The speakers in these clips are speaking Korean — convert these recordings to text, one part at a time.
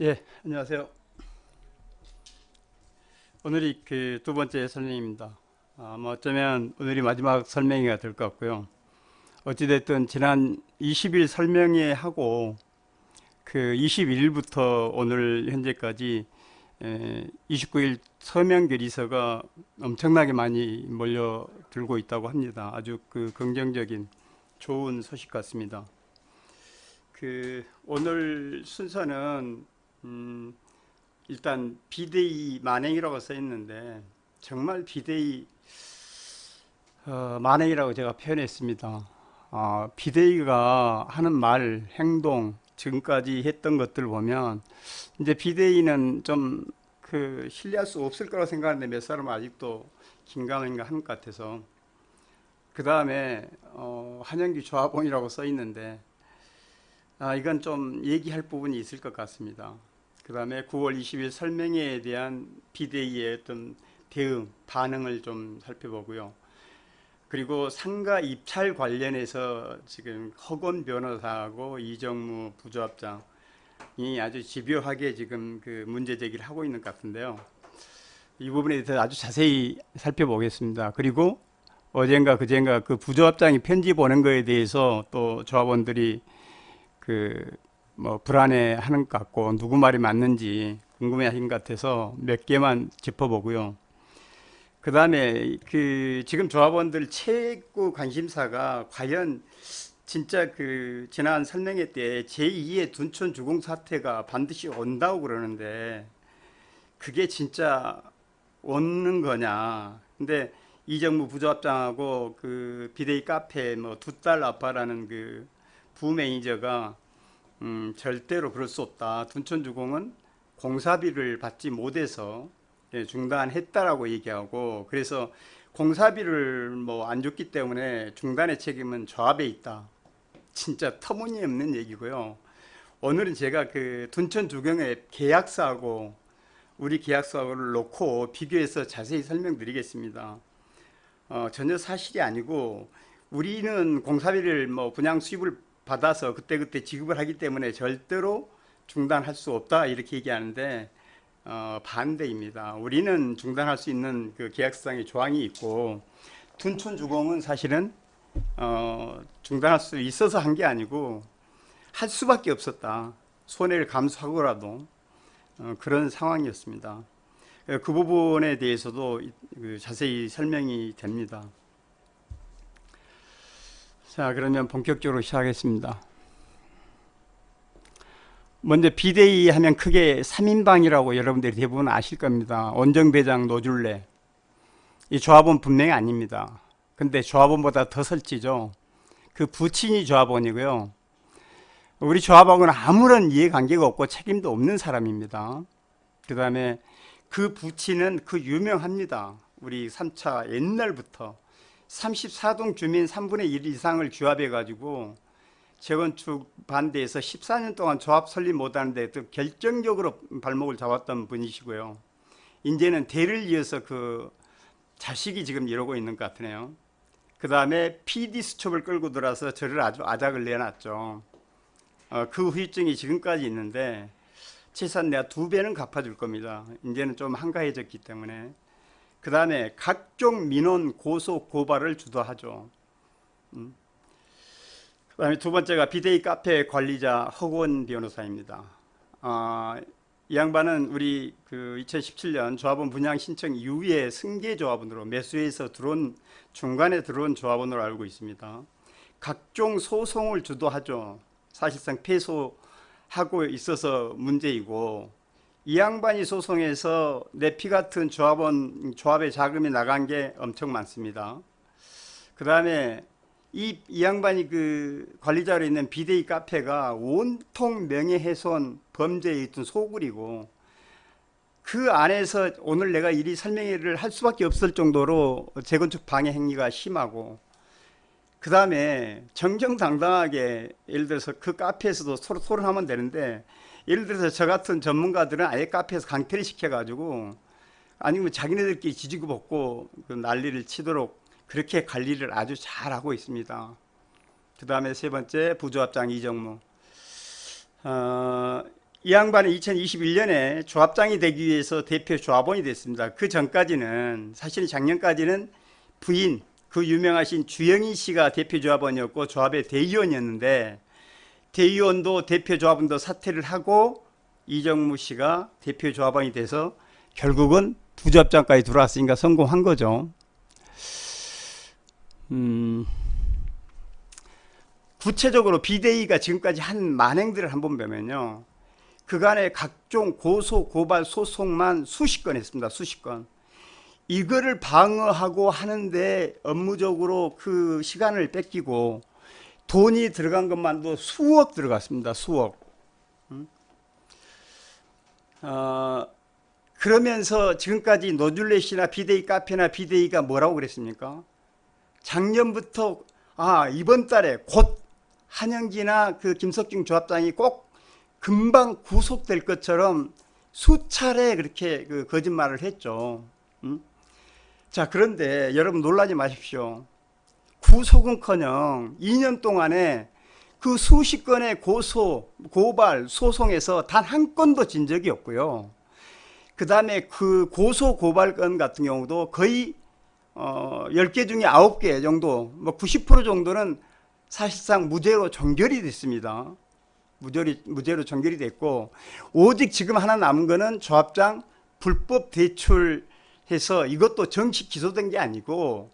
예, 안녕하세요. 오늘이 그 두 번째 설명입니다. 뭐 어쩌면 오늘이 마지막 설명회가 될 것 같고요. 어찌됐든 지난 20일 설명회 하고 그 21일부터 오늘 현재까지 29일 서명 결의서가 엄청나게 많이 몰려들고 있다고 합니다. 아주 그 긍정적인 좋은 소식 같습니다. 그 오늘 순서는 음, 일단 비대위 만행이라고 써 있는데 정말 비대위 만행이라고 제가 표현했습니다. 비대위가 하는 말, 행동, 지금까지 했던 것들 보면 이제 비대위는 좀 그 신뢰할 수 없을 거라고 생각하는데 몇 사람은 아직도 긴가민가 하는 것 같아서 그 다음에 한영규 조합원이라고 써 있는데 이건 좀 얘기할 부분이 있을 것 같습니다. 그 다음에 9월 20일 설명회에 대한 비대위의 어떤 대응, 반응을 좀 살펴보고요. 그리고 상가 입찰 관련해서 지금 허건 변호사하고 이정무 부조합장이 아주 집요하게 지금 그 문제 제기를 하고 있는 것 같은데요. 이 부분에 대해서 아주 자세히 살펴보겠습니다. 그리고 어젠가 그젠가 그 부조합장이 편지 보낸 거에 대해서 또 조합원들이 그 뭐 불안해하는 것 같고 누구 말이 맞는지 궁금해하신 것 같아서 몇 개만 짚어보고요. 그 다음에 그 지금 조합원들 최고 관심사가 과연 진짜 그 지난 설명회 때 제2의 둔촌 주공 사태가 반드시 온다고 그러는데 그게 진짜 오는 거냐. 근데 이정무 부조합장하고 그 비대위 카페 뭐 두 딸 아빠라는 그 부매니저가 절대로 그럴 수 없다. 둔촌주공은 공사비를 받지 못해서 중단했다라고 얘기하고 그래서 공사비를 뭐 안 줬기 때문에 중단의 책임은 조합에 있다. 진짜 터무니없는 얘기고요. 오늘은 제가 그 둔촌주공의 계약서하고 우리 계약서를 놓고 비교해서 자세히 설명드리겠습니다. 전혀 사실이 아니고 우리는 공사비를 뭐 분양 수입을 받아서 그때그때 지급을 하기 때문에 절대로 중단할 수 없다 이렇게 얘기하는데 반대입니다. 우리는 중단할 수 있는 그 계약상의 조항이 있고 둔촌주공은 사실은 중단할 수 있어서 한 게 아니고 할 수밖에 없었다. 손해를 감수하고라도 그런 상황이었습니다. 그 부분에 대해서도 자세히 설명이 됩니다. 자, 그러면 본격적으로 시작하겠습니다. 먼저 비대위 하면 크게 3인방이라고 여러분들이 대부분 아실 겁니다. 원정대장 노줄래. 이 조합원 분명히 아닙니다. 근데 조합원보다 더 설지죠. 그 부친이 조합원이고요. 우리 조합원은 아무런 이해관계가 없고 책임도 없는 사람입니다. 그 다음에 그 부친은 그 유명합니다. 우리 3차 옛날부터 34동 주민 3분의 1 이상을 규합해가지고 재건축 반대해서 14년 동안 조합 설립 못하는데 또 결정적으로 발목을 잡았던 분이시고요. 이제는 대를 이어서 그 자식이 지금 이러고 있는 것 같으네요. 그 다음에 PD 수첩을 끌고 들어와서 저를 아주 아작을 내놨죠. 그 후유증이 지금까지 있는데 최소한 내가 2배는 갚아줄 겁니다. 이제는 좀 한가해졌기 때문에. 그 다음에 각종 민원 고소 고발을 주도하죠. 그다음에 두 번째가 비대위 카페 관리자 허건 변호사입니다. 이 양반은 우리 그 2017년 조합원 분양 신청 이후에 승계 조합원으로 매수해서 들어온 중간에 들어온 조합원으로 알고 있습니다. 각종 소송을 주도하죠. 사실상 패소하고 있어서 문제이고 이 양반이 소송해서 내 피 같은 조합의 자금이 나간 게 엄청 많습니다. 그 다음에 이 양반이 그 관리자로 있는 비대위 카페가 온통 명예훼손 범죄에 있던 소굴이고 그 안에서 오늘 내가 이리 설명회를 할 수밖에 없을 정도로 재건축 방해 행위가 심하고 그 다음에 정정당당하게 예를 들어서 그 카페에서도 서로 토론하면 되는데 예를 들어서 저 같은 전문가들은 아예 카페에서 강퇴를 시켜가지고 아니면 자기네들끼리 지지고 볶고 그 난리를 치도록 그렇게 관리를 아주 잘하고 있습니다. 그 다음에 세 번째 부조합장 이정무. 이 양반은 2021년에 조합장이 되기 위해서 대표 조합원이 됐습니다. 그 전까지는 사실 작년까지는 부인 그 유명하신 주영희 씨가 대표 조합원이었고 조합의 대의원이었는데 대의원도 대표 조합원도 사퇴를 하고 이정무 씨가 대표 조합원이 돼서 결국은 부조합장까지 들어왔으니까 성공한 거죠. 구체적으로 비대위가 지금까지 한 만행들을 한번 보면요. 그간의 각종 고소, 고발, 소송만 수십 건 했습니다. 수십 건. 이거를 방어하고 하는데 업무적으로 그 시간을 뺏기고 돈이 들어간 것만도 수억 들어갔습니다. 수억. 그러면서 지금까지 노즐렛이나 비대위 카페나 비대위가 뭐라고 그랬습니까? 작년부터 이번 달에 곧 한영기나 그 김석중 조합장이 꼭 금방 구속될 것처럼 수차례 그렇게 그 거짓말을 했죠. 자, 그런데 여러분 놀라지 마십시오. 구속은커녕 2년 동안에 그 수십 건의 고소, 고발, 소송에서 단 한 건도 진 적이 없고요. 그 다음에 그 고소, 고발 건 같은 경우도 거의 10개 중에 9개 정도, 뭐 90% 정도는 사실상 무죄로 종결이 됐습니다. 무죄로 종결이 됐고, 오직 지금 하나 남은 거는 조합장 불법 대출해서 이것도 정식 기소된 게 아니고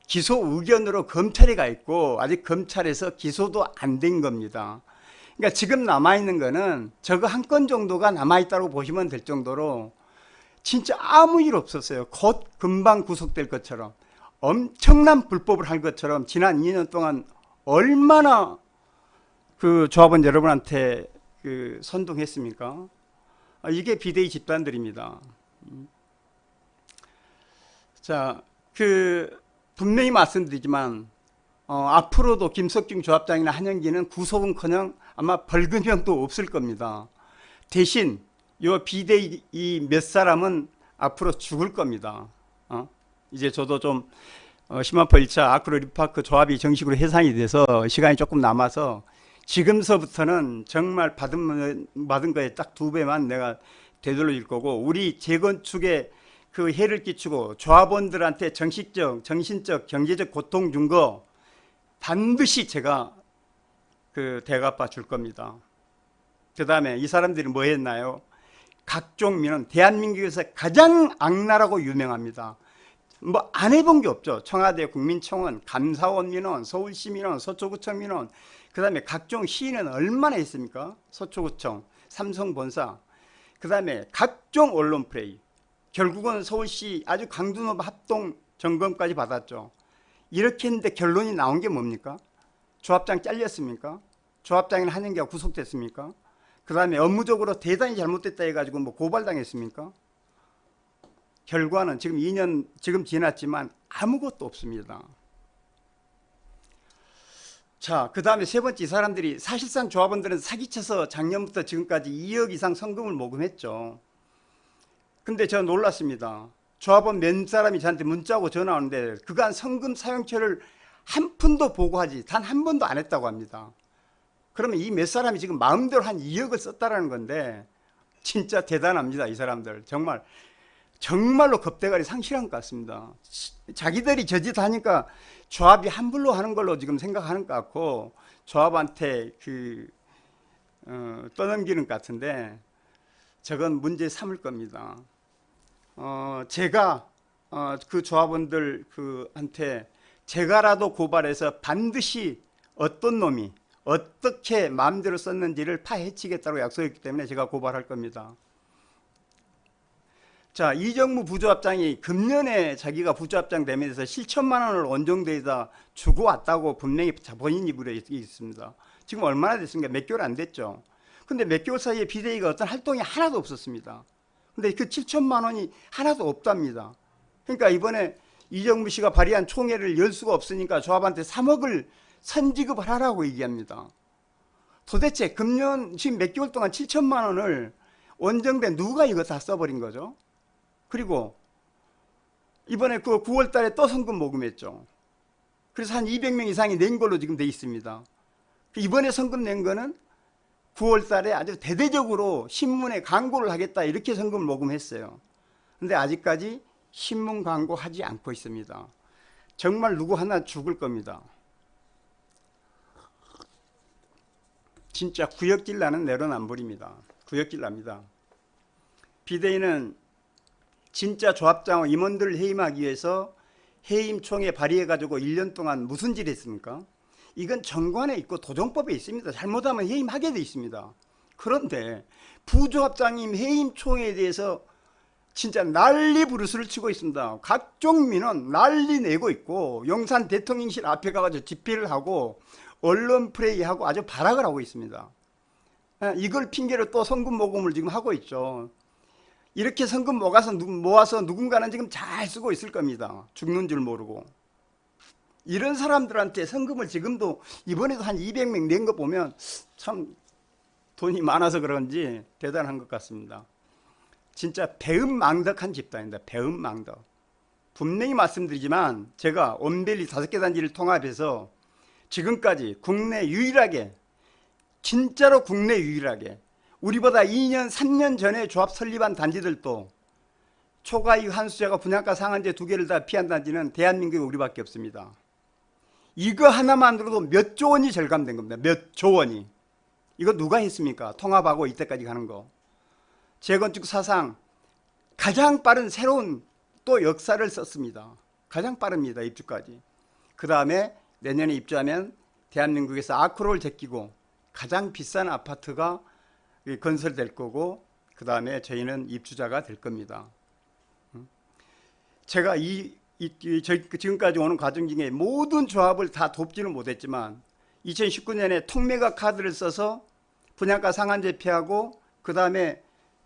기소 의견으로 검찰에 가 있고 아직 검찰에서 기소도 안 된 겁니다. 그러니까 지금 남아있는 거는 저거 한 건 정도가 남아있다고 보시면 될 정도로 진짜 아무 일 없었어요. 곧 금방 구속될 것처럼 엄청난 불법을 할 것처럼 지난 2년 동안 얼마나 그 조합원 여러분한테 그 선동했습니까? 이게 비대위 집단들입니다. 자, 분명히 말씀드리지만 앞으로도 김석중 조합장이나 한영기는 구속은커녕 아마 벌금형도 없을 겁니다. 대신 요 비대위 몇 사람은 앞으로 죽을 겁니다. 이제 저도 좀 시마포 1차 아크로 리파크 조합이 정식으로 해산이 돼서 시간이 조금 남아서 지금서부터는 정말 받은 거에 딱 2배만 내가 되돌릴 거고, 우리 재건축에 그 해를 끼치고 조합원들한테 정신적, 경제적 고통 준 거 반드시 제가 그 대갚아 줄 겁니다. 그 다음에 이 사람들이 뭐 했나요? 각종 민원, 대한민국에서 가장 악랄하고 유명합니다. 뭐 안 해본 게 없죠. 청와대 국민청원, 감사원 민원, 서울시 민원, 서초구청 민원, 그 다음에 각종 시위는 얼마나 했습니까? 서초구청, 삼성본사, 그 다음에 각종 언론 플레이, 결국은 서울시 아주 강도 높은 합동 점검까지 받았죠. 이렇게 했는데 결론이 나온 게 뭡니까? 조합장 잘렸습니까? 조합장이나 한영기가 구속됐습니까? 그 다음에 업무적으로 대단히 잘못됐다 해가지고 뭐 고발당했습니까? 결과는 지금 2년 지금 지났지만 아무것도 없습니다. 자, 그 다음에 세 번째, 이 사람들이 사실상 조합원들은 사기쳐서 작년부터 지금까지 2억 이상 성금을 모금했죠. 근데 저 놀랐습니다. 조합원 몇 사람이 저한테 문자 오고 전화 오는데 그간 성금 사용처를 한 푼도 보고하지 단 한 번도 안 했다고 합니다. 그러면 이 몇 사람이 지금 마음대로 한 2억을 썼다라는 건데 진짜 대단합니다. 이 사람들 정말로 겁대가리 상실한 것 같습니다. 자기들이 저짓 하니까 조합이 함부로 하는 걸로 지금 생각하는 것 같고 조합한테 떠넘기는 것 같은데 저건 문제 삼을 겁니다. 제가 그 조합원들 한테 제가라도 고발해서 반드시 어떤 놈이 어떻게 마음대로 썼는지를 파헤치겠다고 약속했기 때문에 제가 고발할 겁니다. 자, 이정무 부조합장이 금년에 자기가 부조합장 되면서 7천만 원을 원정대에다 주고 왔다고 분명히 본인 입으로 있습니다. 지금 얼마나 됐습니까? 몇 개월 안 됐죠. 근데 몇 개월 사이에 비대위가 어떤 활동이 하나도 없었습니다. 근데 그 7천만 원이 하나도 없답니다. 그러니까 이번에 이정무 씨가 발의한 총회를 열 수가 없으니까 조합한테 3억을 선지급을 하라고 얘기합니다. 도대체 금년 지금 몇 개월 동안 7천만 원을 원정대 누가 이거 다 써버린 거죠? 그리고 이번에 그 9월 달에 또 성금 모금했죠. 그래서 한 200명 이상이 낸 걸로 지금 돼 있습니다. 이번에 성금 낸 거는 9월 달에 아주 대대적으로 신문에 광고를 하겠다 이렇게 성금을 모금했어요. 근데 아직까지 신문 광고 하지 않고 있습니다. 정말 누구 하나 죽을 겁니다. 진짜 구역질 나는 내로남불입니다. 구역질 납니다. 비대위는 진짜 조합장 임원들을 해임하기 위해서 해임총회 발의해가지고 1년 동안 무슨 짓을 했습니까? 이건 정관에 있고 도정법에 있습니다. 잘못하면 해임하게 돼 있습니다. 그런데 부조합장님 해임총회에 대해서 진짜 난리 부르스를 치고 있습니다. 각종 민원 난리 내고 있고 용산 대통령실 앞에 가가지고 집회를 하고 언론 프레이하고 아주 발악을 하고 있습니다. 이걸 핑계로 또 성금 모금을 지금 하고 있죠. 이렇게 성금 모아서 누군가는 지금 잘 쓰고 있을 겁니다. 죽는 줄 모르고. 이런 사람들한테 성금을 지금도 이번에도 한 200명 낸 거 보면 참 돈이 많아서 그런지 대단한 것 같습니다. 진짜 배은망덕한 집단입니다. 배은망덕. 분명히 말씀드리지만 제가 온밸리 5개 단지를 통합해서 지금까지 국내 유일하게, 진짜로 국내 유일하게 우리보다 2년 3년 전에 조합 설립한 단지들도 초과이익 환수제가 분양가 상한제 2개를 다 피한 단지는 대한민국에 우리밖에 없습니다. 이거 하나만 들어도 몇 조 원이 절감된 겁니다. 몇 조 원이. 이거 누가 했습니까? 통합하고 이때까지 가는 거. 재건축 사상 가장 빠른 새로운 또 역사를 썼습니다. 가장 빠릅니다. 입주까지. 그 다음에 내년에 입주하면 대한민국에서 아크로를 제끼고 가장 비싼 아파트가 건설될 거고 그 다음에 저희는 입주자가 될 겁니다. 제가 지금까지 오는 과정 중에 모든 조합을 다 돕지는 못했지만 2019년에 통매각 카드를 써서 분양가 상한제 피하고 그 다음에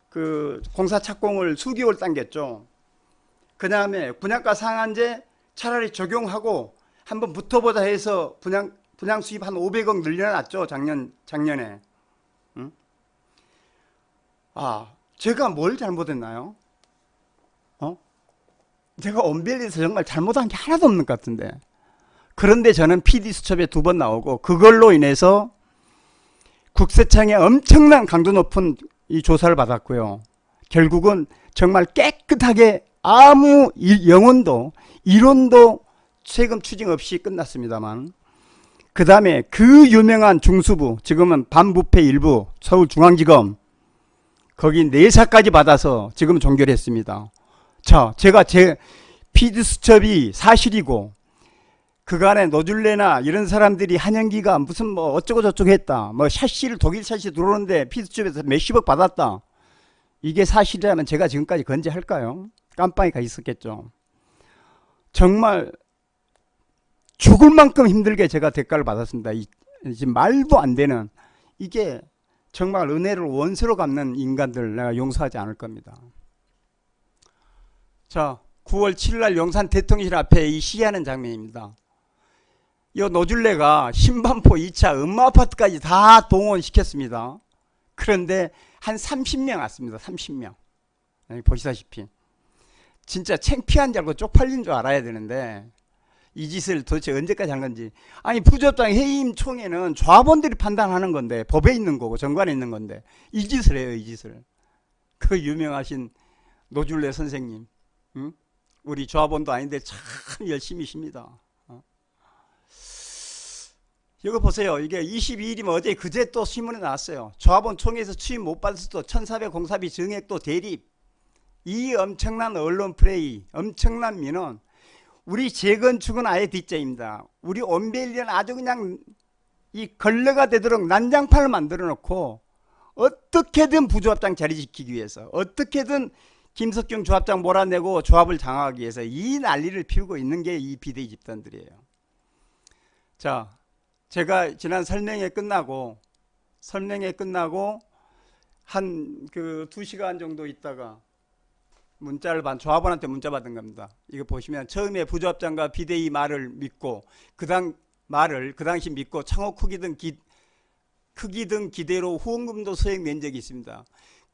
그 공사 착공을 수개월 당겼죠. 그 다음에 분양가 상한제 차라리 적용하고 한번 붙어보자 해서 분양 수입 한 500억 늘려놨죠. 작년에. 응? 제가 뭘 잘못했나요? 제가 온밸리에서 정말 잘못한 게 하나도 없는 것 같은데. 그런데 저는 PD수첩에 2번 나오고 그걸로 인해서 국세청에 엄청난 강도 높은 이 조사를 받았고요. 결국은 정말 깨끗하게 아무 영혼도 이론도 세금 추징 없이 끝났습니다만 그 다음에 그 유명한 중수부 지금은 반부패 일부 서울중앙지검 거기 내사까지 받아서 지금 종결했습니다. 자, 제가 제 피드수첩이 사실이고 그간에 노줄레나 이런 사람들이 한영기가 무슨 뭐 어쩌고 저쩌고 했다. 뭐 샤시를 독일 샤시 들어오는데 피드수첩에서 몇십억 받았다. 이게 사실이라면 제가 지금까지 건재할까요? 깜빵이가 있었겠죠. 정말 죽을 만큼 힘들게 제가 대가를 받았습니다. 지금 말도 안 되는 이게 정말 은혜를 원수로 갚는 인간들 내가 용서하지 않을 겁니다. 자, 9월 7일 용산 대통령실 앞에 이 시위하는 장면입니다. 이 노줄레가 신반포 2차 음마아파트까지 다 동원시켰습니다. 그런데 한 30명 왔습니다. 30명. 여기 보시다시피 진짜 창피한 줄 알고 쪽팔린 줄 알아야 되는데 이 짓을 도대체 언제까지 한 건지. 아니 부조합장 해임 총회는 조합원들이 판단하는 건데 법에 있는 거고 정관에 있는 건데 이 짓을 해요. 이 짓을. 그 유명하신 노줄레 선생님, 응? 우리 조합원도 아닌데 참 열심히십니다. 이거 보세요. 이게 22일이면 어제 그제 또 신문에 나왔어요. 조합원 총회에서 취임 못 받았을 때 1400 공사비 증액 또 대립. 이 엄청난 언론 플레이, 엄청난 민원. 우리 재건축은 아예 뒷자입니다. 우리 온밸리는 아주 그냥 이 걸레가 되도록 난장판을 만들어 놓고 어떻게든 부조합장 자리 지키기 위해서 어떻게든 김석경 조합장 몰아내고 조합을 장악하기 위해서 이 난리를 피우고 있는 게 이 비대위 집단들이에요. 자, 제가 지난 설명회 끝나고 한 그 2시간 정도 있다가 조합원한테 문자 받은 겁니다. 이거 보시면 처음에 부조합장과 비대위 말을 믿고 그 당시 믿고 창호 크기 등 기대로 후원금도 소액 낸 적이 있습니다.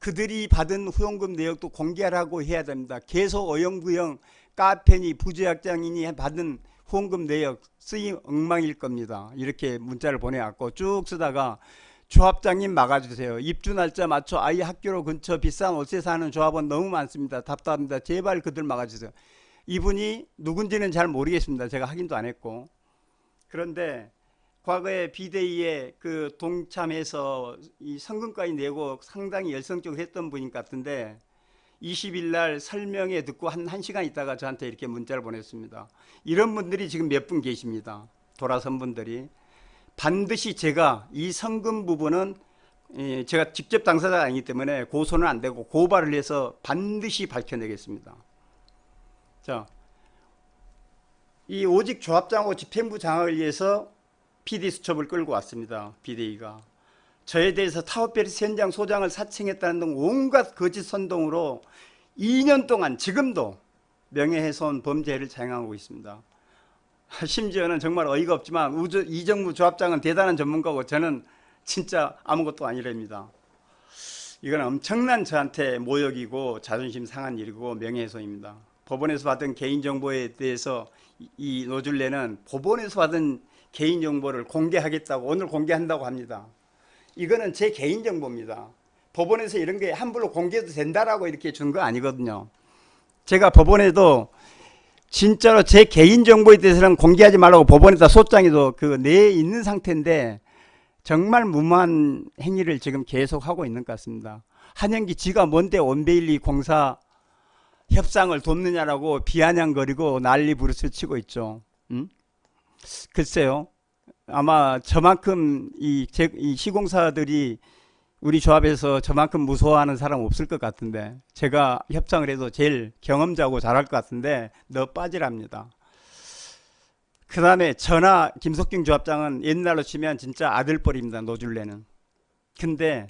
그들이 받은 후원금 내역도 공개하라고 해야 됩니다. 계속 어영부영 카페니 부조합장이니 받은 후원금 내역 쓰임 엉망일 겁니다. 이렇게 문자를 보내왔고 쭉 쓰다가 조합장님 막아주세요. 입주 날짜 맞춰 아이 학교로 근처 비싼 옷에 사는 조합원 너무 많습니다. 답답합니다. 제발 그들 막아주세요. 이분이 누군지는 잘 모르겠습니다. 제가 확인도 안 했고. 그런데 과거에 비대위에 그 동참해서 이 성금까지 내고 상당히 열성적으로 했던 분인 것 같은데 20일 날 설명회 듣고 한 시간 있다가 저한테 이렇게 문자를 보냈습니다. 이런 분들이 지금 몇 분 계십니다. 돌아선 분들이. 반드시 제가 이 성금 부분은 제가 직접 당사자가 아니기 때문에 고소는 안 되고 고발을 해서 반드시 밝혀내겠습니다. 자, 이 오직 조합장하고 집행부 장악을 위해서 PD 수첩을 끌고 왔습니다. 비대위가. 저에 대해서 타워페리스 현장 소장을 사칭했다는 등 온갖 거짓 선동으로 2년 동안 지금도 명예훼손 범죄를 자행하고 있습니다. 심지어는 정말 어이가 없지만 이정무 조합장은 대단한 전문가고 저는 진짜 아무것도 아니랍니다. 이건 엄청난 저한테 모욕이고 자존심 상한 일이고 명예훼손입니다. 법원에서 받은 개인정보에 대해서 이 노줄레는 법원에서 받은 개인정보를 공개하겠다고 오늘 공개한다고 합니다. 이거는 제 개인정보입니다. 법원에서 이런 게 함부로 공개도 된다라고 이렇게 준 거 아니거든요. 제가 법원에도 진짜로 제 개인정보에 대해서는 공개하지 말라고 법원에다 소장에도 내 있는 상태인데 정말 무모한 행위를 지금 계속하고 있는 것 같습니다. 한영기 지가 뭔데 원베일리 공사 협상을 돕느냐라고 비아냥거리고 난리 부르스 치고 있죠. 글쎄요. 아마 저만큼 이 시공사들이 우리 조합에서 저만큼 무서워하는 사람 없을 것 같은데 제가 협상을 해도 제일 경험자고 잘할 것 같은데 너 빠지랍니다. 그 다음에 전하 김석중 조합장은 옛날로 치면 진짜 아들뻘입니다. 노줄레는. 근데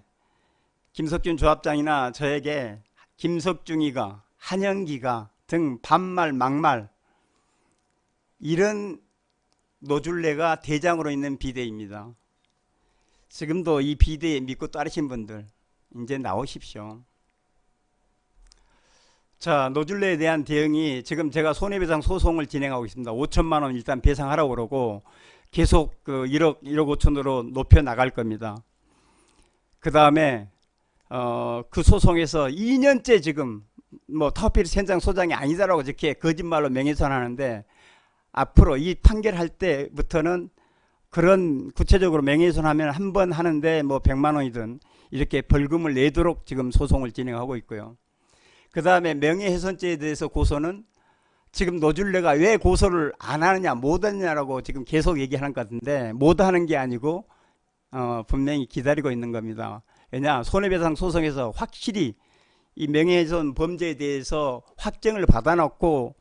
김석준 조합장이나 저에게 김석중이가 한영기가 등 반말 막말 이런 노줄레가 대장으로 있는 비대입니다. 지금도 이 비대에 믿고 따르신 분들 이제 나오십시오. 자, 노줄레에 대한 대응이 지금 제가 손해배상 소송을 진행하고 있습니다. 5천만 원 일단 배상하라고 그러고 계속 1억 5천으로 높여 나갈 겁니다. 그 다음에 그 소송에서 2년째 지금 뭐 타워페리스 현장 소장이 아니다라고 이렇게 거짓말로 명예훼손하는데 앞으로 이 판결할 때부터는 그런 구체적으로 명예훼손하면 한 번 하는데 뭐 100만 원이든 이렇게 벌금을 내도록 지금 소송을 진행하고 있고요. 그 다음에 명예훼손죄에 대해서 고소는 지금 노줄레가 왜 고소를 안 하느냐 못 하느냐라고 지금 계속 얘기하는 것 같은데 못 하는 게 아니고 분명히 기다리고 있는 겁니다. 왜냐 손해배상 소송에서 확실히 이 명예훼손 범죄에 대해서 확정을 받아놓고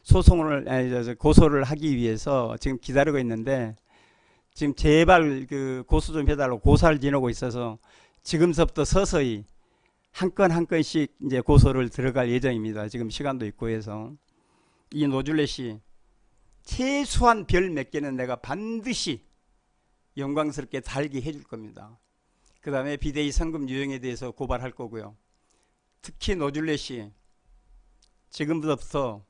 소송을 고소를 하기 위해서 지금 기다리고 있는데 지금 제발 고소 좀 해달라고 고사를 지내고 있어서 지금서부터 서서히 한 건 한 건씩 이제 고소를 들어갈 예정입니다. 지금 시간도 있고 해서 이 노줄레 씨 최소한 별 몇 개는 내가 반드시 영광스럽게 달게 해줄 겁니다. 그 다음에 비대위 성금 유형에 대해서 고발할 거고요. 특히 노줄레 씨 지금부터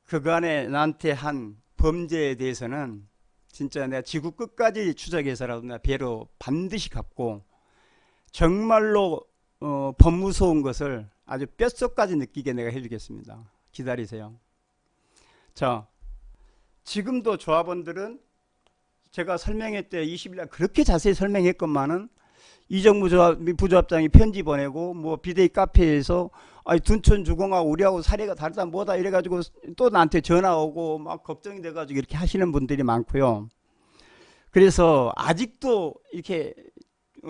그간에 나한테 한 범죄에 대해서는 진짜 내가 지구 끝까지 추적해서라도 내가 배로 반드시 갚고 정말로 법무서운 것을 아주 뼛속까지 느끼게 내가 해주겠습니다. 기다리세요. 자, 지금도 조합원들은 제가 설명회 때 20일날 그렇게 자세히 설명했건만은 이정무 부조합장이 편지 보내고 뭐 비대위 카페에서 아니 둔촌 주공하고 우리하고 사례가 다르다 뭐다 이래가지고 또 나한테 전화 오고 막 걱정이 돼가지고 이렇게 하시는 분들이 많고요. 그래서 아직도 이렇게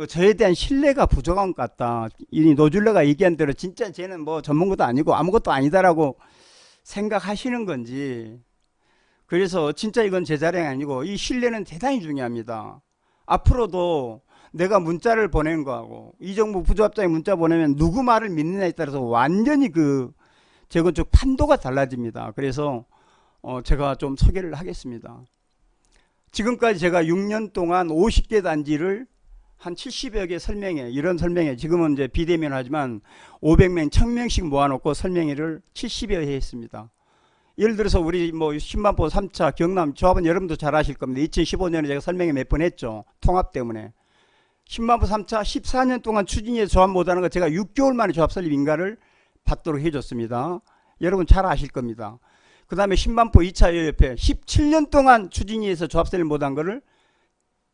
저에 대한 신뢰가 부족한 것 같다. 이 노줄레가 얘기한 대로 진짜 쟤는 뭐 전문가도 아니고 아무것도 아니다라고 생각하시는 건지. 그래서 진짜 이건 제 자랑이 아니고 이 신뢰는 대단히 중요합니다. 앞으로도 내가 문자를 보내는 거하고 이정무 부조합장이 문자 보내면 누구 말을 믿느냐에 따라서 완전히 재건축 판도가 달라집니다. 그래서 제가 좀 소개를 하겠습니다. 지금까지 제가 6년 동안 50개 단지를 한 70여 개 설명회, 이런 설명회, 지금은 이제 비대면 하지만 500명, 1000명씩 모아놓고 설명회를 70여 회 했습니다. 예를 들어서 우리 뭐 10만포 3차 경남 조합은 여러분도 잘 아실 겁니다. 2015년에 제가 설명회 몇 번 했죠. 통합 때문에. 10만포 3차 14년 동안 추진위에서 조합 못하는 거 제가 6개월 만에 조합 설립 인가를 받도록 해줬습니다. 여러분 잘 아실 겁니다. 그 다음에 10만포 2차 여협회 17년 동안 추진위에서 조합 설립 못한 거를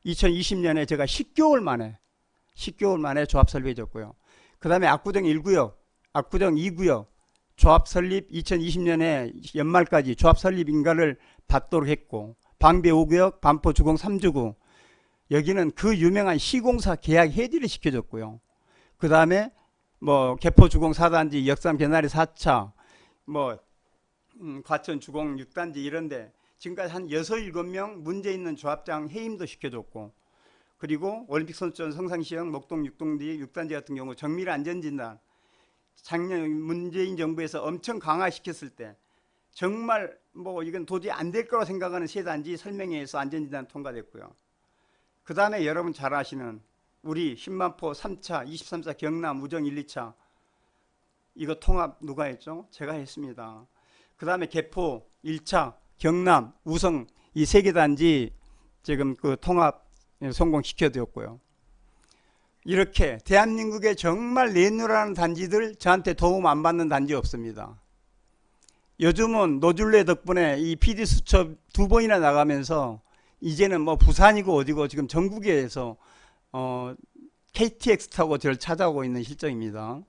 2020년에 제가 10개월 만에 조합 설립해줬고요. 그 다음에 압구정 1구역, 압구정 2구역 조합 설립 2020년에 연말까지 조합 설립 인가를 받도록 했고, 방배 5구역, 반포 주공 3주구 여기는 그 유명한 시공사 계약 해지를 시켜줬고요. 그 다음에 뭐 개포 주공 4단지, 역삼 개나리 4차, 뭐 과천 주공 6단지 이런데 지금까지 한 6, 7명 문제 있는 조합장 해임도 시켜줬고, 그리고 올림픽 선수촌 성산시형 목동 6단지 같은 경우 정밀 안전진단 작년 문재인 정부에서 엄청 강화시켰을 때 정말 뭐 이건 도저히 안 될 거라고 생각하는 세 단지 설명회에서 안전진단 통과됐고요. 그 다음에 여러분 잘 아시는 우리 10만포 3차, 23차 경남 우정 1, 2차 이거 통합 누가 했죠? 제가 했습니다. 그 다음에 개포 1차, 경남, 우성 이 세 개 단지 지금 그 통합 성공시켜드렸고요. 이렇게 대한민국에 정말 내놓으라는 단지들 저한테 도움 안 받는 단지 없습니다. 요즘은 노줄레 덕분에 이 PD 수첩 2번이나 나가면서 이제는 뭐 부산이고 어디고 지금 전국에서 KTX 타고 저를 찾아오고 있는 실정입니다.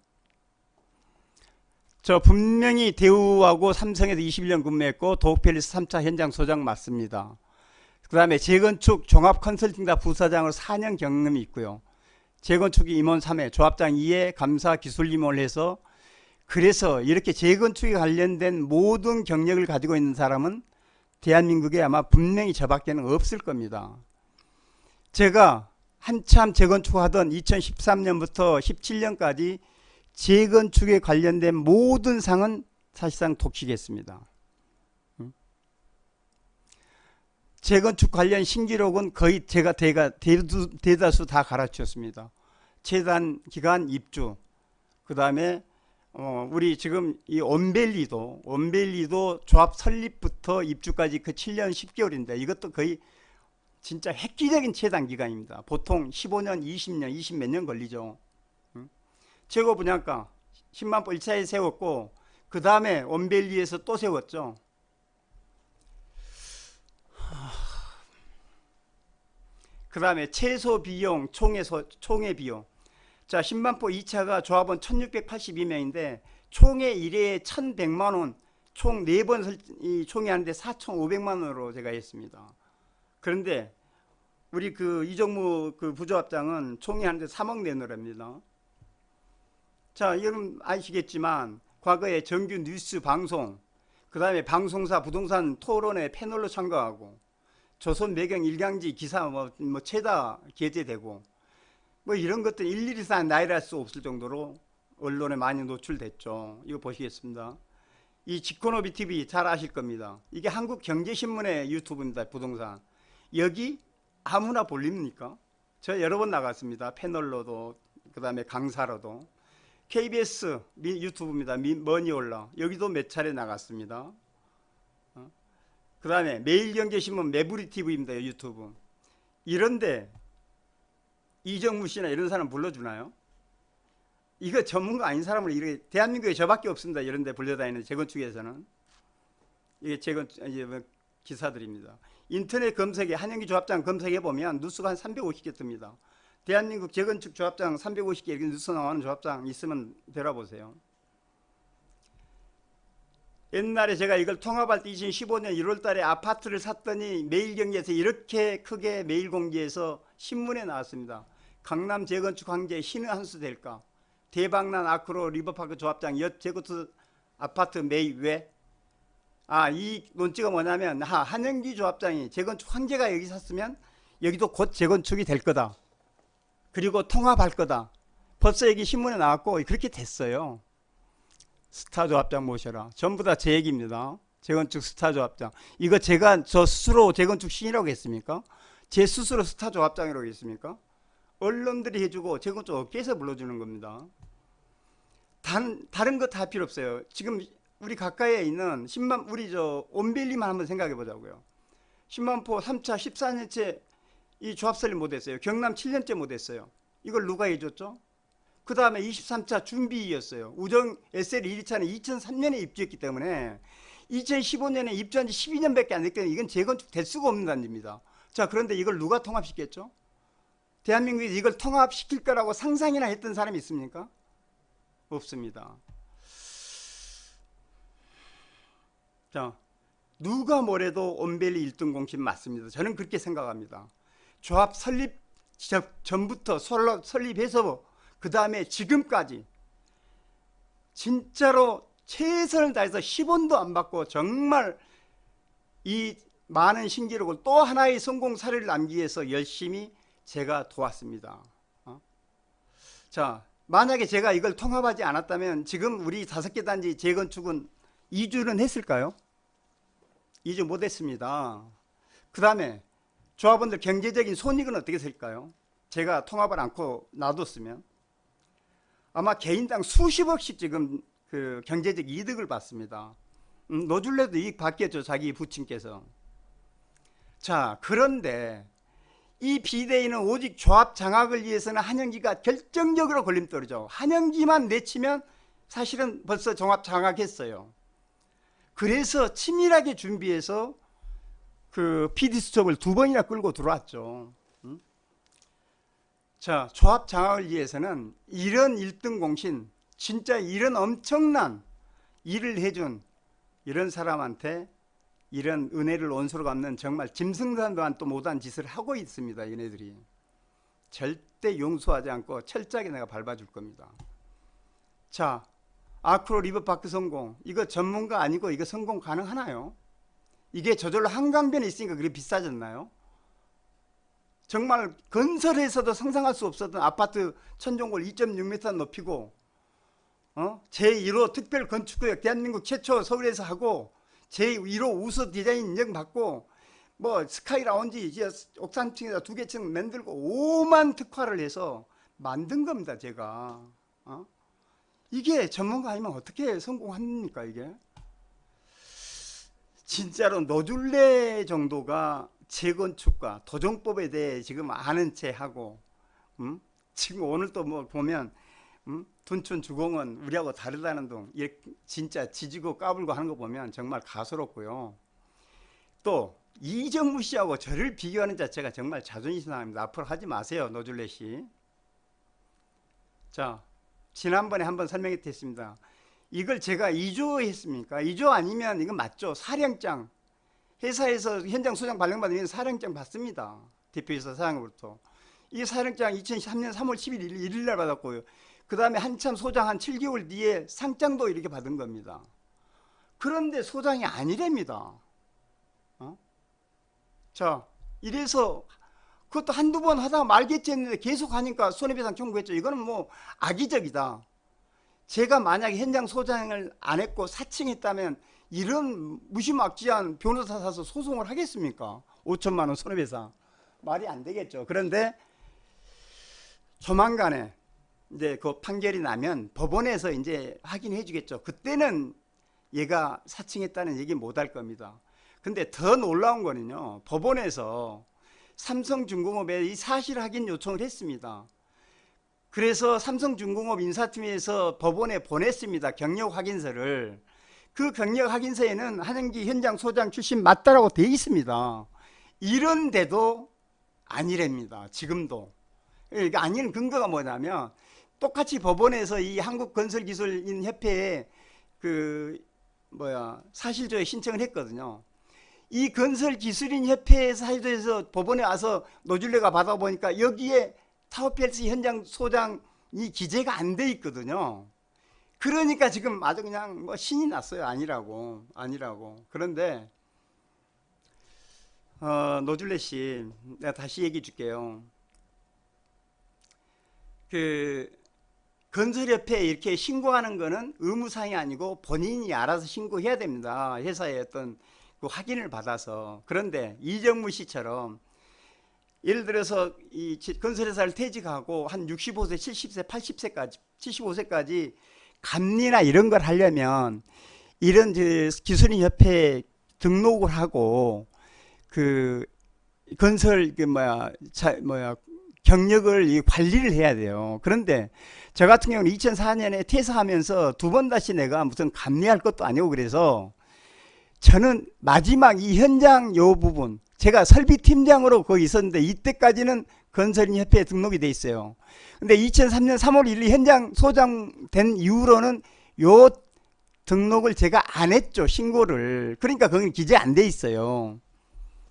저 분명히 대우하고 삼성에서 21년 근무했고 도우펠리스 3차 현장 소장 맞습니다. 그 다음에 재건축 종합 컨설팅사 부사장으로 4년 경험이 있고요. 재건축이 임원 3회, 조합장 2회, 감사 기술 임원을 해서 그래서 이렇게 재건축에 관련된 모든 경력을 가지고 있는 사람은 대한민국에 아마 분명히 저밖에는 없을 겁니다. 제가 한참 재건축하던 2013년부터 17년까지 재건축에 관련된 모든 상은 사실상 독식했습니다. 재건축 관련 신기록은 거의 제가 대다수 다 갈아치웠습니다. 최단 기간 입주, 그 다음에 우리 지금 이 온벨리도 조합 설립부터 입주까지 그 7년 10개월인데 이것도 거의 진짜 획기적인 최단 기간입니다. 보통 15년, 20년, 20 몇 년 걸리죠. 최고 분양가 10만포 1차에 세웠고 그 다음에 온벨리에서 또 세웠죠. 그 다음에 최소 비용, 총회 비용. 자, 10만포 2차가 조합원 1682명인데 총회 1회에 1100만원, 총 4번 총회하는데 4500만원으로 제가 했습니다. 그런데 우리 그 이정무 그 부조합장은 총회하는데 3억 내놓으랍니다. 자, 여러분 아시겠지만 과거에 정규 뉴스 방송, 그 다음에 방송사 부동산 토론회 패널로 참가하고 조선 매경 일강지 기사 뭐 최다 게재되고 뭐 이런 것들 일일이 다 나열할 수 없을 정도로 언론에 많이 노출됐죠. 이거 보시겠습니다. 이 지코노비 TV 잘 아실 겁니다. 이게 한국경제신문의 유튜브입니다. 부동산. 여기 아무나 볼립니까? 저 여러 번 나갔습니다. 패널로도 그 다음에 강사로도. KBS 유튜브입니다. 머니올라 여기도 몇 차례 나갔습니다. 그 다음에 매일경제신문 매부리 TV입니다. 유튜브. 이런데 이정무 씨나 이런 사람 불러주나요? 이거 전문가 아닌 사람을 이렇게 대한민국에 저밖에 없습니다. 이런 데 불려다니는 재건축에서는. 이게 기사들입니다. 인터넷 검색에 한영기 조합장 검색해 보면 뉴스가 한 350개 뜹니다. 대한민국 재건축 조합장 350개 이렇게 뉴스 나오는 조합장 있으면 들어보세요. 옛날에 제가 이걸 통합할 때 2015년 1월 달에 아파트를 샀더니 매일경제에서 이렇게 크게 매일 공개해서 신문에 나왔습니다. 강남 재건축 황제 신의 한 수 될까? 대박난 아크로 리버파크 조합장 재건축 아파트 매입 왜? 이 논지가 뭐냐면 한영기 조합장이 재건축 황제가 여기 샀으면 여기도 곧 재건축이 될 거다. 그리고 통합할 거다. 벌써 여기 신문에 나왔고 그렇게 됐어요. 스타 조합장 모셔라. 전부 다 제 얘기입니다. 재건축 스타 조합장. 이거 제가 저 스스로 재건축 신이라고 했습니까? 제 스스로 스타 조합장이라고 했습니까? 언론들이 해주고 재건축 업계에서 불러주는 겁니다. 다른 거 다 필요 없어요. 지금 우리 가까이에 있는 우리 온벨리만 한번 생각해 보자고요. 10만포 3차 14년째 이 조합 설립 못했어요. 경남 7년째 못했어요. 이걸 누가 해줬죠? 그 다음에 23차 준비였어요. 우정 SL 1차는 2003년에 입주했기 때문에 2015년에 입주한 지 12년밖에 안 됐기 때문에 이건 재건축 될 수가 없는 단지입니다. 자, 그런데 이걸 누가 통합시켰죠? 대한민국이 이걸 통합시킬 거라고 상상이나 했던 사람이 있습니까? 없습니다. 자, 누가 뭐래도 온밸리 1등 공신 맞습니다. 저는 그렇게 생각합니다. 조합 설립 전부터 설립해서 그 다음에 지금까지 진짜로 최선을 다해서 10원도 안 받고 정말 이 많은 신기록을 또 하나의 성공 사례를 남기기 위해서 열심히 제가 도왔습니다. 자, 만약에 제가 이걸 통합하지 않았다면 지금 우리 5개 단지 재건축은 2주는 했을까요? 2주 못했습니다. 그 다음에 조합원들 경제적인 손익은 어떻게 될까요? 제가 통합을 않고 놔뒀으면 아마 개인당 수십억씩 지금 그 경제적 이득을 받습니다. 노줄레도 이익 받겠죠, 자기 부친께서. 자, 그런데 이 비대위는 오직 조합 장악을 위해서는 한영기가 결정적으로 걸림돌이죠. 한영기만 내치면 사실은 벌써 종합 장악했어요. 그래서 치밀하게 준비해서 그 PD수첩을 2번이나 끌고 들어왔죠. 자, 조합 장악을 위해서는 이런 1등 공신, 진짜 이런 엄청난 일을 해준 이런 사람한테 이런 은혜를 온수로 갚는 정말 짐승단 또한 또 못한 짓을 하고 있습니다. 얘네들이 절대 용서하지 않고 철저하게 내가 밟아줄 겁니다. 자, 아크로 리버파크 성공, 이거 전문가 아니고 이거 성공 가능하나요? 이게 저절로 한강변에 있으니까 그게 비싸졌나요? 정말 건설에서도 상상할 수 없었던 아파트 천정골 2.6m 높이고 제1호 특별 건축구역 대한민국 최초 서울에서 하고 제1호 우수 디자인 인정받고 뭐 스카이 라운지 옥상층에다 2개 층 만들고 오만 특화를 해서 만든 겁니다. 제가 이게 전문가 아니면 어떻게 성공합니까? 이게 진짜로 노줄레 정도가 재건축과 도정법에 대해 지금 아는 채 하고 지금 오늘 또 뭐 보면 둔촌 주공은 우리하고 다르다는 둥 진짜 지지고 까불고 하는 거 보면 정말 가소롭고요. 또 이정무 씨하고 저를 비교하는 자체가 정말 자존심 상합니다. 앞으로 하지 마세요, 노줄레 씨. 자, 지난번에 한번 설명해 드렸습니다. 이걸 제가 2조 했습니까? 2조 아니면 이건 맞죠? 사령장, 회사에서 현장 소장 발령받으면 사령장 받습니다. 대표이사 사장으로부터. 이 사령장 2003년 3월 11일 1일 날 받았고요. 그 다음에 한참 소장 한 7개월 뒤에 상장도 이렇게 받은 겁니다. 그런데 소장이 아니랍니다. 자, 이래서 그것도 한두 번 하다가 말겠지 했는데 계속 하니까 손해배상 청구했죠. 이거는 뭐 악의적이다. 제가 만약에 현장 소장을 안 했고 사칭했다면 이런 무시막지한 변호사 사서 소송을 하겠습니까? 5천만 원 손해배상. 말이 안 되겠죠. 그런데 조만간에 이제 그 판결이 나면 법원에서 이제 확인해 주겠죠. 그때는 얘가 사칭했다는 얘기 못 할 겁니다. 근데 더 놀라운 거는요, 법원에서 삼성중공업에 이 사실 확인 요청을 했습니다. 그래서 삼성중공업 인사팀에서 법원에 보냈습니다. 경력 확인서를. 그 경력 확인서에는 한영기 현장 소장 출신 맞다라고 돼 있습니다. 이런데도 아니랍니다. 지금도. 그러니까 아닌 근거가 뭐냐면 똑같이 법원에서 이 한국건설기술인협회에 사실조회 신청을 했거든요. 이 건설기술인협회 사실조회에서 법원에 와서 노줄레가 받아보니까 여기에 타워팰리스 현장 소장이 기재가 안 돼 있거든요. 그러니까 지금 아주 그냥 뭐 신이 났어요. 아니라고. 그런데 노줄레 씨, 내가 다시 얘기해 줄게요. 그 건설협회에 이렇게 신고하는 거는 의무사항이 아니고 본인이 알아서 신고해야 됩니다. 회사의 어떤 그 확인을 받아서. 그런데 이정무 씨처럼 예를 들어서 이 건설회사를 퇴직하고 한 65세, 70세, 80세까지, 75세까지 감리나 이런 걸 하려면 이런 기술인협회에 등록을 하고 그 건설 경력을 관리를 해야 돼요. 그런데 저 같은 경우는 2004년에 퇴사하면서 두 번 다시 내가 무슨 감리할 것도 아니고 그래서 저는 마지막 이 현장 요 부분 제가 설비팀장으로 거기 있었는데 이때까지는 건설인협회에 등록이 돼 있어요. 근데 2003년 3월 1일 현장 소장 된 이후로는 요 등록을 제가 안 했죠. 신고를. 그러니까 거기는 기재 안 돼 있어요.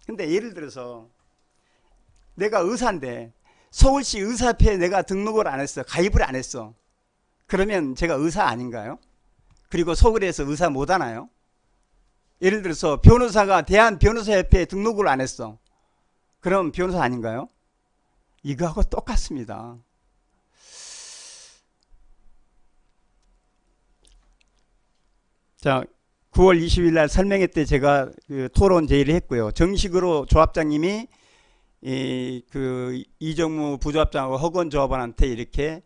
근데 예를 들어서 내가 의사인데 서울시 의사협회에 내가 등록을 안 했어. 가입을 안 했어. 그러면 제가 의사 아닌가요? 그리고 서울에서 의사 못 하나요? 예를 들어서 변호사가 대한변호사협회에 등록을 안 했어. 그럼 변호사 아닌가요? 이거하고 똑같습니다. 자, 9월 20일 날 설명회 때 제가 그 토론 제의를 했고요. 정식으로 조합장님이 이정무 부조합장하고 허건 조합원한테 이렇게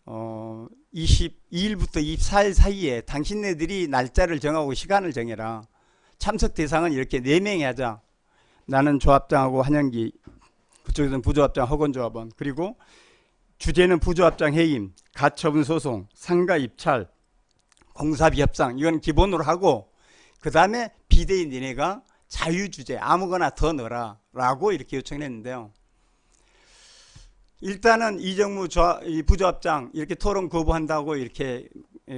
22일부터 24일 사이에 당신네들이 날짜를 정하고 시간을 정해라. 참석 대상은 이렇게 4명이 하자. 나는 조합장하고 한영기, 그쪽에서는 부조합장 허건 조합원, 그리고 주제는 부조합장 해임, 가처분 소송, 상가 입찰, 공사비 협상, 이건 기본으로 하고 그 다음에 비대위 니네가 자유주제 아무거나 더 넣어라 라고 이렇게 요청을 했는데요. 일단은 이정무 부조합장 이렇게 토론 거부한다고 이렇게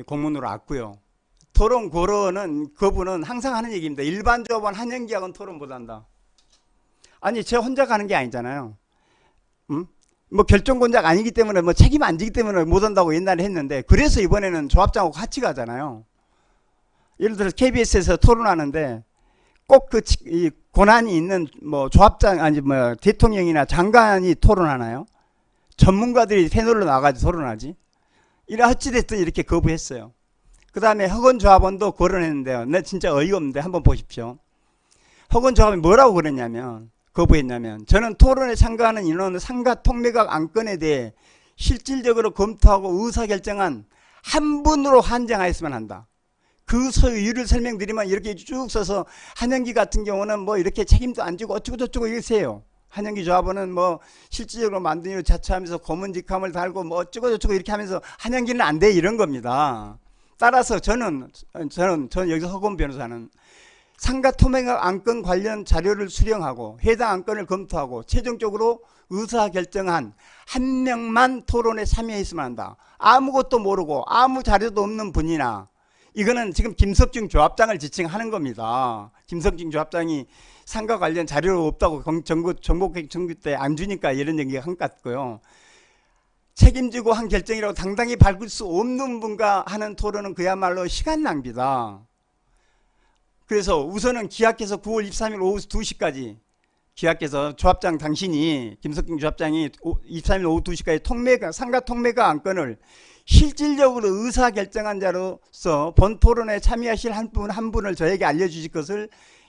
공문으로 왔고요. 토론 거부는 항상 하는 얘기입니다. 일반 조합원 한영기하고는 토론 못한다. 아니 제가 혼자 가는 게 아니잖아요. 뭐 결정권자가 아니기 때문에 뭐 책임 안 지기 때문에 못한다고 옛날에 했는데 그래서 이번에는 조합장하고 같이 가잖아요. 예를 들어서 KBS에서 토론하는데 꼭 그 권한이 있는 뭐 조합장 아니 뭐 대통령이나 장관이 토론하나요? 전문가들이 패널로 나가지고 토론하지. 어찌됐든 이렇게 거부했어요. 그 다음에 허건 조합원도 거론했는데요. 내 진짜 어이가 없는데 한번 보십시오. 허건 조합원이 뭐라고 그랬냐면 거부했냐면 저는 토론에 참가하는 인원은 상가 통매각 안건에 대해 실질적으로 검토하고 의사결정한 한 분으로 한정하였으면 한다. 그 이유를 설명드리면 이렇게 쭉 써서 한영기 같은 경우는 뭐 이렇게 책임도 안 지고 어쩌고 저쩌고 이러세요. 한영기 조합원은 뭐 실질적으로 만든 일을 자처하면서 고문직함을 달고 뭐 어쩌고 저쩌고 이렇게 하면서 한영기는 안 돼 이런 겁니다. 따라서 저는 여기서 허건 변호사는 상가 토맹학 안건 관련 자료를 수령하고 해당 안건을 검토하고 최종적으로 의사결정한 한 명만 토론에 참여했으면 한다. 아무것도 모르고 아무 자료도 없는 분이나 이거는 지금 김석중 조합장을 지칭하는 겁니다. 김석중 조합장이 상가 관련 자료가 없다고 정보개혁 정부 때 안 주니까 이런 얘기가 한 것 같고요. 책임지고 한 결정이라고 당당히 밝힐 수 없는 분과 하는 토론은 그야말로 시간 낭비다. 그래서 우선은 기약해서 9월 23일 오후 2시까지 기약해서 조합장 당신이 김석중 조합장이 23일 오후 2시까지 상가 통매가 안건을 실질적으로 의사결정한 자로서 본 토론에 참여하실 한 분을 저에게 알려주실 것을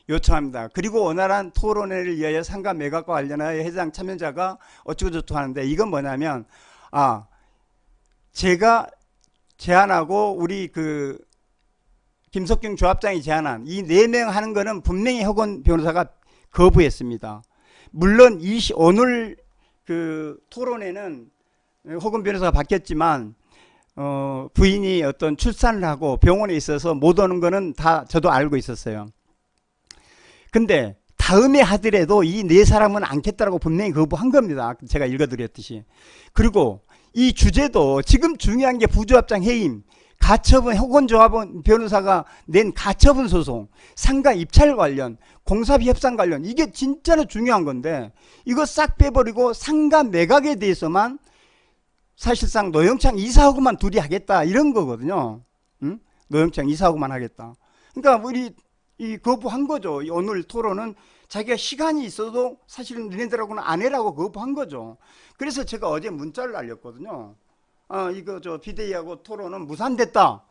요청합니다. 그리고 원활한 토론회를 위하여 상가 매각과 관련하여 해당 참여자가 어쩌고저쩌고 하는데 이건 뭐냐면 제가 제안하고 우리 김석경 조합장이 제안한 이 4명 하는 거는 분명히 허건 변호사가 거부했습니다. 물론 오늘 토론회는 허건 변호사가 바뀌었지만 부인이 어떤 출산을 하고 병원에 있어서 못 오는 거는 다 저도 알고 있었어요. 근데 다음에 하더라도 이 4사람은 않겠다라고 분명히 거부한 겁니다. 제가 읽어드렸듯이. 그리고 이 주제도 지금 중요한 게 부조합장 해임, 가처분, 허건 조합원 변호사가 낸 가처분 소송, 상가 입찰 관련, 공사비 협상 관련 이게 진짜로 중요한 건데 이거 싹 빼버리고 상가 매각에 대해서만 사실상 노영창 이사하고만 둘이 하겠다 이런 거거든요. 응? 노영창 이사하고만 하겠다. 그러니까 우리 거부한 거죠. 오늘 토론은 자기가 시간이 있어도 사실은 너네들하고는 안 해라고 거부한 거죠. 그래서 제가 어제 문자를 날렸거든요. 비대위하고 토론은 무산됐다.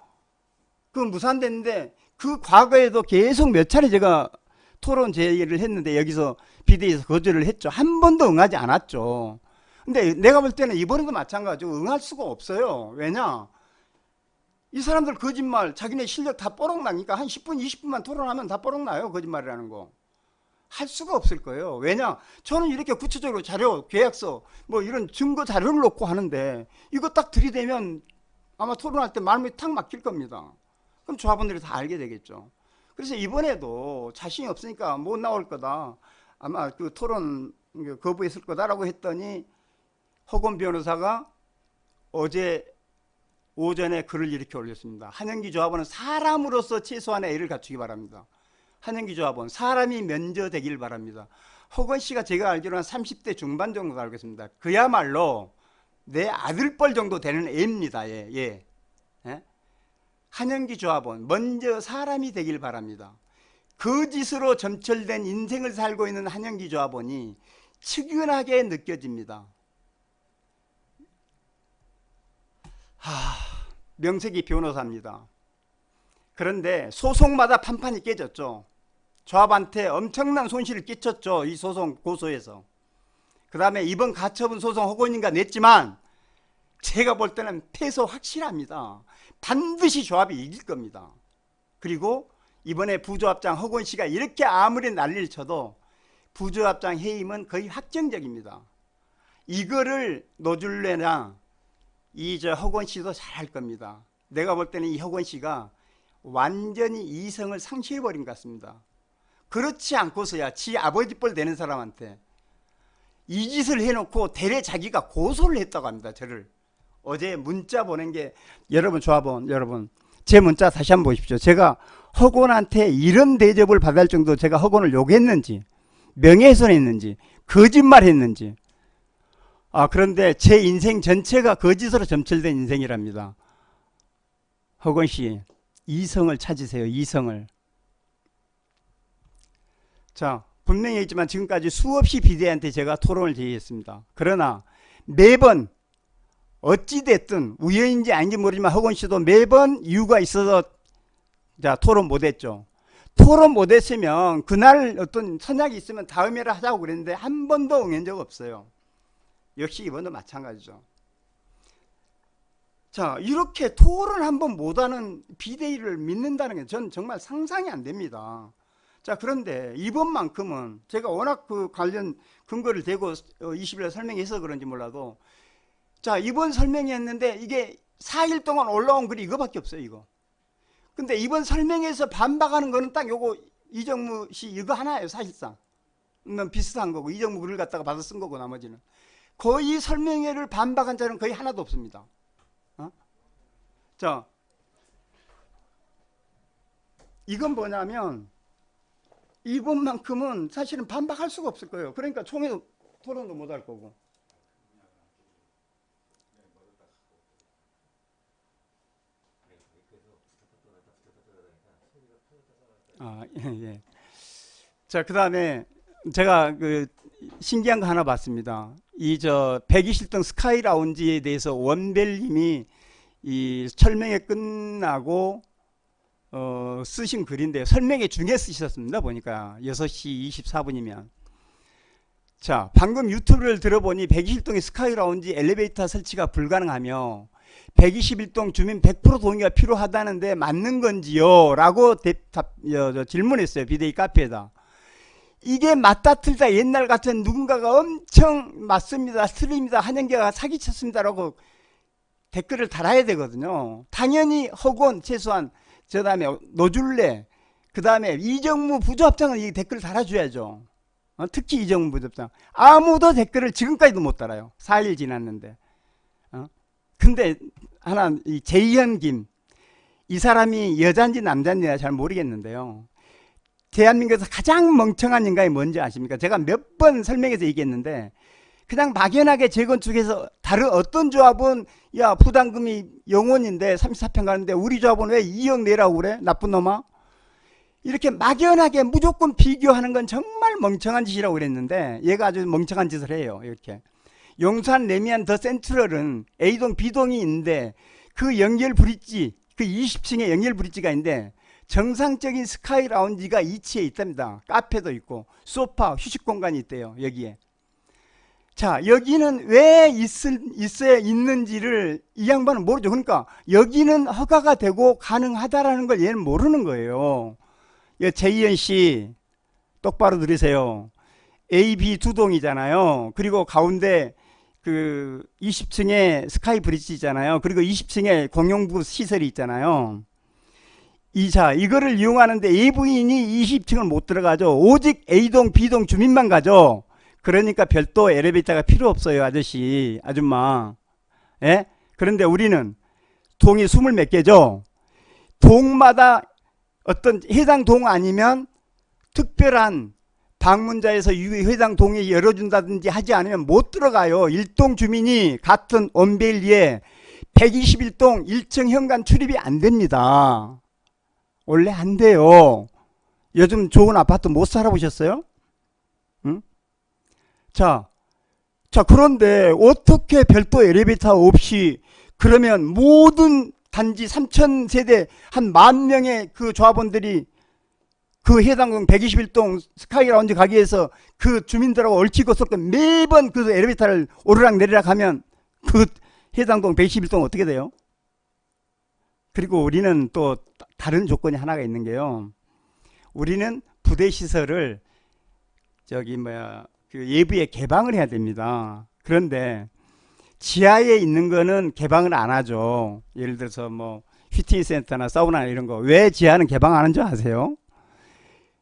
그건 무산됐는데 그 과거에도 계속 몇 차례 제가 토론 제의를 했는데 여기서 비대위에서 거절을 했죠. 한 번도 응하지 않았죠. 근데 내가 볼 때는 이번에도 마찬가지고 응할 수가 없어요. 왜냐? 이 사람들 거짓말 자기네 실력 다 뽀록 나니까 한 10분 20분만 토론하면 다 뽀록 나요. 거짓말이라는 거. 할 수가 없을 거예요. 왜냐? 저는 이렇게 구체적으로 자료, 계약서, 뭐 이런 증거 자료를 놓고 하는데 이거 딱 들이대면 아마 토론할 때 마음이 탁 막힐 겁니다. 그럼 조합원들이 다 알게 되겠죠. 그래서 이번에도 자신이 없으니까 못 나올 거다. 아마 그 토론 거부했을 거다라고 했더니 허건 변호사가 어제 오전에 글을 이렇게 올렸습니다. 한영기 조합원은 사람으로서 최소한의 A를 갖추기 바랍니다. 한영기 조합원, 사람이 면제되길 바랍니다. 허건 씨가 제가 알기로는 30대 중반 정도 알고 있습니다. 그야말로 내 아들뻘 정도 되는 애입니다. 예. 예? 한영기 조합원, 먼저 사람이 되길 바랍니다. 거짓으로 점철된 인생을 살고 있는 한영기 조합원이 측은하게 느껴집니다. 명색이 변호사입니다. 그런데 소송마다 판판이 깨졌죠. 조합한테 엄청난 손실을 끼쳤죠. 이 소송 고소해서. 그 다음에 이번 가처분 소송 허건인가 냈지만 제가 볼 때는 패소 확실합니다. 반드시 조합이 이길 겁니다. 그리고 이번에 부조합장 허건 씨가 이렇게 아무리 난리를 쳐도 부조합장 해임은 거의 확정적입니다. 이거를 노줄레나 허건 씨도 잘할 겁니다. 내가 볼 때는 이 허건 씨가 완전히 이성을 상실해버린 것 같습니다. 그렇지 않고서야 지 아버지 뻘 되는 사람한테 이 짓을 해놓고 대래 자기가 고소를 했다고 합니다. 저를 어제 문자 보낸 게, 여러분 조합원 여러분, 제 문자 다시 한번 보십시오. 제가 허건한테 이런 대접을 받을 정도 제가 허건을 욕했는지, 명예훼손했는지, 거짓말했는지. 그런데 제 인생 전체가 거짓으로 점철된 인생이랍니다. 허건 씨, 이성을 찾으세요. 이성을. 자, 분명히 했지만 지금까지 수없이 비대위한테 제가 토론을 제의했습니다. 그러나 매번 어찌됐든 우연인지 아닌지 모르지만 허건 씨도 매번 이유가 있어서 토론 못했죠. 토론 못했으면 그날 어떤 선약이 있으면 다음에라 하자고 그랬는데 한 번도 응한 적 없어요. 역시 이번도 마찬가지죠. 자, 이렇게 토론 한번 못하는 비대위를 믿는다는 게 전 정말 상상이 안 됩니다. 자, 그런데 이번만큼은 제가 워낙 그 관련 근거를 대고 20일에 설명해서 그런지 몰라도, 자, 이번 설명했는데 이게 4일 동안 올라온 글이 이거밖에 없어요. 이거. 근데 이번 설명에서 반박하는 거는 딱 요거 이정무 씨 이거 하나예요. 사실상 비슷한 거고, 이정무 글을 갖다가 받아 쓴 거고, 나머지는 거의 설명회를 반박한 자는 거의 하나도 없습니다. 자, 이건 뭐냐면 이번만큼은 사실은 반박할 수가 없을 거예요. 그러니까 총회 토론도 못 할 거고. 예. 자, 그 다음에 제가 신기한 거 하나 봤습니다. 120동 스카이 라운지에 대해서 원벨님이 이 설명회 끝나고 쓰신 글인데, 설명회 중에 쓰셨습니다. 보니까 6시 24분이면. 자, 방금 유튜브를 들어보니 121동의 스카이 라운지 엘리베이터 설치가 불가능하며 121동 주민 100% 동의가 필요하다는데 맞는 건지요? 라고 질문했어요. 비대위 카페에다. 이게 맞다 틀다 옛날 같은 누군가가 엄청 맞습니다, 틀립니다, 한영기가 사기쳤습니다 라고 댓글을 달아야 되거든요. 당연히 허건 최소한, 그 다음에 노줄레, 그 다음에 이정무 부조합장은 이 댓글을 달아줘야죠. 특히 이정무 부조합장. 아무도 댓글을 지금까지도 못 달아요. 4일 지났는데. 근데 하나, 이 제이현 김, 이 사람이 여잔지 남잔지 잘 모르겠는데요. 대한민국에서 가장 멍청한 인간이 뭔지 아십니까? 제가 몇 번 설명해서 얘기했는데, 그냥 막연하게 재건축해서 다른 어떤 조합은 야 부담금이 0원인데 34평 가는데 우리 조합은 왜 2억 내라고 그래? 나쁜 놈아. 이렇게 막연하게 무조건 비교하는 건 정말 멍청한 짓이라고 그랬는데, 얘가 아주 멍청한 짓을 해요. 이렇게 용산 레미안 더 센트럴은 A동 B동이 있는데 그 연결 브릿지, 그 20층에 연결 브릿지가 있는데 정상적인 스카이 라운지가 2층에 있답니다. 카페도 있고 소파, 휴식 공간이 있대요. 여기에. 자, 여기는 왜 있어야 있는지를 이 양반은 모르죠. 그러니까 여기는 허가가 되고 가능하다라는 걸 얘는 모르는 거예요. 제이현 씨, 똑바로 들으세요. A, B 두 동이잖아요. 그리고 가운데 그 20층에 스카이 브릿지 있잖아요. 그리고 20층에 공용부 시설이 있잖아요. 이거를 이용하는데 A 부인이 20층을 못 들어가죠. 오직 A동, B동 주민만 가죠. 그러니까 별도 엘리베이터가 필요 없어요, 아저씨, 아줌마. 예? 그런데 우리는 동이 20몇 개죠. 동마다 어떤 해당 동 아니면 특별한 방문자에서 해당 동에 열어준다든지 하지 않으면 못 들어가요. 일동 주민이 같은 원베일리에 121동 1층 현관 출입이 안 됩니다. 원래 안 돼요. 요즘 좋은 아파트 못 살아보셨어요? 응? 자, 그런데 어떻게 별도 엘리베이터 없이 그러면 모든 단지 3,000세대 한 10,000명의 그 조합원들이 그 해당동 121동 스카이라운지 가기 위해서 그 주민들하고 얽히고 섞고 매번 그 엘리베이터를 오르락 내리락 하면 그 해당동 121동 어떻게 돼요? 그리고 우리는 또 다른 조건이 하나가 있는 게요. 우리는 부대 시설을 그 예부에 개방을 해야 됩니다. 그런데 지하에 있는 거는 개방을 안 하죠. 예를 들어서 뭐 휘트니스 센터나 사우나 이런 거. 왜 지하는 개방 안 하는 줄 아세요?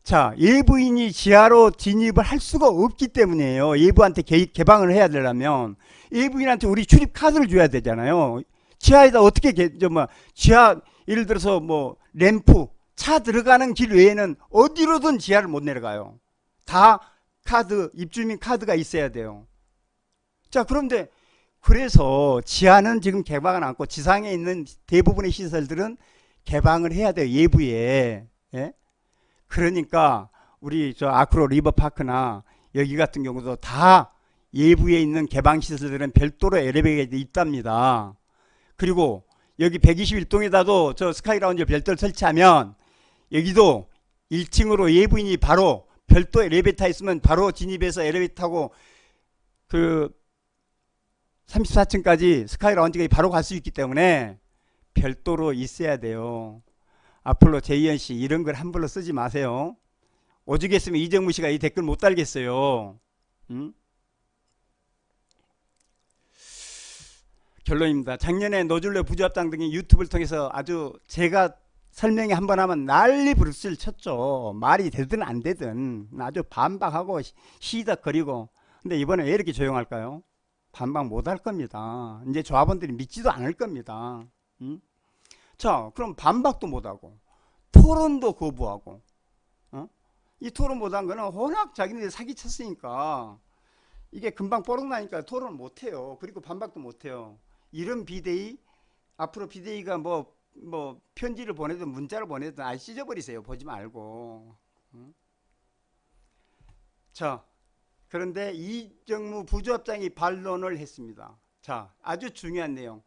자, 예부인이 지하로 진입을 할 수가 없기 때문이에요. 예부한테 개방을 해야 되려면 예부인한테 우리 출입 카드를 줘야 되잖아요. 지하에다 어떻게 지하 예를 들어서 뭐 램프 차 들어가는 길 외에는 어디로든 지하를 못 내려가요. 다 카드, 입주민 카드가 있어야 돼요. 자, 그런데 그래서 지하는 지금 개방을 않고 지상에 있는 대부분의 시설들은 개방을 해야 돼요. 예부에. 예? 그러니까 우리 저 아크로 리버파크나 여기 같은 경우도 다 예부에 있는 개방 시설들은 별도로 엘리베이터가 있답니다. 그리고 여기 121동에다도 저 스카이라운지 별도를 설치하면 여기도 1층으로 예부인이 바로 별도 엘리베이터 있으면 바로 진입해서 엘리베이터 타고 그 34층까지 스카이라운지까지 바로 갈 수 있기 때문에 별도로 있어야 돼요. 앞으로 제이현 씨 이런 걸 함부로 쓰지 마세요. 오죽했으면 이정무 씨가 이 댓글 못 달겠어요. 응? 결론입니다. 작년에 노즐레 부조합장 등이 유튜브를 통해서 아주 제가 설명이 한번 하면 난리 부르스를 쳤죠. 말이 되든 안 되든 아주 반박하고 시덕거리고. 근데 이번에 왜 이렇게 조용할까요? 반박 못 할 겁니다. 이제 조합원들이 믿지도 않을 겁니다. 응? 자, 그럼 반박도 못하고 토론도 거부하고 이 토론 못한 거는 워낙 자기네들 사기쳤으니까 이게 금방 뽀록나니까 토론을 못해요. 그리고 반박도 못해요. 이런 비대위 앞으로 비대위가 뭐 편지를 보내든 문자를 보내든 아예 찢어버리세요. 보지 말고. 자, 그런데 이정무 부조합장이 반론을 했습니다. 자, 아주 중요한 내용.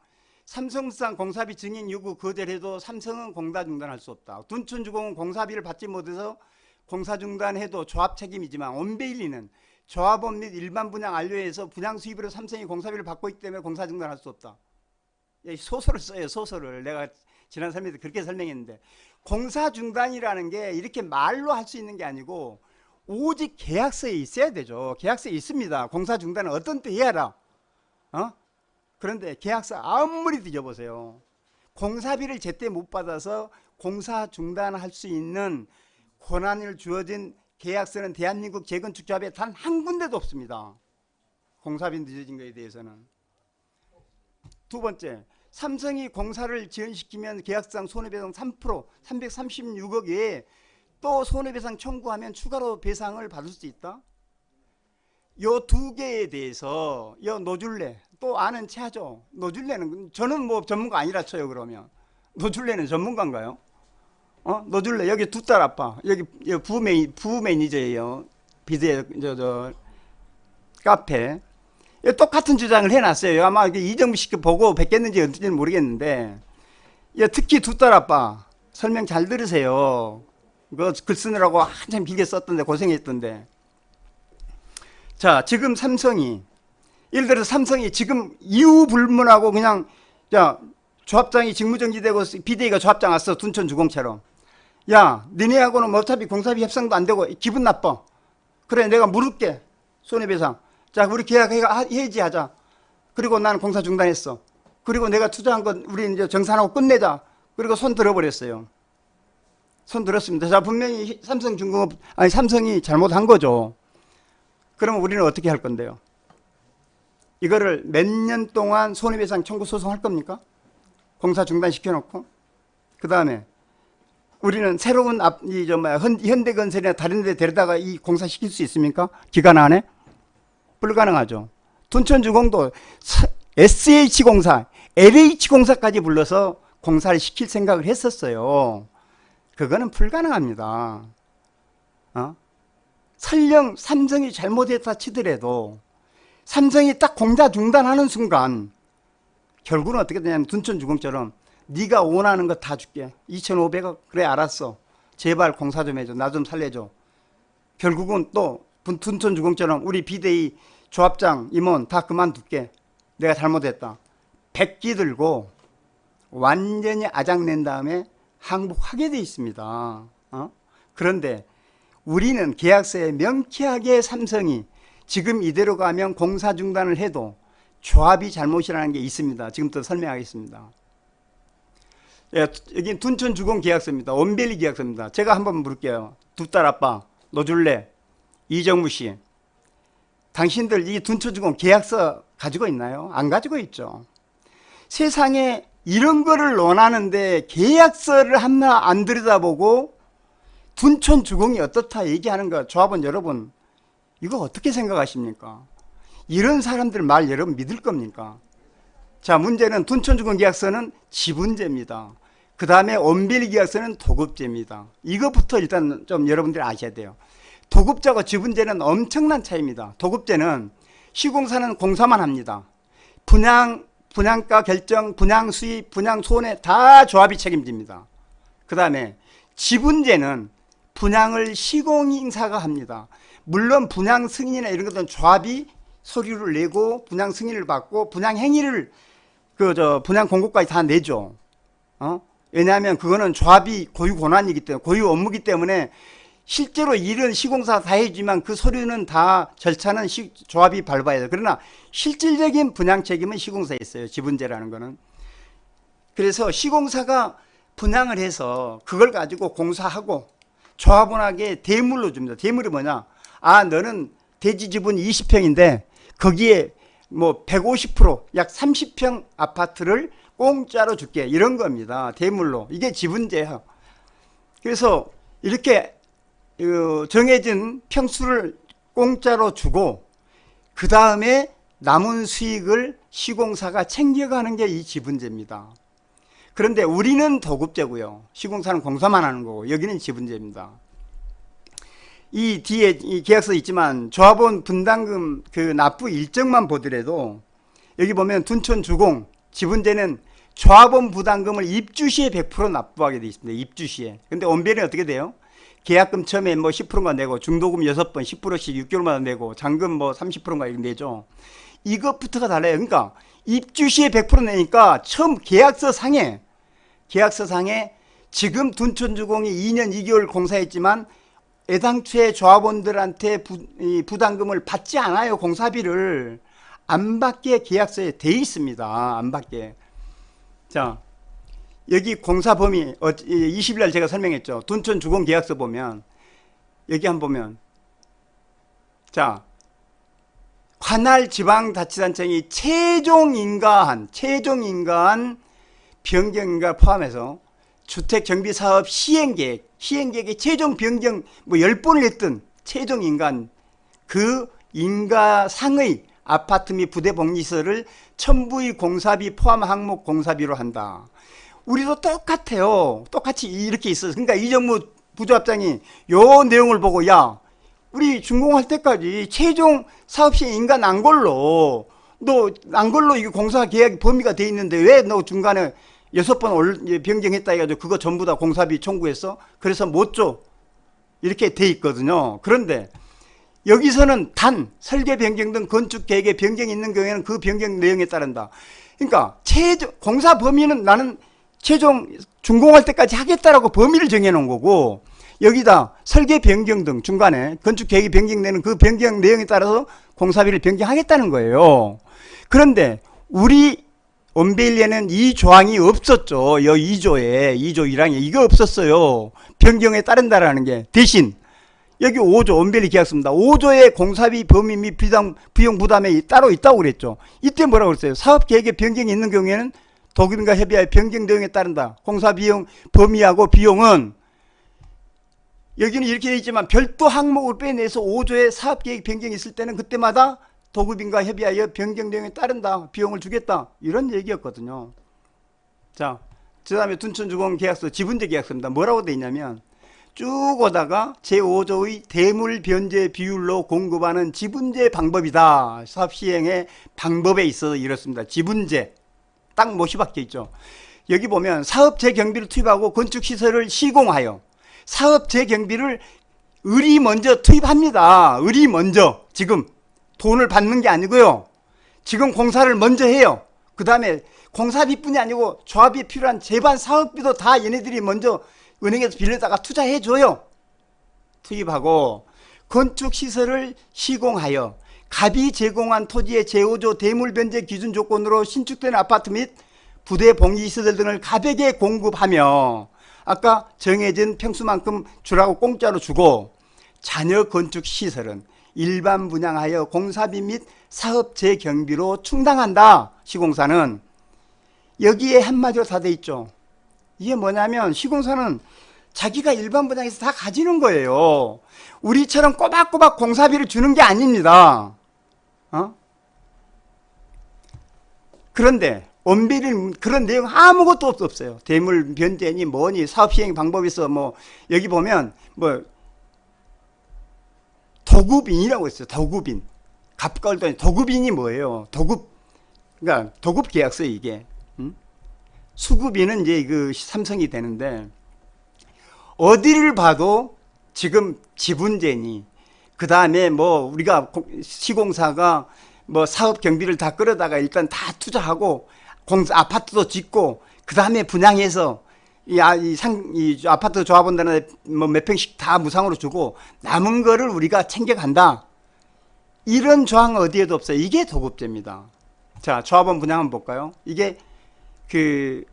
삼성상 공사비 증인 요구 거절해도 삼성은 공사 중단할 수 없다. 둔촌주공은 공사비를 받지 못해서 공사 중단해도 조합 책임이지만 온베일리는 조합원 및 일반 분양 완료해서 분양 수입으로 삼성이 공사비를 받고 있기 때문에 공사 중단할 수 없다. 소설을 써요. 소설을. 내가 지난 3일에 그렇게 설명했는데 공사 중단이라는 게 이렇게 말로 할 수 있는 게 아니고 오직 계약서에 있어야 되죠. 계약서에 있습니다. 공사 중단은 어떤 때 해야라. 그런데 계약서 아무리 뒤져보세요. 공사비를 제때 못 받아서 공사 중단할 수 있는 권한을 주어진 계약서는 대한민국 재건축조합에 단 한 군데도 없습니다. 공사비 늦어진 것에 대해서는. 두 번째, 삼성이 공사를 지연시키면 계약상 손해배상 3% 336억 외에 또 손해배상 청구하면 추가로 배상을 받을 수 있다. 요 두 개에 대해서 요 노즐레 또 아는 체 하죠. 노즐레는 저는 뭐 전문가 아니라 쳐요. 그러면 노즐레는 전문가인가요? 노즐레 여기 두 딸 아빠 여기 부매니저예요. 비대 저 카페 똑같은 주장을 해놨어요. 아마 이정무 씨 보고 뵙겠는지 어떤지는 모르겠는데 특히 두 딸 아빠 설명 잘 들으세요. 그 글 쓰느라고 한참 길게 썼던데 고생했던데. 자, 지금 삼성이 예를 들어서 삼성이 지금 이유 불문하고 그냥 조합장이 직무정지되고 비대위가 조합장 왔어. 둔촌주공처럼 야, 니네하고는 어차피 공사비 협상도 안 되고 기분 나빠. 그래, 내가 물을게. 손해배상. 자, 우리 해지하자. 그리고 나는 공사 중단했어. 그리고 내가 투자한 건 우리 이제 정산하고 끝내자. 그리고 손 들어버렸어요. 손 들었습니다. 자, 분명히 삼성이 잘못한 거죠. 그러면 우리는 어떻게 할 건데요? 이거를 몇 년 동안 손해배상 청구 소송할 겁니까? 공사 중단시켜놓고. 그 다음에 우리는 새로운 현대건설이나 다른 데 데려다가 이 공사 시킬 수 있습니까? 기간 안에? 불가능하죠. 둔천주공도 SH공사, LH공사까지 불러서 공사를 시킬 생각을 했었어요. 그거는 불가능합니다. 설령 삼성이 잘못했다 치더라도 삼성이 딱 공사 중단하는 순간 결국은 어떻게 되냐면 둔천주공처럼 네가 원하는 거 다 줄게. 2,500억 그래 알았어. 제발 공사 좀 해줘. 나 좀 살려줘. 결국은 또 둔천주공처럼 우리 비대위 조합장 임원 다 그만둘게. 내가 잘못했다. 백기 들고 완전히 아작낸 다음에 항복하게 돼 있습니다. 그런데 우리는 계약서에 명쾌하게 삼성이 지금 이대로 가면 공사 중단을 해도 조합이 잘못이라는 게 있습니다. 지금부터 설명하겠습니다. 예, 여기 둔천주공 계약서입니다. 원벨리 계약서입니다. 제가 한번 물을게요. 두 딸 아빠 너 줄래? 이정무 씨, 당신들 이 둔천주공 계약서 가지고 있나요? 안 가지고 있죠. 세상에 이런 거를 원하는데 계약서를 하나 안 들여다보고 둔천주공이 어떻다 얘기하는 거, 조합원 여러분 이거 어떻게 생각하십니까? 이런 사람들 말 여러분 믿을 겁니까? 자, 문제는 둔천주공 계약서는 지분제입니다. 그 다음에 원벨리 계약서는 도급제입니다. 이것부터 일단 좀 여러분들이 아셔야 돼요. 도급제하고 지분제는 엄청난 차이입니다. 도급제는 시공사는 공사만 합니다. 분양가 결정, 분양 수입, 분양 손해 다 조합이 책임집니다. 그 다음에 지분제는 분양을 시공인사가 합니다. 물론 분양 승인이나 이런 것들은 조합이 서류를 내고 분양 승인을 받고 분양 행위를 분양 공고까지 다 내죠. 왜냐하면 그거는 조합이 고유 권한이기 때문에, 고유 업무이기 때문에 실제로 일은 시공사가 다 해주지만 그 서류는 다 절차는 조합이 밟아야 돼요. 그러나 실질적인 분양 책임은 시공사에 있어요. 지분제라는 거는. 그래서 시공사가 분양을 해서 그걸 가지고 공사하고 조합원에게 대물로 줍니다. 대물이 뭐냐? 아, 너는 대지 지분 20평인데 거기에 뭐 150%, 약 30평 아파트를 공짜로 줄게. 이런 겁니다. 대물로. 이게 지분제예요. 그래서 이렇게 정해진 평수를 공짜로 주고 그 다음에 남은 수익을 시공사가 챙겨가는 게 이 지분제입니다. 그런데 우리는 도급제고요. 시공사는 공사만 하는 거고 여기는 지분제입니다. 이 뒤에 이 계약서 있지만 조합원 분담금 그 납부 일정만 보더라도 여기 보면 둔천주공 지분제는 조합원 부담금을 입주 시에 100% 납부하게 되어 있습니다. 입주 시에. 근데 원벨은 어떻게 돼요? 계약금 처음에 뭐 10%가 내고 중도금 6번 10%씩 6개월마다 내고 잔금 뭐 30%가 이렇게 내죠. 이것부터가 달라요. 그러니까 입주 시에 100% 내니까 처음 계약서 상에 지금 둔천주공이 2년 2개월 공사했지만 애당초에 조합원들한테 부담금을 받지 않아요. 공사비를 안 받게 계약서에 돼 있습니다. 안 받게. 자, 여기 공사 범위 20일 날 제가 설명했죠. 둔천주공 계약서 보면 여기 한번 보면 자, 관할 지방자치단체장이 최종 인가한 변경인가 포함해서 주택정비사업 시행계획의 최종 변경 뭐 10번을 했던 최종 인가한 그 인가상의 아파트 및 부대복리시설을 첨부의 공사비 포함 항목 공사비로 한다. 우리도 똑같아요. 똑같이 이렇게 있어요. 그러니까 이정무 부조합장이 요 내용을 보고 야, 우리 준공할 때까지 최종 사업시행 인가 난 걸로 이게 공사 계약 범위가 돼 있는데 왜 너 중간에 6번 변경했다 해가지고 그거 전부 다 공사비 청구했어? 그래서 못 줘. 이렇게 돼 있거든요. 그런데 여기서는 단 설계 변경 등 건축 계획에 변경이 있는 경우에는 그 변경 내용에 따른다. 그러니까 공사 범위는 나는 최종 준공할 때까지 하겠다라고 범위를 정해놓은 거고, 여기다 설계 변경 등 중간에 건축 계획이 변경되는 그 변경 내용에 따라서 공사비를 변경하겠다는 거예요. 그런데 우리 원베일리에는 이 조항이 없었죠. 이 2조에 2조 1항에 이거 없었어요. 변경에 따른다라는 게. 대신 여기 5조 원베일리 계약서입니다. 5조의 공사비 범위 및 비용 부담에 따로 있다고 그랬죠. 이때 뭐라고 그랬어요? 사업계획에 변경이 있는 경우에는 도급인과 협의하여 변경 내용에 따른다. 공사비용 범위하고 비용은 여기는 이렇게 되어 있지만 별도 항목을 빼내서 5조의 사업계획 변경이 있을 때는 그때마다 도급인과 협의하여 변경 내용에 따른다. 비용을 주겠다. 이런 얘기였거든요. 자, 그 다음에 둔촌주공 계약서, 지분제 계약서입니다. 뭐라고 되어 있냐면 쭉 오다가 제5조의 대물 변제 비율로 공급하는 지분제 방법이다. 사업 시행의 방법에 있어서 이렇습니다. 지분제. 딱 못이 박혀 있죠. 여기 보면 사업 재경비를 투입하고 건축시설을 시공하여 사업 재경비를 을이 먼저 투입합니다. 을이 먼저 지금 돈을 받는 게 아니고요. 지금 공사를 먼저 해요. 그 다음에 공사비뿐이 아니고 조합이 필요한 제반 사업비도 다 얘네들이 먼저 은행에서 빌려다가 투자해줘요. 투입하고 건축시설을 시공하여 갑이 제공한 토지의 제5조 대물변제 기준 조건으로 신축된 아파트 및 부대 봉지시설 등을 갑에게 공급하며 아까 정해진 평수만큼 주라고 공짜로 주고 잔여 건축시설은 일반 분양하여 공사비 및 사업 재경비로 충당한다. 시공사는 여기에 한마디로 다 돼 있죠. 이게 뭐냐면 시공사는 자기가 일반 분양에서 다 가지는 거예요. 우리처럼 꼬박꼬박 공사비를 주는 게 아닙니다. 그런데 원베일리는 그런 내용 아무것도 없어요. 대물 변제니 뭐니 사업 시행 방법에서 뭐 여기 보면 뭐 도급인이라고 있어요. 도급인. 갑과을도 도급인이 뭐예요? 그러니까 도급 계약서 이게. 수급인은 이제 그 삼성이 되는데 어디를 봐도 지금 지분제니 그 다음에 뭐 우리가 시공사가 뭐 사업 경비를 다 끌어다가 일단 다 투자하고 아파트도 짓고 그 다음에 분양해서 이 아파트 조합원들한테 뭐 몇 평씩 다 무상으로 주고 남은 거를 우리가 챙겨간다. 이런 조항 어디에도 없어요. 이게 도급제입니다. 자, 조합원 분양 한번 볼까요? 이게 그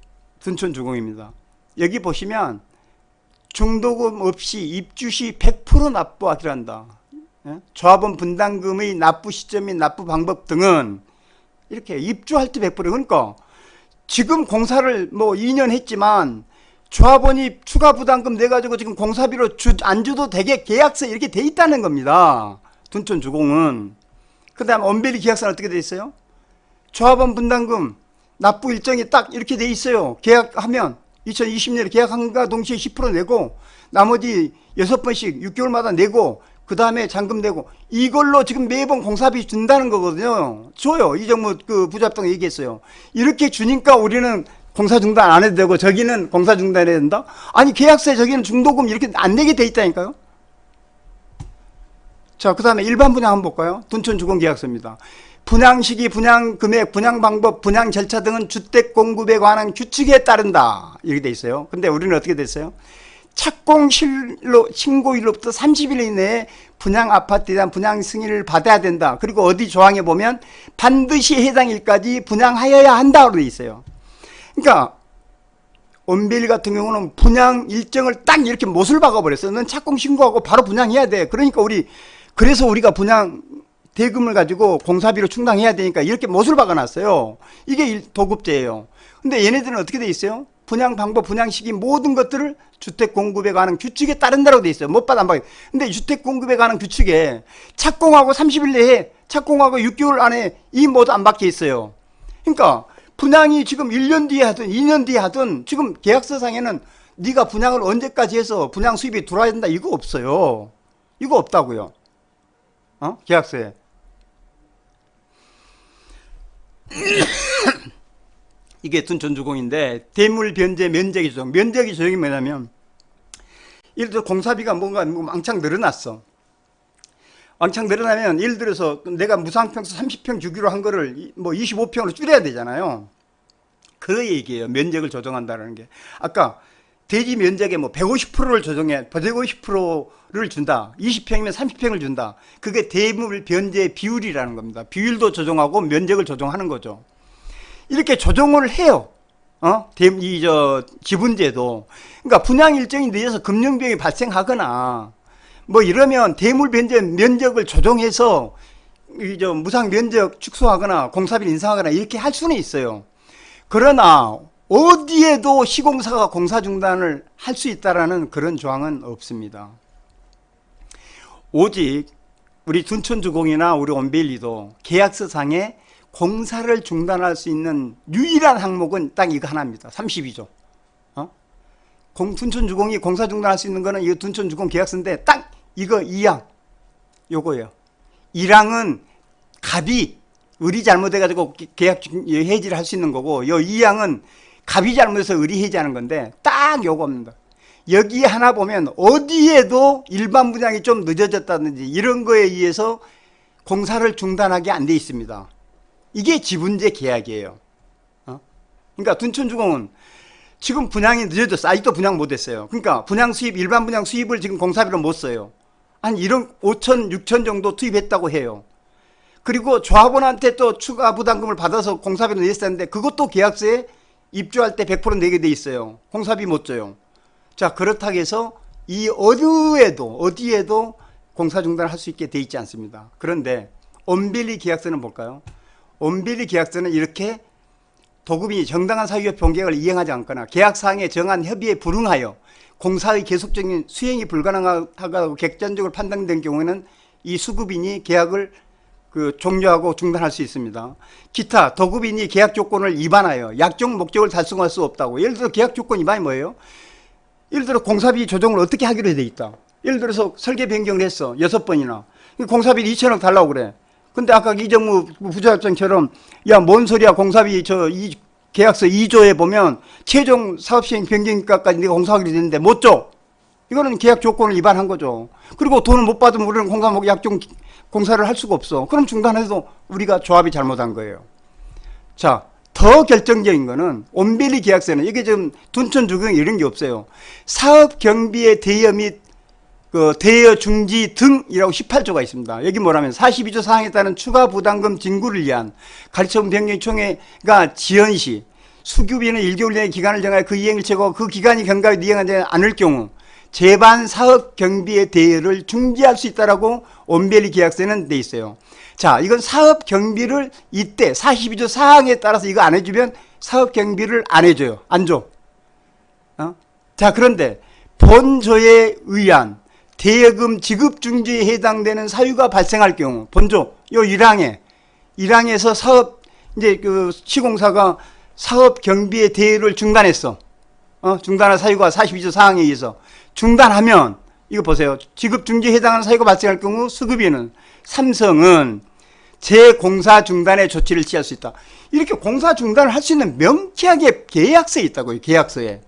둔촌주공입니다. 여기 보시면 중도금 없이 입주 시 100% 납부하기로 한다. 조합원 분담금의 납부 시점 및 납부 방법 등은 이렇게 입주할 때 100%. 그러니까 지금 공사를 뭐 2년 했지만 조합원이 추가 부담금 내가지고 지금 공사비로 안 줘도 되게 계약서 이렇게 돼 있다는 겁니다. 둔촌주공은. 그 다음 원베일리 계약서는 어떻게 돼 있어요? 조합원 분담금 납부 일정이 딱 이렇게 돼 있어요. 계약하면 2020년에 계약한과 동시에 10% 내고 나머지 6번씩 6개월마다 내고 그 다음에 잔금 내고 이걸로 지금 매번 공사비 준다는 거거든요. 줘요. 이정무 그 부자합당 얘기했어요. 이렇게 주니까 우리는 공사 중단 안 해도 되고 저기는 공사 중단해야 된다? 아니 계약서에 저기는 중도금 이렇게 안 내게 돼 있다니까요. 자, 그 다음에 일반 분양 한번 볼까요? 둔촌주공계약서입니다. 분양 시기, 분양 금액, 분양 방법, 분양 절차 등은 주택 공급에 관한 규칙에 따른다. 이렇게 돼 있어요. 근데 우리는 어떻게 됐어요? 착공 신고일로부터 30일 이내에 분양 아파트에 대한 분양 승인을 받아야 된다. 그리고 어디 조항에 보면 반드시 해당 일까지 분양하여야 한다고 돼 있어요. 그러니까 원베일리 같은 경우는 분양 일정을 딱 이렇게 못을 박아버렸어요. 넌 착공 신고하고 바로 분양해야 돼. 그러니까 그래서 우리가 분양 대금을 가지고 공사비로 충당해야 되니까 이렇게 못을 박아놨어요. 이게 도급제예요. 근데 얘네들은 어떻게 돼 있어요? 분양 방법, 분양 시기 모든 것들을 주택 공급에 관한 규칙에 따른다고 돼 있어요. 못 받아 안 받아. 근데 주택 공급에 관한 규칙에 착공하고 30일 내에 착공하고 6개월 안에 이 모두 안 박혀 있어요. 그러니까 분양이 지금 1년 뒤에 하든 2년 뒤에 하든 지금 계약서상에는 네가 분양을 언제까지 해서 분양 수입이 들어와야 된다 이거 없어요. 이거 없다고요. 계약서에. 이게 둔촌주공인데 대물 변제 면적이 조정. 면적이 조정이 뭐냐면 예를 들어 공사비가 뭔가 왕창 늘어났어. 왕창 늘어나면 예를 들어서 내가 무상평수 30평 주기로 한 거를 뭐 25평으로 줄여야 되잖아요. 그 얘기예요. 면적을 조정한다는 게. 아까 대지 면적의 뭐 150%를 조정해, 150%를 준다. 20평이면 30평을 준다. 그게 대물 변제 비율이라는 겁니다. 비율도 조정하고 면적을 조정하는 거죠. 이렇게 조정을 해요. 지분제도. 그러니까 분양 일정이 늦어서 금융비용이 발생하거나 뭐 이러면 대물 변제 면적을 조정해서 무상 면적 축소하거나 공사비를 인상하거나 이렇게 할 수는 있어요. 그러나 어디에도 시공사가 공사 중단을 할 수 있다라는 그런 조항은 없습니다. 오직 우리 둔촌주공이나 우리 온밸리도 계약서상에 공사를 중단할 수 있는 유일한 항목은 딱 이거 하나입니다. 32조. 둔촌주공이 공사 중단할 수 있는 거는 이거 둔촌주공 계약서인데 딱 이거 2항 요거예요. 1항은 갑이 의리 잘못해가지고 계약 해지를 할 수 있는 거고, 요 2항은 갑이 잘못해서 의리 해지하는 건데 딱 요겁니다. 여기 하나 보면 어디에도 일반 분양이 좀 늦어졌다든지 이런 거에 의해서 공사를 중단하게 안 돼 있습니다. 이게 지분제 계약이에요. 그러니까 둔촌주공은 지금 분양이 늦어졌어. 아직도 분양 못했어요. 그러니까 분양 수입, 일반 분양 수입을 지금 공사비로 못 써요. 한 1억 5천, 6천 정도 투입했다고 해요. 그리고 조합원한테 또 추가 부담금을 받아서 공사비로 냈었는데 그것도 계약서에 입주할 때 100% 내게 돼 있어요. 공사비 못 줘요. 자, 그렇다고 해서 이 어디에도 공사 중단을 할 수 있게 돼 있지 않습니다. 그런데 온밸리 계약서는 볼까요? 온밸리 계약서는 이렇게 도급이 정당한 사유의 변경을 이행하지 않거나 계약사항에 정한 협의에 불응하여 공사의 계속적인 수행이 불가능하고 객관적으로 판단된 경우에는 이 수급인이 계약을 종료하고 중단할 수 있습니다. 기타 도급인이 계약 조건을 위반하여 약정 목적을 달성할 수 없다고. 예를 들어 계약 조건 위반이 뭐예요? 예를 들어 공사비 조정을 어떻게 하기로 돼 있다. 예를 들어서 설계 변경을 했어. 6번이나. 공사비 2천억 달라고 그래. 근데 아까 이정무 부장처럼 야, 뭔 소리야. 공사비 이 계약서 2조에 보면 최종 사업시행 변경가까지 내가 공사하기로 됐는데 못 줘. 이거는 계약 조건을 위반한 거죠. 그리고 돈을 못 받으면 우리는 약정 공사를 할 수가 없어. 그럼 중단해도 우리가 조합이 잘못한 거예요. 자, 더 결정적인 거는 온밸리 계약서는 이게 지금 둔촌주공 이런 게 없어요. 사업 경비의 대여 및 대여 중지 등이라고 18조가 있습니다. 여기 뭐라면 42조 사항에 따른 추가 부담금 징구를 위한 가처분 변경 총회가 지연 시 수급인은 1개월 내의 기간을 정하여 그 이행을 최고 그 기간이 경과에 이행하지 않을 경우 제반 사업 경비의 대여를 중지할 수 있다라고 온밸리 계약서에는 돼 있어요. 자, 이건 사업 경비를 이때 42조 사항에 따라서 이거 안 해주면 사업 경비를 안 해줘요. 안 줘. 자, 그런데 본조에 의한 대여금 지급 중지에 해당되는 사유가 발생할 경우 본조 요 1항에서 사업 시공사가 사업 경비의 대여를 중단했어. 중단할 사유가 42조 사항에 의해서 중단하면 이거 보세요. 지급 중지에 해당하는 사유가 발생할 경우 수급인은 삼성은 재공사 중단의 조치를 취할 수 있다. 이렇게 공사 중단을 할 수 있는 명쾌하게 계약서에 있다고요. 계약서에.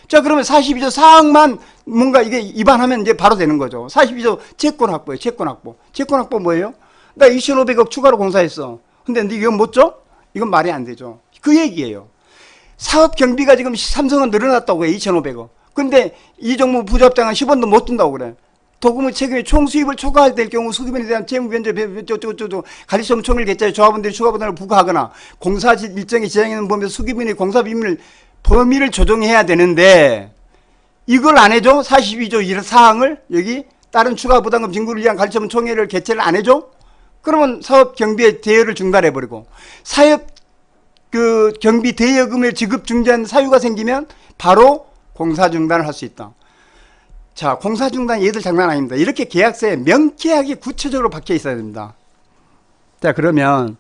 자, 그러면 42조 사항만 뭔가 이게 위반하면 이제 바로 되는 거죠. 42조 채권 확보예요. 채권 확보. 채권 확보 뭐예요? 나 2,500억 추가로 공사했어. 근데 이건 못 줘? 이건 말이 안 되죠. 그 얘기예요. 사업 경비가 지금 삼성은 늘어났다고 해요. 2,500억. 근데 이정무 부조합장은 10원도 못 준다고 그래. 도금의 책임이 총 수입을 초과할 경우 수급인에 대한 재무 변제 가리점 총일 결제에 조합원들이 추가 부담을 부과하거나 공사 일정이 지정되는 범위에서 수급인이 공사 범위를 조정해야 되는데 이걸 안 해줘? 42조 사항을 여기 다른 추가 부담금 징구를 위한 가리점 총회를 개최를 안 해줘? 그러면 사업 경비의 대여를 중단해버리고 사업 경비 대여금을 지급 중지한 사유가 생기면 바로 공사 중단을 할 수 있다. 자, 공사 중단 얘들 장난 아닙니다. 이렇게 계약서에 명쾌하게 구체적으로 박혀 있어야 됩니다. 자, 그러면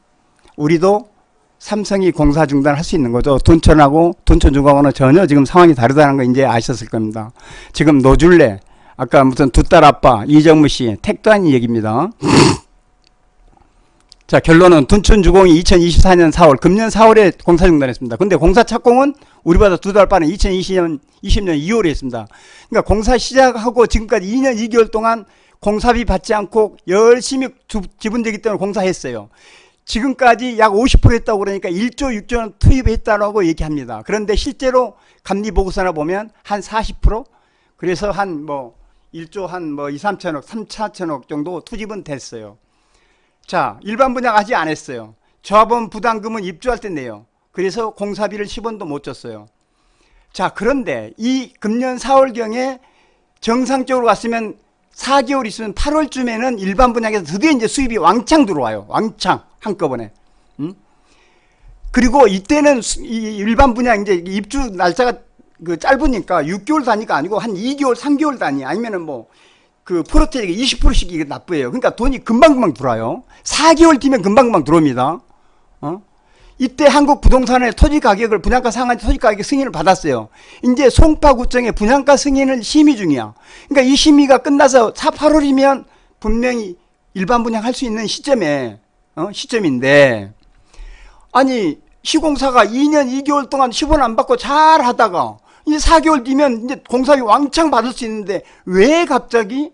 우리도 삼성이 공사 중단을 할 수 있는 거죠. 둔촌하고 둔촌주공하고는 전혀 지금 상황이 다르다는 거 이제 아셨을 겁니다. 지금 노줄래 아까 무슨 두 딸 아빠 이정무 씨 택도 아닌 얘기입니다. 자, 결론은 둔촌주공이 2024년 4월, 금년 4월에 공사 중단했습니다. 근데 공사 착공은 우리보다 두 달 빠른 2020년 2월에 했습니다. 그러니까 공사 시작하고 지금까지 2년 2개월 동안 공사비 받지 않고 열심히 지분되기 때문에 공사했어요. 지금까지 약 50% 했다고 그러니까 1조 6조 원 투입했다고 얘기합니다. 그런데 실제로 감리보고서나 보면 한 40%? 그래서 한 뭐 1조 한 뭐 2, 3천억, 3, 4천억 정도 투입은 됐어요. 자, 일반 분양 아직 안 했어요. 조합원 부담금은 입주할 때 내요. 그래서 공사비를 10원도 못 줬어요. 자, 그런데 이 금년 4월경에 정상적으로 갔으면 4개월 있으면 8월쯤에는 일반 분양에서 드디어 이제 수입이 왕창 들어와요. 왕창 한꺼번에. 그리고 이때는 이 일반 분양 이제 입주 날짜가 그 짧으니까 6개월 단위가 아니고 한 2개월, 3개월 단위 아니면은 뭐 그 프로테이가 20%씩 이게 납부해요. 그러니까 돈이 금방금방 들어와요. 4개월 뒤면 금방금방 들어옵니다. 이때 한국 부동산의 토지 가격을 분양가 상한 토지 가격 승인을 받았어요. 이제 송파구청의 분양가 승인을 심의 중이야. 그러니까 이 심의가 끝나서 8월이면 분명히 일반 분양할 수 있는 시점인데, 아니 시공사가 2년 2개월 동안 10원 안 받고 잘 하다가 이제 4개월 뒤면 이제 공사비 왕창 받을 수 있는데 왜 갑자기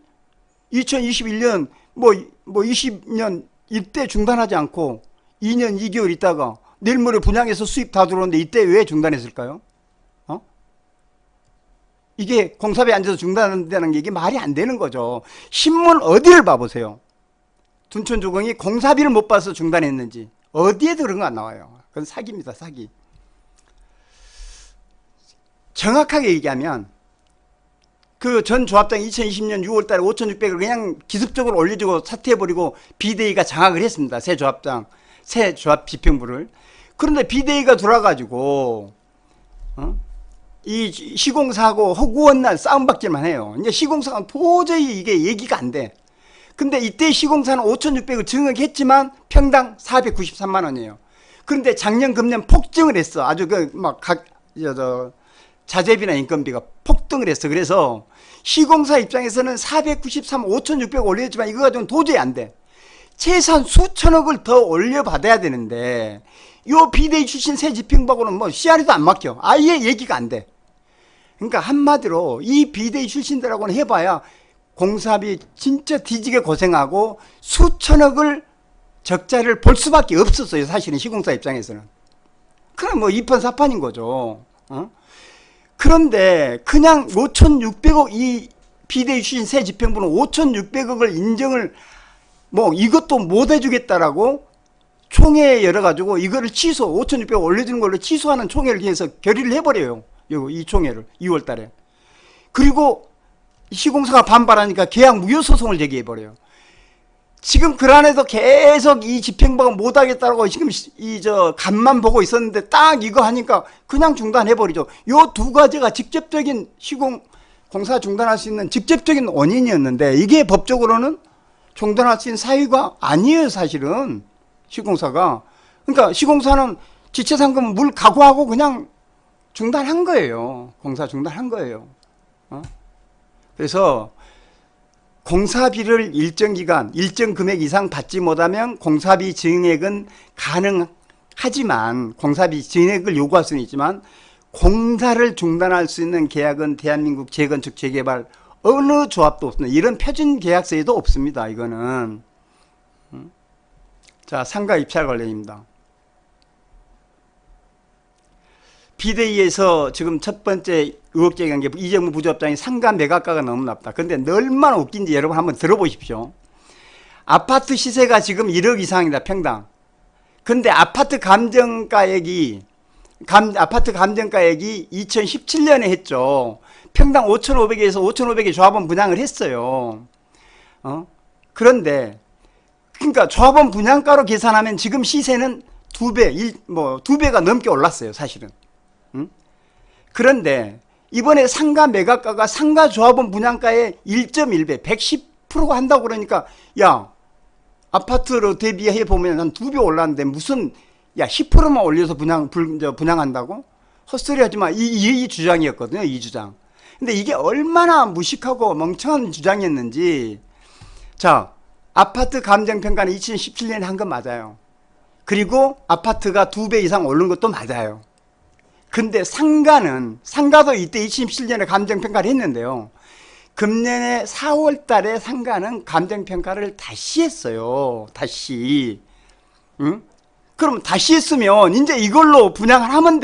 2021년 뭐 20년 이때 중단하지 않고 2년 2개월 있다가 내일 모레 분양해서 수입 다 들어오는데 이때 왜 중단했을까요? 이게 공사비에 앉아서 중단한다는 게 이게 말이 안 되는 거죠. 신문 어디를 봐보세요. 둔촌주공이 공사비를 못 받아서 중단했는지 어디에도 그런 거 안 나와요. 그건 사기입니다. 사기. 정확하게 얘기하면 그 전 조합장 2020년 6월 달에 5,600을 그냥 기습적으로 올려주고 사퇴해버리고 비대위가 장악을 했습니다. 새 조합장, 새 조합 집행부를. 그런데 비대위가 돌아가지고 이 시공사하고 허구한 날 싸움박질만 해요. 이제 시공사가 도저히 이게 얘기가 안 돼. 근데 이때 시공사는 5,600을 증액했지만 평당 493만 원이에요. 그런데 작년 금년 폭증을 했어. 아주 자재비나 인건비가 폭등을 했어. 그래서 시공사 입장에서는 493, 5,600 올렸지만 이거 가지고는 도저히 안 돼. 최소한 수천억을 더 올려받아야 되는데 요 비대위 출신 새 집행부하고는 뭐 씨알이도 안 막혀. 아예 얘기가 안 돼. 그러니까 한마디로 이 비대위 출신들하고는 해봐야 공사비 진짜 뒤지게 고생하고 수천억을 적자를 볼 수밖에 없었어요. 사실은 시공사 입장에서는. 그럼 뭐 2판 4판인 거죠. 그런데 그냥 5,600억 이 비대위 출신 새 집행부는 5,600억을 인정을 뭐 이것도 못 해주겠다라고 총회에 열어가지고 이거를 5,600억 올려주는 걸로 취소하는 총회를 위해서 결의를 해버려요. 이 총회를 2월 달에. 그리고 시공사가 반발하니까 계약 무효소송을 제기해버려요. 지금 그 안에서 계속 이 집행부가 못하겠다고 지금 간만 보고 있었는데 딱 이거 하니까 그냥 중단해버리죠. 요 두 가지가 직접적인 공사 중단할 수 있는 직접적인 원인이었는데 이게 법적으로는 중단할 수 있는 사유가 아니에요. 사실은 시공사가. 그러니까 시공사는 지체상금 물 각오하고 그냥 중단한 거예요. 공사 중단한 거예요. 그래서 공사비를 일정 기간, 일정 금액 이상 받지 못하면 공사비 증액은 가능하지만 공사비 증액을 요구할 수는 있지만 공사를 중단할 수 있는 계약은 대한민국 재건축 재개발 어느 조합도 없습니다. 이런 표준 계약서에도 없습니다. 이거는. 자, 상가 입찰 관련입니다. 비대위에서 지금 첫 번째 의혹 제기한 게 이정무 부조합장이 상가 매각가가 너무 낮다. 그런데 얼마나 웃긴지 여러분 한번 들어보십시오. 아파트 시세가 지금 1억 이상이다. 평당. 근데 아파트 감정가액이 2017년에 했죠. 평당 5,500에서 5,500에 조합원 분양을 했어요. 그런데 그러니까 조합원 분양가로 계산하면 지금 시세는 2배가 넘게 올랐어요. 사실은. 그런데 이번에 상가 매각가가 상가 조합원 분양가의 1.1배, 110%가 한다고 그러니까 야, 아파트로 대비해 보면 한 2배 올랐는데 무슨 10%만 올려서 분양한다고? 헛소리 하지 마. 이 주장이었거든요. 이 주장. 근데 이게 얼마나 무식하고 멍청한 주장이었는지. 자, 아파트 감정평가는 2017년에 한 건 맞아요. 그리고 아파트가 2배 이상 오른 것도 맞아요. 근데 상가도 이때 2017년에 감정평가를 했는데요. 금년에 4월 달에 상가는 감정평가를 다시 했어요. 다시. 응? 그럼 다시 했으면 이제 이걸로 분양을 하면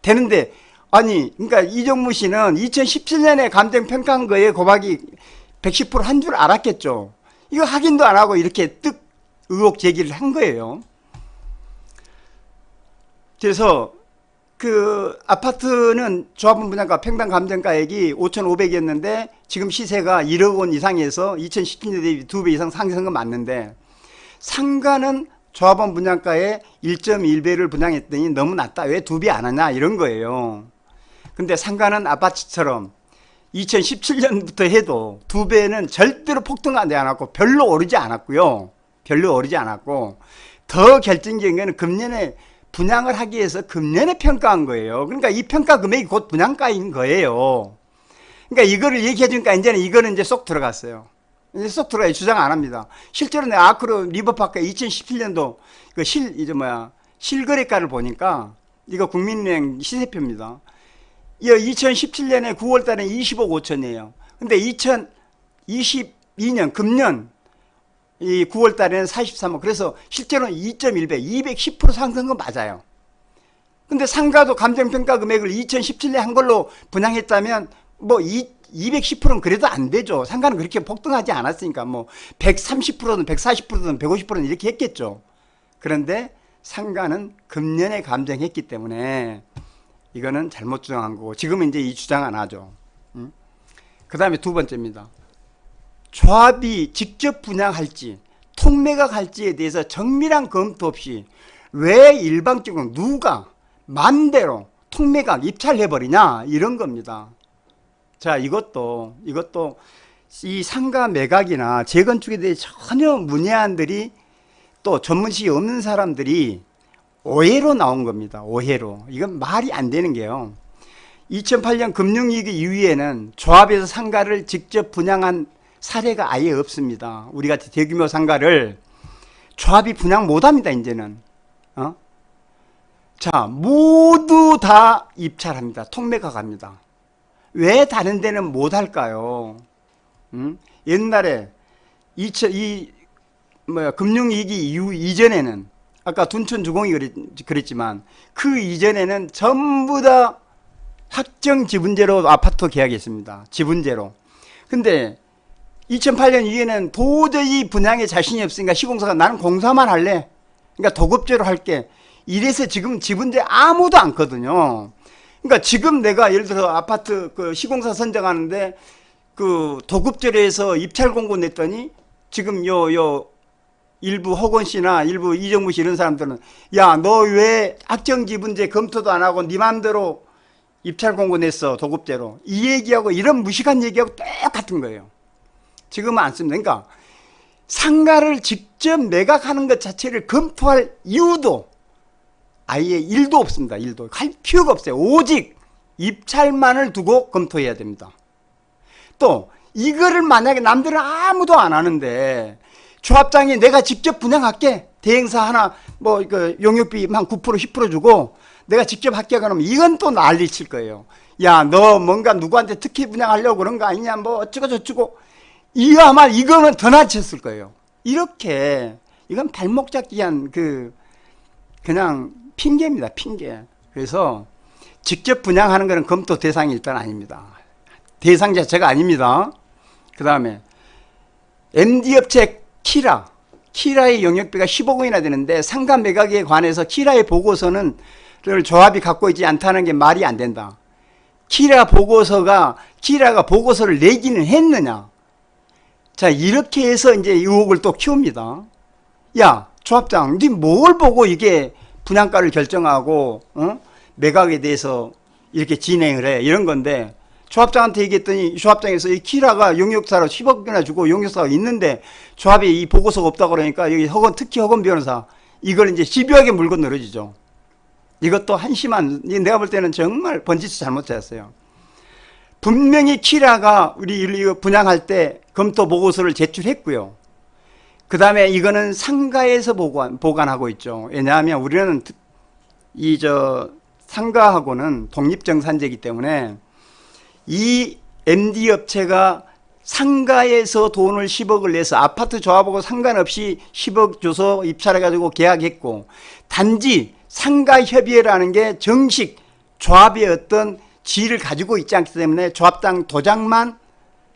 되는데, 아니, 그러니까 이정무 씨는 2017년에 감정 평가한 거에 고박이 110%한 줄 알았겠죠. 이거 확인도 안 하고 이렇게 의혹 제기를 한 거예요. 그래서 그 아파트는 조합원 분양가 평당 감정가액이 5,500이었는데 지금 시세가 1억 원 이상에서 2017년 대비 2배 이상 상승한 건 맞는데, 상가는 조합원 분양가의 1.1배를 분양했더니 너무 낮다. 왜 2배 안 하냐 이런 거예요. 근데 상가는 아파트처럼 2017년부터 해도 2배는 절대로 폭등하지 않았고 별로 오르지 않았고요. 별로 오르지 않았고, 더 결정적인 거는 금년에 분양을 하기 위해서 금년에 평가한 거예요. 그러니까 이 평가 금액이 곧 분양가인 거예요. 그러니까 이거를 얘기해 주니까 이제는 이거는 이제 쏙 들어갔어요. 이제 쏙 들어가요. 주장 안 합니다. 실제로 내 아크로 리버파크 2017년도 그 실거래가를 보니까 이거 국민은행 시세표입니다. 2017년에 9월 달에 20억 5천이에요. 근데 2022년 금년 이 9월 달에는 43억. 그래서 실제로는 2.1배, 210% 상승한 건 맞아요. 근데 상가도 감정평가 금액을 2017년에 한 걸로 분양했다면 뭐 210%는 그래도 안 되죠. 상가는 그렇게 폭등하지 않았으니까 뭐 130%든 140%든 150%는 이렇게 했겠죠. 그런데 상가는 금년에 감정했기 때문에 이거는 잘못 주장한 거고, 지금은 이제 이 주장 안 하죠. 그 다음에 두 번째입니다. 조합이 직접 분양할지 통매각 할지에 대해서 정밀한 검토 없이 왜 일방적으로 누가 맘대로 통매각 입찰해버리냐 이런 겁니다. 자, 이것도 이 상가 매각이나 재건축에 대해 전혀 문외한들이, 또 전문식이 없는 사람들이 오해로 나온 겁니다. 오해로. 이건 말이 안 되는 게요. 2008년 금융위기 이후에는 조합에서 상가를 직접 분양한 사례가 아예 없습니다. 우리 같이 대규모 상가를 조합이 분양 못합니다. 이제는. 자, 모두 다 입찰합니다. 통매각합니다. 왜 다른 데는 못할까요? 옛날에 금융위기 이전에는, 아까 둔촌주공이 그랬지만 그 이전에는 전부 다 확정 지분제로 아파트 계약했습니다. 지분제로. 근데 2008년 이후에는 도저히 분양에 자신이 없으니까 시공사가 나는 공사만 할래. 그러니까 도급제로 할게. 이래서 지금 지분제 아무도 않거든요. 그러니까 지금 내가 예를 들어 아파트 그 시공사 선정하는데 그 도급제로 해서 입찰 공고 냈더니 지금 일부 허건 씨나 일부 이정무 씨 이런 사람들은, 야, 너 왜 확정 지분제 검토도 안 하고 네 맘대로 입찰 공고 냈어, 도급제로. 이 얘기하고 이런 무식한 얘기하고 똑같은 거예요. 지금은 안 씁니다. 그러니까 상가를 직접 매각하는 것 자체를 검토할 이유도 아예 1도 없습니다. 1도. 할 필요가 없어요. 오직 입찰만을 두고 검토해야 됩니다. 또 이거를 만약에 남들은 아무도 안 하는데 조합장이 내가 직접 분양할게, 대행사 하나 용역비 한 9% 10% 주고 내가 직접 할게 그러면 이건 또 난리 칠 거예요. 야, 너 뭔가 누구한테 특혜 분양하려고 그런 거 아니냐, 뭐 어쩌고 저쩌고. 아마 이거면 더 낮췄을 거예요. 이렇게 이건 발목 잡기한 그냥 핑계입니다. 핑계. 그래서 직접 분양하는 것은 검토 대상이 일단 아닙니다. 대상 자체가 아닙니다. 그 다음에 MD업체 키라의 영역비가 10억 원이나 되는데 상가 매각에 관해서 키라의 보고서는 조합이 갖고 있지 않다는 게 말이 안 된다. 키라가 보고서를 내기는 했느냐. 자, 이렇게 해서 이제 의혹을 또 키웁니다. 야, 조합장, 네 뭘 보고 이게 분양가를 결정하고 매각에 대해서 이렇게 진행을 해, 이런 건데, 조합장한테 얘기했더니 조합장에서 이 키라가 용역사로 10억이나 주고 용역사가 있는데 조합이 이 보고서가 없다 그러니까 여기 특히 허건 변호사 이걸 이제 집요하게 물고 늘어지죠. 이것도 한심한, 내가 볼 때는 정말 번지수 잘못했어요. 분명히 키라가 우리 분양할 때 검토 보고서를 제출했고요. 그 다음에 이거는 상가에서 보관하고 있죠. 왜냐하면 우리는 상가하고는 독립정산제이기 때문에 이 MD 업체가 상가에서 돈을 10억을 내서 아파트 조합하고 상관없이 10억 줘서 입찰해가지고 계약했고, 단지 상가협의회라는 게 정식 조합의 어떤 지위를 가지고 있지 않기 때문에 조합장 도장만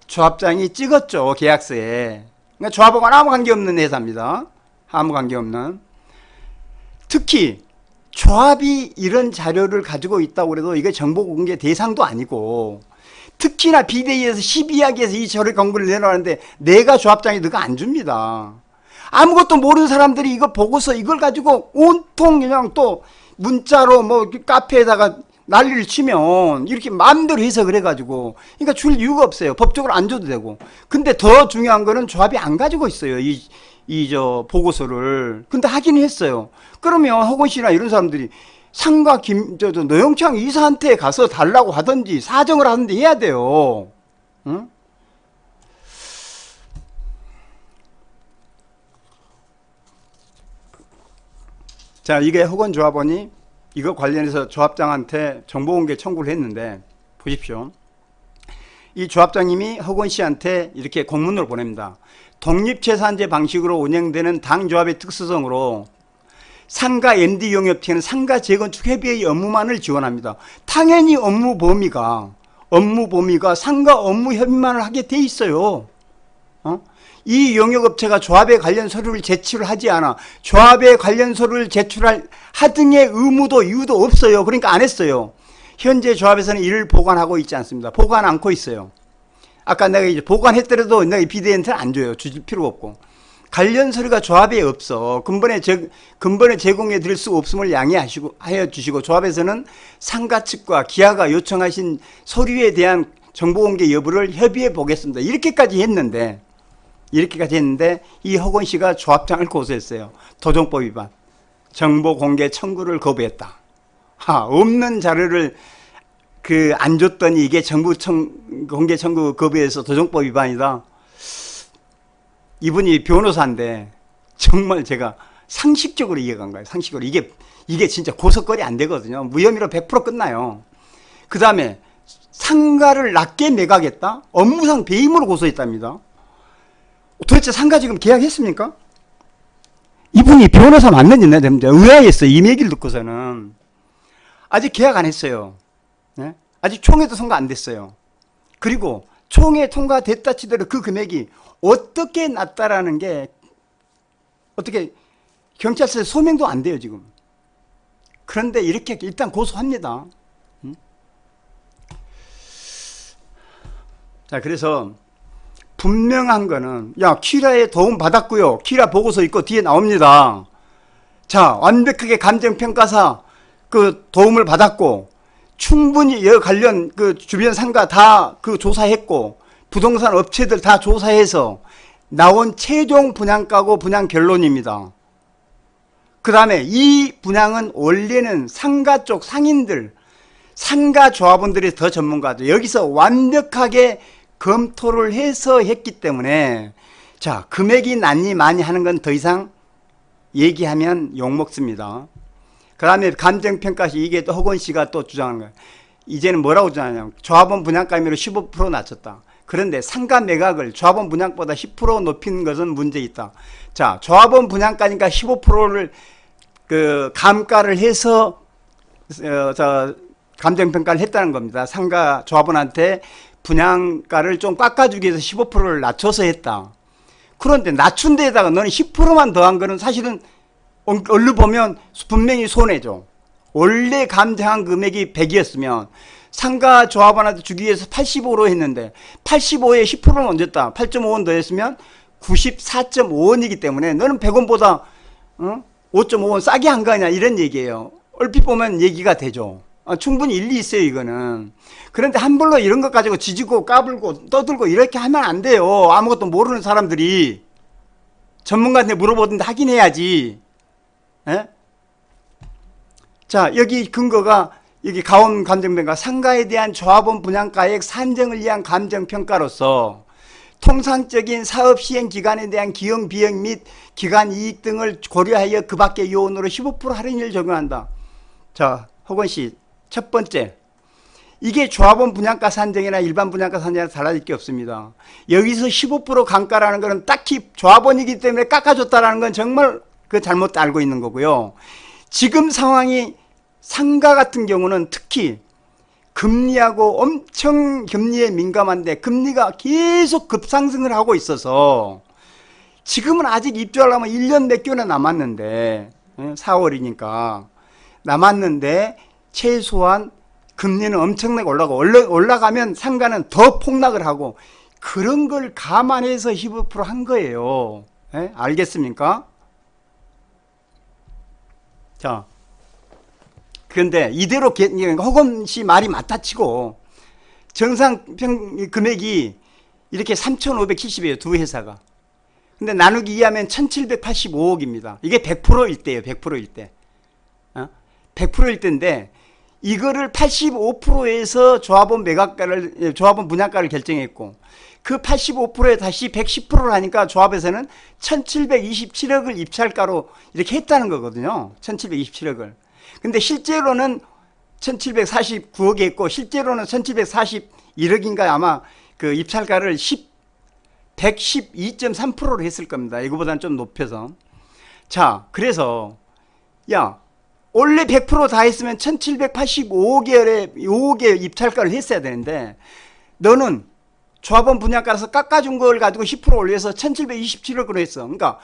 조합장이 찍었죠, 계약서에. 그러니까 조합하고는 아무 관계없는 회사입니다. 아무 관계없는. 특히 조합이 이런 자료를 가지고 있다고 해도 이게 정보 공개 대상도 아니고, 특히나 비대위에서 12학기에서 이 자료 공고를 내놓았는데 내가 조합장이 그거 안 줍니다. 아무것도 모르는 사람들이 이거 보고서 이걸 가지고 온통 그냥 또 문자로 뭐 카페에다가 난리를 치면 이렇게 마음대로 해석을 해가지고, 그러니까 줄 이유가 없어요. 법적으로 안 줘도 되고. 근데 더 중요한 거는 조합이 안 가지고 있어요, 저 보고서를. 근데 하긴 했어요. 그러면 허건 씨나 이런 사람들이 상가 노영창 이사한테 가서 달라고 하든지 사정을 하든지 해야 돼요. 응? 자, 이게 허건 조합원이 이거 관련해서 조합장한테 정보공개 청구를 했는데, 보십시오. 이 조합장님이 허건 씨한테 이렇게 공문을 보냅니다. 독립재산제 방식으로 운영되는 당조합의 특수성으로 상가 MD 용역체는 상가 재건축 협의회의 업무만을 지원합니다. 당연히 업무 범위가 상가 업무 협의만을 하게 돼 있어요. 이 용역업체가 조합에 관련 서류를 제출을 하지 않아. 조합에 관련 서류를 제출할 하등의 의무도 이유도 없어요. 그러니까 안 했어요. 현재 조합에서는 이를 보관하고 있지 않습니다. 보관 않고 있어요. 아까 내가 이제 보관했더라도 내가 비대위한테는 안 줘요. 주실 필요가 없고. 관련 서류가 조합에 없어. 근본에 제공해 드릴 수 없음을 양해하여 주시고, 조합에서는 상가 측과 기아가 요청하신 서류에 대한 정보공개 여부를 협의해 보겠습니다. 이렇게까지 했는데 이 허건 씨가 조합장을 고소했어요. 도정법 위반, 정보공개 청구를 거부했다. 없는 자료를 안 줬더니 이게 공개 청구 거부해서 도정법 위반이다. 이분이 변호사인데 정말 제가 상식적으로 이해가 안 가요. 상식적으로. 이게 진짜 고소거리 안 되거든요. 무혐의로 100% 끝나요. 그 다음에 상가를 낮게 매각했다? 업무상 배임으로 고소했답니다. 도대체 상가 지금 계약했습니까? 이분이 변호사 맞는지 내가 의아했어요. 이 얘기를 듣고서는. 아직 계약 안 했어요. 네? 아직 총회도 통과 안 됐어요. 그리고 총회 통과됐다 치더라도 그 금액이 어떻게 났다라는 게 어떻게 경찰서에 소명도 안 돼요, 지금. 그런데 이렇게 일단 고소합니다. 자, 그래서 분명한 거는, 야, 키라의 도움 받았고요. 키라 보고서 있고 뒤에 나옵니다. 자, 완벽하게 감정평가사 도움을 받았고, 충분히 관련 주변 상가 다 조사했고, 부동산 업체들 다 조사해서 나온 최종 분양가고 분양 결론입니다. 그 다음에 이 분양은 원래는 상가 쪽 상인들, 상가 조합원들이 더 전문가들, 여기서 완벽하게 검토를 해서 했기 때문에, 자, 금액이 낮니 많이 하는 건 더 이상 얘기하면 욕먹습니다. 그 다음에 감정평가시, 이게 또 허건 씨가 또 주장하는 거예요. 이제는 뭐라고 주장하냐면 조합원 분양가율을 15% 낮췄다. 그런데 상가 매각을 조합원 분양보다 10% 높인 것은 문제 있다. 자, 조합원 분양가니까 15%를 감가를 해서 감정평가를 했다는 겁니다. 상가 조합원한테 분양가를 좀 깎아주기 위해서 15%를 낮춰서 했다. 그런데 낮춘 데에다가 너는 10%만 더한 거는 사실은 얼른 보면 분명히 손해죠. 원래 감정한 금액이 100이었으면 상가 조합원한테 주기 위해서 85로 했는데 85에 10%는 얹었다. 8.5원 더 했으면 94.5원이기 때문에 너는 100원보다 5.5원 싸게 한 거 아니야, 이런 얘기예요. 얼핏 보면 얘기가 되죠. 충분히 일리 있어요, 이거는. 그런데 함부로 이런 것 가지고 지지고 까불고 떠들고 이렇게 하면 안 돼요. 아무것도 모르는 사람들이. 전문가한테 물어보든지 하긴 해야지. 에? 자, 여기 근거가 여기 가온 감정평가, 상가에 대한 조합원 분양가액 산정을 위한 감정평가로서 통상적인 사업 시행 기간에 대한 기용 비용 및 기간 이익 등을 고려하여 그 밖의 요원으로 15% 할인율을 적용한다. 자, 허건 씨, 첫 번째, 이게 조합원 분양가 산정이나 일반 분양가 산정이나 달라질 게 없습니다. 여기서 15% 감가라는 것은 딱히 조합원이기 때문에 깎아줬다라는 건 정말 그 잘못 알고 있는 거고요. 지금 상황이 상가 같은 경우는 특히 금리하고 엄청 금리에 민감한데 금리가 계속 급상승을 하고 있어서 지금은 아직 입주하려면 1년 몇 개월이나 남았는데 4월이니까 남았는데 최소한 금리는 엄청나게 올라가면 상가는 더 폭락을 하고 그런 걸 감안해서 15%한 거예요. 네? 알겠습니까? 자, 그런데 이대로 허건 씨 말이 맞다 치고 정상 금액이 이렇게 3,570이에요. 두 회사가. 근데 나누기 2하면 1,785억입니다. 이게 100%일 때예요. 100%일 때. 100%일 때인데 이거를 85%에서 조합원 분양가를 결정했고 그 85%에 다시 110%를 하니까 조합에서는 1,727억을 입찰가로 이렇게 했다는 거거든요. 1,727억을. 근데 실제로는 1,749억이 했고 실제로는 1,741억인가 아마 그 입찰가를 112.3%로 했을 겁니다. 이거보다는 좀 높여서. 자, 그래서 야, 원래 100% 다 했으면 1,785억의 입찰가를 했어야 되는데 너는 조합원 분양가에서 깎아준 걸 가지고 10% 올려서 1,727억으로 했어. 그러니까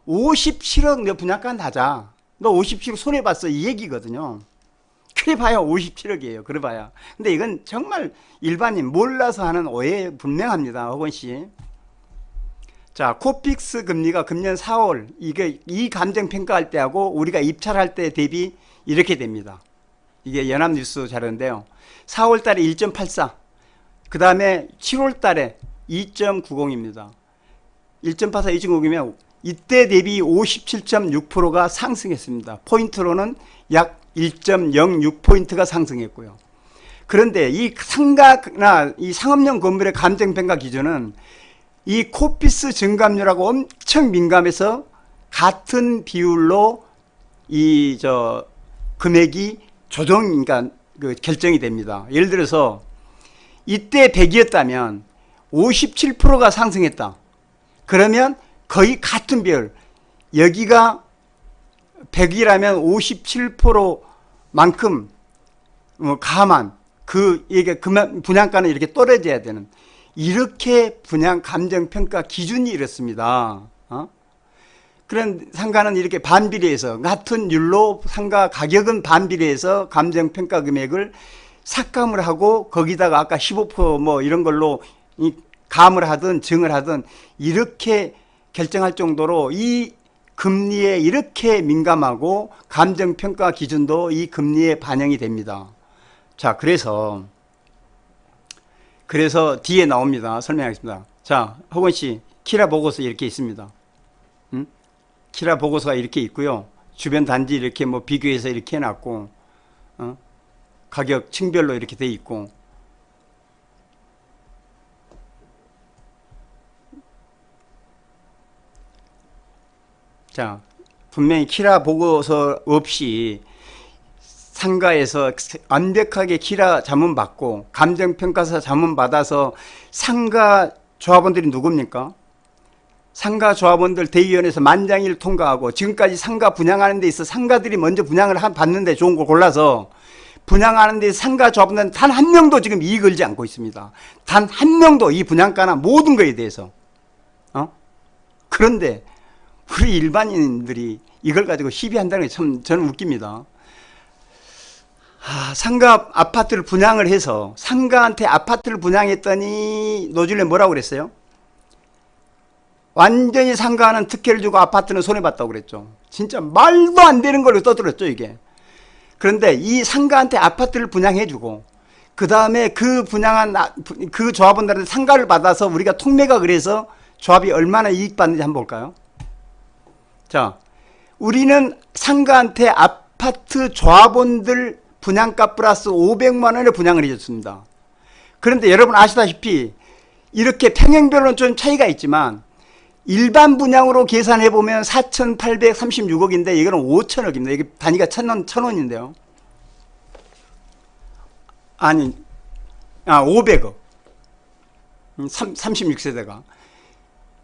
57억 너 분양가 하자. 너 57억 손해봤어. 이 얘기거든요. 그래 봐야 57억이에요. 그래 봐야. 근데 이건 정말 일반인 몰라서 하는 오해 분명합니다. 허건 씨. 자, 코픽스 금리가 금년 4월 이 감정 평가할 때하고 우리가 입찰할 때 대비 이렇게 됩니다. 이게 연합뉴스 자료인데요. 4월 달에 1.84, 그 다음에 7월 달에 2.90입니다. 1.84, 2.90이면 이때 대비 57.6%가 상승했습니다. 포인트로는 약 1.06포인트가 상승했고요. 그런데 이 상가나 이 상업용 건물의 감정평가 기준은 이 코피스 증감률하고 엄청 민감해서 같은 비율로 금액이 그러니까 결정이 됩니다. 예를 들어서 이때 100이었다면 57%가 상승했다. 그러면 거의 같은 비율, 여기가 100이라면 57%만큼 감한 이게 분양가는 이렇게 떨어져야 되는, 이렇게 분양 감정평가 기준이 이렇습니다. 그런 상가는 이렇게 반비례해서 같은 율로 상가 가격은 반비례해서 감정평가 금액을 삭감을 하고 거기다가 아까 15% 이런 걸로 감을 하든 증을 하든 이렇게 결정할 정도로 이 금리에 이렇게 민감하고 감정평가 기준도 이 금리에 반영이 됩니다. 자, 그래서 뒤에 나옵니다. 설명하겠습니다. 자, 허건 씨, 키라 보고서 이렇게 있습니다. 키라 보고서가 이렇게 있고요. 주변 단지 이렇게 비교해서 이렇게 해놨고, 가격 층별로 이렇게 돼 있고, 자, 분명히 키라 보고서 없이 상가에서 완벽하게 키라 자문 받고 감정평가서 자문 받아서 상가 조합원들이 누굽니까? 상가 조합원들 대의원에서 만장일 통과하고 지금까지 상가 분양하는 데 있어 상가들이 먼저 분양을 받는데 좋은 걸 골라서 분양하는 데 상가 조합원들은 단 한 명도 지금 이익을 걸지 않고 있습니다. 단 한 명도 이 분양가나 모든 거에 대해서. 그런데 우리 일반인들이 이걸 가지고 시비한다는 게 참 저는 웃깁니다. 상가 아파트를 분양을 해서 상가한테 아파트를 분양했더니 노질레 뭐라고 그랬어요? 완전히 상가는 특혜를 주고 아파트는 손해봤다고 그랬죠. 진짜 말도 안 되는 걸로 떠들었죠, 이게. 그런데 이 상가한테 아파트를 분양해주고 그 다음에 그 분양한 그 조합원들한테 상가를 받아서 우리가 통매각을 해서 조합이 얼마나 이익 받는지 한번 볼까요? 자, 우리는 상가한테 아파트 조합원들 분양가 플러스 500만 원을 분양을 해줬습니다. 그런데 여러분 아시다시피 이렇게 평형별로는 좀 차이가 있지만 일반 분양으로 계산해보면 4,836억인데 이거는 5천억입니다. 이게 단위가 1,000원인데요. 아니, 500억. 36세대가.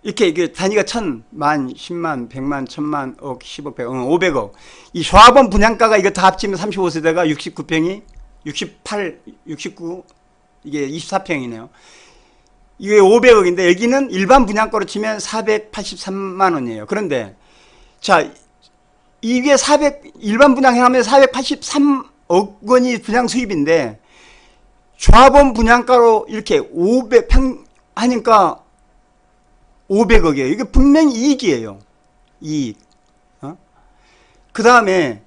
이렇게 이게 단위가 1000, 만, 10만, 100만, 1000만, 억, 10억, 100억, 500억. 이 조합원 분양가가 이거 다 합치면 35세대가 69평이 68, 69, 이게 24평이네요. 이게 500억인데 여기는 일반 분양가로 치면 483만 원이에요. 그런데 자, 이게 일반 분양하면 483억 원이 분양 수입인데 조합원 분양가로 이렇게 500평 하니까 500억이에요. 이게 분명히 이익이에요. 이익. 그 다음에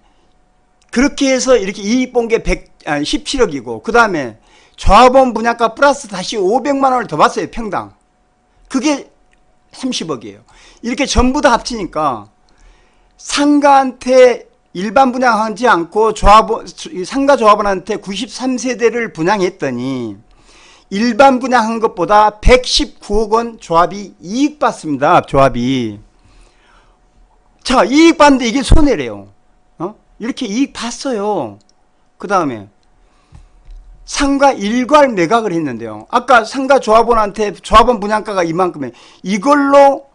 그렇게 해서 이렇게 이익 본 게 17억이고 그 다음에 조합원 분양가 플러스 다시 500만 원을 더 받았어요. 평당. 그게 30억이에요. 이렇게 전부 다 합치니까 상가한테 일반 분양하지 않고 상가 조합원한테 93세대를 분양했더니 일반 분양한 것보다 119억 원 조합이 이익 받습니다. 조합이. 자, 이익 받는데 이게 손해래요. 이렇게 이익 봤어요. 그 다음에 상가 일괄 매각을 했는데요. 아까 상가 조합원한테 조합원 분양가가 이만큼에 이걸로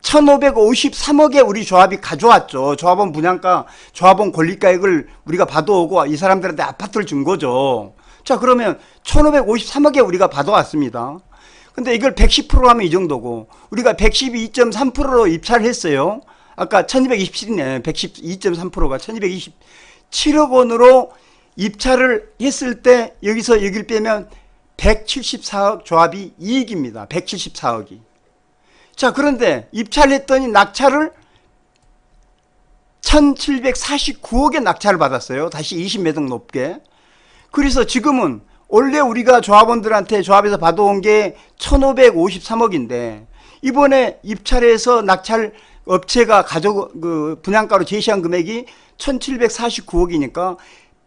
1553억에 우리 조합이 가져왔죠. 조합원 분양가, 조합원 권리가액을 우리가 받아오고 이 사람들한테 아파트를 준 거죠. 자, 그러면 1553억에 우리가 받아왔습니다. 근데 이걸 110% 하면 이 정도고 우리가 112.3%로 입찰을 했어요. 아까 1227이네. 112.3%가 1227억 원으로 입찰을 했을 때 여기서 여기를 빼면 174억 조합이 이익입니다. 174억이. 자, 그런데 입찰했더니 낙찰을 1749억의 낙찰을 받았어요. 다시 20매덕 높게. 그래서 지금은 원래 우리가 조합원들한테 조합에서 받아온 게 1553억인데 이번에 입찰해서 낙찰 업체가 분양가로 제시한 금액이 1749억이니까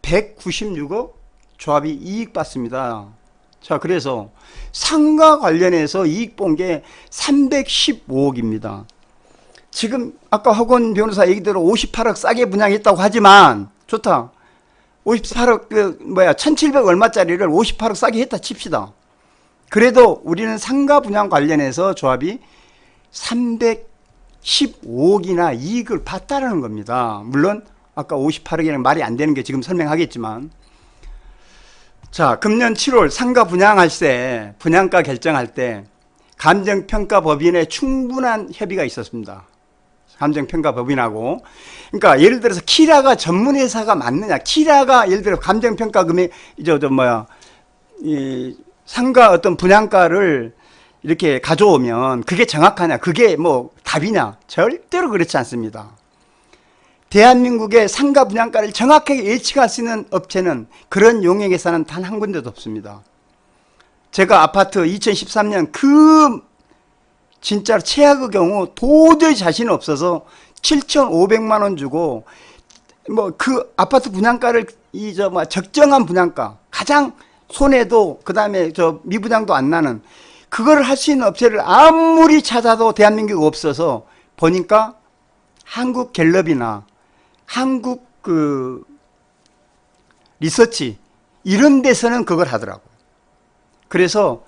196억 조합이 이익 받습니다. 자, 그래서 상가 관련해서 이익 본 게 315억입니다. 지금 아까 허건 변호사 얘기대로 58억 싸게 분양했다고 하지만 좋다. 58억 1700 얼마짜리를 58억 싸게 했다 칩시다. 그래도 우리는 상가 분양 관련해서 조합이 315억이나 이익을 봤다라는 겁니다. 물론 아까 58억이라는 말이 안 되는 게 지금 설명하겠지만, 자, 금년 7월 상가 분양할 때, 분양가 결정할 때 감정평가법인의 충분한 협의가 있었습니다. 감정평가법인하고. 그러니까 예를 들어서 키라가 전문회사가 맞느냐, 키라가 예를 들어 감정평가 금액 이 상가 어떤 분양가를 이렇게 가져오면 그게 정확하냐, 그게 뭐 답이냐, 절대로 그렇지 않습니다. 대한민국의 상가 분양가를 정확하게 예측할 수 있는 업체는 그런 용역회사는 단 한 군데도 없습니다. 제가 아파트 2013년 진짜 최악의 경우 도저히 자신 없어서 7,500만 원 주고 그 아파트 분양가를 적정한 분양가, 가장 손해도 그다음에 미분양도 안 나는 그걸 할 수 있는 업체를 아무리 찾아도 대한민국에 없어서 보니까 한국 갤럽이나 한국 리서치 이런 데서는 그걸 하더라고요. 그래서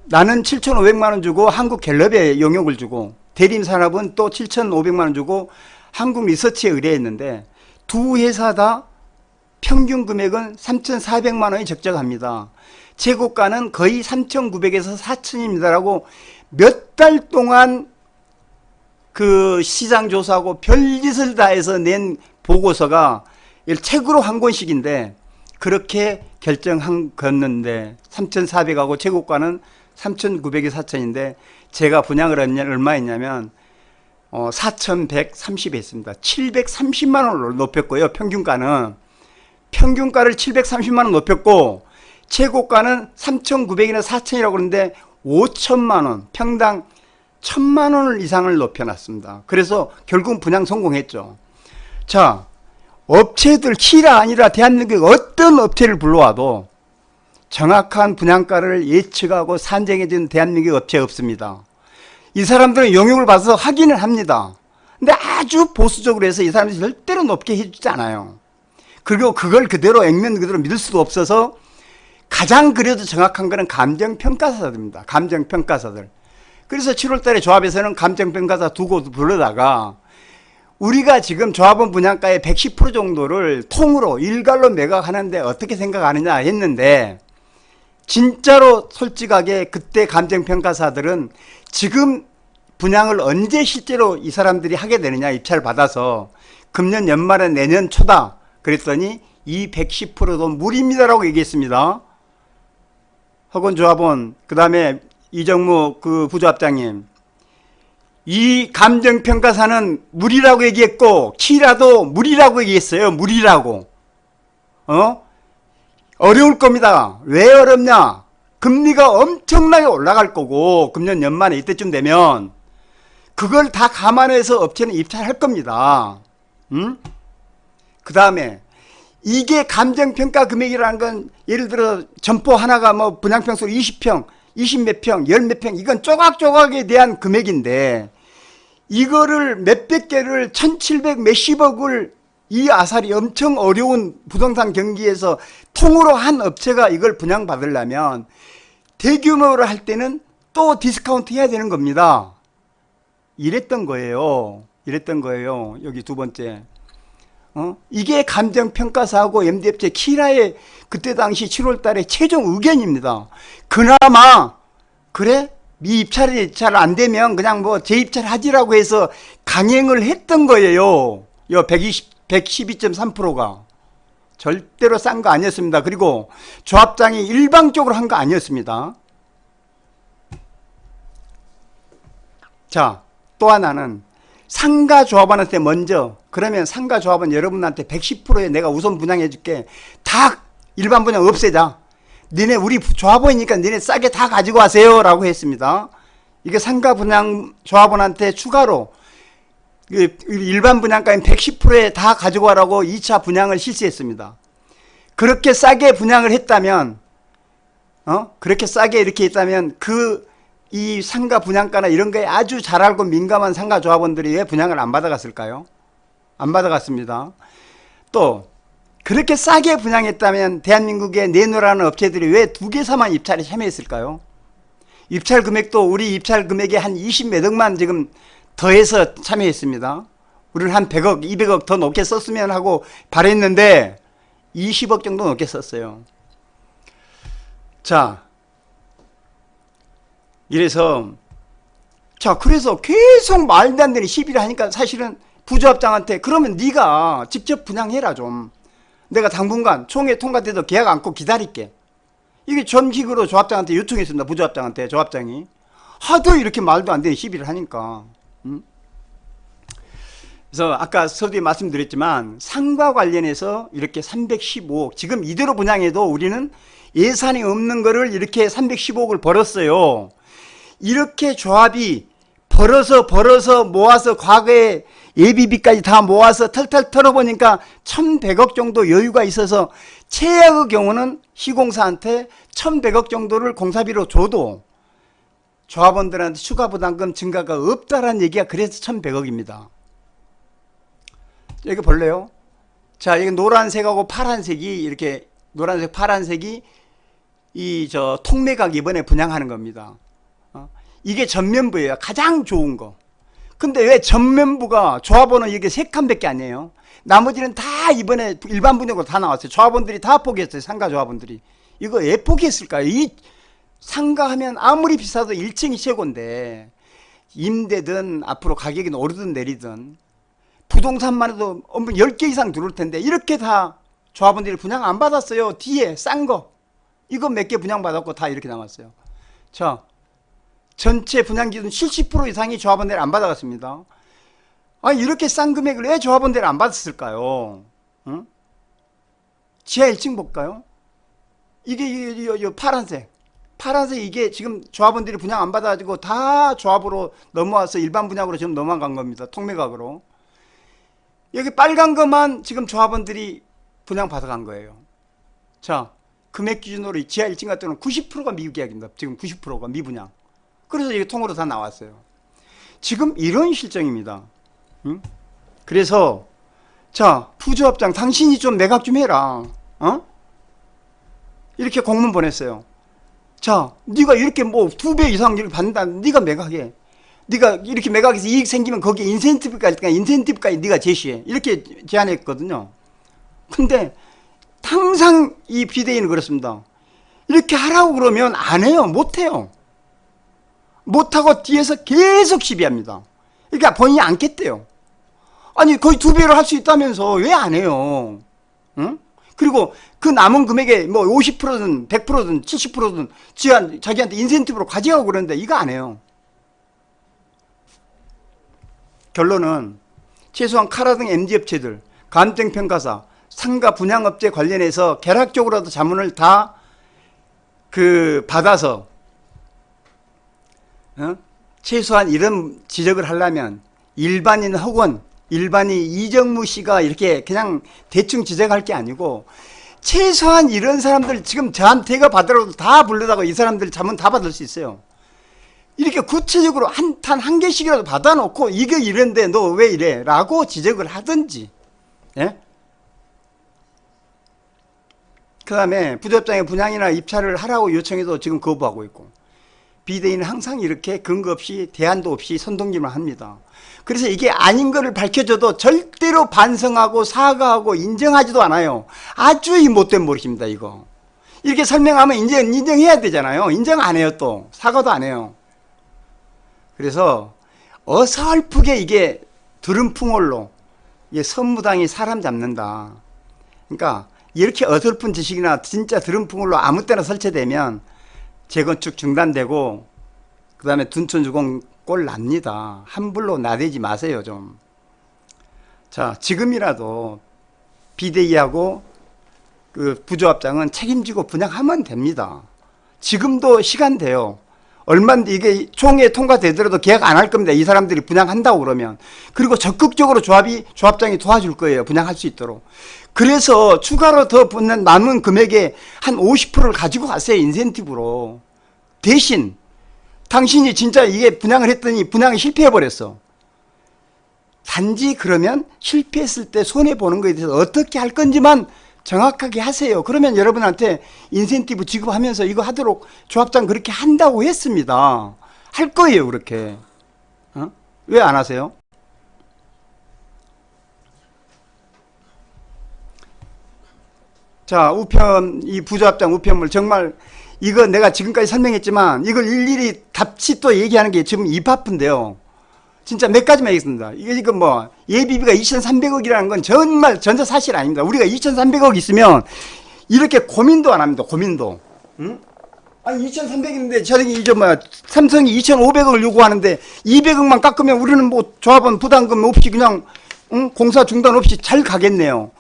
나는 7,500만 원 주고 한국 갤럽에 용역을 주고 대림산업은 또 7,500만 원 주고 한국 리서치에 의뢰했는데 두 회사 다 평균 금액은 3,400만 원이 적정합니다. 재고가는 거의 3,900에서 4,000입니다라고 몇 달 동안 그 시장 조사하고 별짓을 다 해서 낸 보고서가 책으로 한 권씩인데 그렇게 결정한 건데 3,400하고 재고가는 3,900에 4,000인데 제가 분양을 얼마 했냐면 4,130 했습니다. 730만 원을 높였고요. 평균가를 730만 원 높였고 최고가는 3,900이나 4,000이라고 그러는데 5천만 원, 평당 1,000만 원 이상을 높여놨습니다. 그래서 결국 분양 성공했죠. 자, 업체들 키라 아니라 대한민국 어떤 업체를 불러와도 정확한 분양가를 예측하고 산정해준 대한민국 업체 없습니다. 이 사람들은 용역을 봐서 확인을 합니다. 근데 아주 보수적으로 해서 이 사람들이 절대로 높게 해주지 않아요. 그리고 그걸 그대로 액면 그대로 믿을 수도 없어서 가장 그래도 정확한 거는 감정평가사들입니다. 감정평가사들. 그래서 7월 달에 조합에서는 감정평가사 두고 부르다가 우리가 지금 조합원 분양가의 110% 정도를 통으로 일괄로 매각하는데 어떻게 생각하느냐 했는데, 진짜로 솔직하게 그때 감정평가사들은 지금 분양을 언제 실제로 이 사람들이 하게 되느냐, 입찰 받아서 금년 연말에 내년 초다 그랬더니 이 110%도 무리입니다라고 얘기했습니다. 허건조합원, 그 다음에 이정무 그 부조합장님, 이 감정평가사는 무리라고 얘기했고 키라도 무리라고 얘기했어요. 무리라고. 어려울 겁니다. 왜 어렵냐? 금리가 엄청나게 올라갈 거고 금년 연말에 이때쯤 되면 그걸 다 감안해서 업체는 입찰할 겁니다. 그 다음에 이게 감정평가 금액이라는 건 예를 들어 점포 하나가 뭐 분양평수 20평, 20몇 평, 10몇 평, 이건 조각조각에 대한 금액인데 이거를 몇백 개를 1700 몇십억을 이 아사리 엄청 어려운 부동산 경기에서 통으로 한 업체가 이걸 분양받으려면 대규모로 할 때는 또 디스카운트 해야 되는 겁니다. 이랬던 거예요. 이랬던 거예요. 여기 두 번째. 이게 감정평가사하고 MDF제 키라의 그때 당시 7월 달에 최종 의견입니다. 그나마 그래? 미 입찰이 잘 안 되면 그냥 뭐 재입찰 하지라고 해서 강행을 했던 거예요. 요 112.3%가. 절대로 싼 거 아니었습니다. 그리고 조합장이 일방적으로 한 거 아니었습니다. 자, 또 하나는 상가 조합원한테 먼저, 그러면 상가 조합원 여러분한테 110%에 내가 우선 분양해 줄게. 다 일반 분양 없애자. 니네 우리 조합원이니까 니네 싸게 다 가지고 가세요 라고 했습니다. 이게 상가 분양 조합원한테 추가로 일반 분양가인 110%에 다 가지고 가라고 2차 분양을 실시했습니다. 그렇게 싸게 분양을 했다면, 그렇게 싸게 이렇게 했다면 이 상가 분양가나 이런 거에 아주 잘 알고 민감한 상가 조합원들이 왜 분양을 안 받아갔을까요? 안 받아갔습니다. 또 그렇게 싸게 분양했다면 대한민국에 내놓으라는 업체들이 왜 2개사만 입찰에 참여했을까요? 입찰 금액도 우리 입찰 금액에 한 20몇 억만 지금 더해서 참여했습니다. 우리는 한 100억, 200억 더 높게 썼으면 하고 바랬는데 20억 정도 높게 썼어요. 자, 이래서 그래서 계속 말도 안 되는 시비를 하니까 사실은 부조합장한테 그러면 네가 직접 분양해라 좀. 내가 당분간 총회 통과돼도 계약 안고 기다릴게. 이게 전식으로 조합장한테 요청했습니다. 부조합장한테 조합장이. 하도 이렇게 말도 안 되는 시비를 하니까. 그래서 아까 서두에 말씀드렸지만 상가 관련해서 이렇게 315억 지금 이대로 분양해도 우리는 예산이 없는 거를 이렇게 315억을 벌었어요. 이렇게 조합이 벌어서 모아서 과거에 예비비까지 다 모아서 털털 털어보니까 1100억 정도 여유가 있어서 최악의 경우는 시공사한테 1100억 정도를 공사비로 줘도 조합원들한테 추가 부담금 증가가 없다라는 얘기가 그래서 1100억입니다. 여기 볼래요? 자, 여기 노란색하고 파란색이 이렇게 노란색 파란색이 통매각 이번에 분양하는 겁니다. 이게 전면부예요. 가장 좋은 거. 근데 왜 전면부가 조합원은 이게 3칸밖에 아니에요. 나머지는 다 이번에 일반 분양으로 다 나왔어요. 조합원들이 다 포기했어요. 상가 조합원들이. 이거 왜 포기했을까요? 이 상가하면 아무리 비싸도 1층이 최고인데 임대든 앞으로 가격이 오르든 내리든 부동산만 해도 10개 이상 들어올 텐데 이렇게 다 조합원들이 분양 안 받았어요. 뒤에 싼 거. 이거 몇 개 분양 받았고 다 이렇게 남았어요. 자, 전체 분양 기준 70% 이상이 조합원들 안 받아갔습니다. 이렇게 싼 금액을 왜 조합원들 안 받았을까요? 응? 지하 1층 볼까요? 이게 파란색 이게 지금 조합원들이 분양 안 받아가지고 다 조합으로 넘어와서 일반 분양으로 지금 넘어간 겁니다. 통매각으로. 여기 빨간 것만 지금 조합원들이 분양 받아간 거예요. 자, 금액 기준으로 지하 1층 같은 경우는 90%가 미계약입니다. 지금 90%가 미분양. 그래서 이게 통으로 다 나왔어요. 지금 이런 실정입니다. 응? 그래서 자, 부조합장 당신이 좀 매각 좀 해라. 이렇게 공문 보냈어요. 자, 네가 이렇게 뭐 2배 이상 이렇게 받는다. 네가 매각해. 네가 이렇게 매각해서 이익 생기면 거기에 인센티브까지 네가 제시해. 이렇게 제안했거든요. 근데 항상 이 비대위는 그렇습니다. 이렇게 하라고 그러면 안 해요. 못 해요. 못하고 뒤에서 계속 시비합니다. 그러니까 본인이 안겠대요. 아니 거의 2배로 할 수 있다면서 왜 안 해요? 응? 그리고 그 남은 금액의 뭐 50%든 100%든 70%든 자기한테 인센티브로 가져가고 그러는데 이거 안 해요. 결론은 최소한 카라 등 MD업체들, 감정평가사, 상가 분양업체 관련해서 개락적으로라도 자문을 다 받아서 최소한 이런 지적을 하려면 일반인 혹은 일반인 이정무 씨가 이렇게 그냥 대충 지적할 게 아니고 최소한 이런 사람들 지금 저한테가 받으라고 다 불러다가 이 사람들 자문 다 받을 수 있어요. 이렇게 구체적으로 한 개씩이라도 받아놓고 이게 이런데 너 왜 이래? 라고 지적을 하든지. 예? 그 다음에 부조업장의 분양이나 입찰을 하라고 요청해도 지금 거부하고 있고, 비대위는 항상 이렇게 근거 없이 대안도 없이 선동질만 합니다. 그래서 이게 아닌 거를 밝혀줘도 절대로 반성하고 사과하고 인정하지도 않아요. 아주 이 못된 버릇입니다. 이거 이렇게 설명하면 인정해야 되잖아요. 인정 안 해요. 또 사과도 안 해요. 그래서 어설프게 이게 드럼풍홀로 이게 선무당이 사람 잡는다. 그러니까 이렇게 어설픈 지식이나 진짜 드럼풍홀로 아무 때나 설치되면 재건축 중단되고 그 다음에 둔촌주공 꼴 납니다. 함부로 나대지 마세요 좀. 자, 지금이라도 비대위하고 그 부조합장은 책임지고 분양하면 됩니다. 지금도 시간 돼요. 얼마인데 이게 총회 통과되더라도 계약 안 할 겁니다. 이 사람들이 분양한다고 그러면. 그리고 적극적으로 조합장이 도와줄 거예요. 분양할 수 있도록. 그래서 추가로 더 붙는 남은 금액의 한 50%를 가지고 갔어요. 인센티브로. 대신 당신이 진짜 이게 분양을 했더니 분양이 실패해버렸어. 단지 그러면 실패했을 때 손해보는 거에 대해서 어떻게 할 건지만 정확하게 하세요. 그러면 여러분한테 인센티브 지급하면서 이거 하도록 조합장 그렇게 한다고 했습니다. 할 거예요. 그렇게. 왜 안 하세요? 자, 우편, 이 부조합장 우편물 정말 이거 내가 지금까지 설명했지만 이걸 일일이 답치 또 얘기하는 게 지금 입 아픈데요. 진짜 몇 가지만 얘기했습니다. 이게 지금 뭐 예비비가 2,300억이라는 건 정말 전혀 사실 아닙니다. 우리가 2,300억 있으면 이렇게 고민도 안 합니다. 고민도. 응? 아니 2,300인데 저기 이제 뭐 삼성이 2,500억을 요구하는데 200억만 깎으면 우리는 뭐 조합원 부담금 없이 그냥 공사 중단 없이 잘 가겠네요.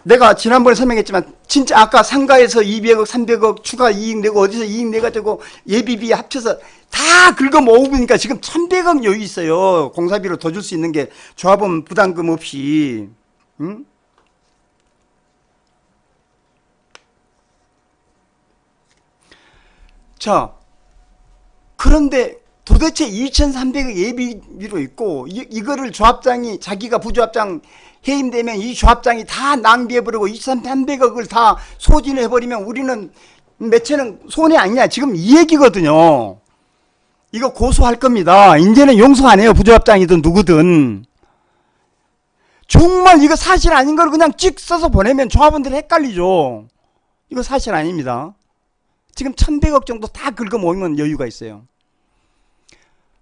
내가 지난번에 설명했지만 진짜 아까 상가에서 200억 300억 추가 이익 내고 어디서 이익 내가지고 예비비 합쳐서 다 긁어 모으니까 지금 1,100억 여유 있어요. 공사비로 더 줄 수 있는 게 조합원 부담금 없이. 응? 자, 그런데 도대체 2,300억 예비비로 있고 이거를 조합장이 자기가 부조합장 해임되면 이 조합장이 다 낭비해버리고 2,300억을 다 소진해버리면 우리는 매체는 손해 아니냐. 지금 이 얘기거든요. 이거 고소할 겁니다. 이제는 용서 안 해요. 부조합장이든 누구든. 정말 이거 사실 아닌 걸 그냥 찍 써서 보내면 조합원들이 헷갈리죠. 이거 사실 아닙니다. 지금 1,100억 정도 다 긁어 모으면 여유가 있어요.